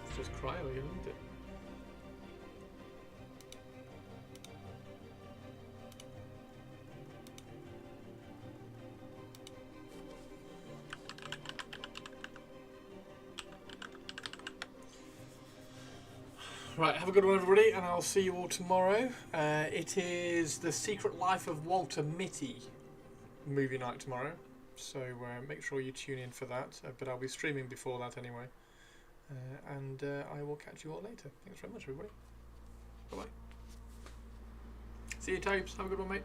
It's just cryo again, isn't it? Right, have a good one, everybody, and I'll see you all tomorrow. It is The Secret Life of Walter Mitty movie night tomorrow, so make sure you tune in for that. But I'll be streaming before that anyway. And I will catch you all later. Thanks very much, everybody. Bye-bye. See you, Tobes. Have a good one, mate.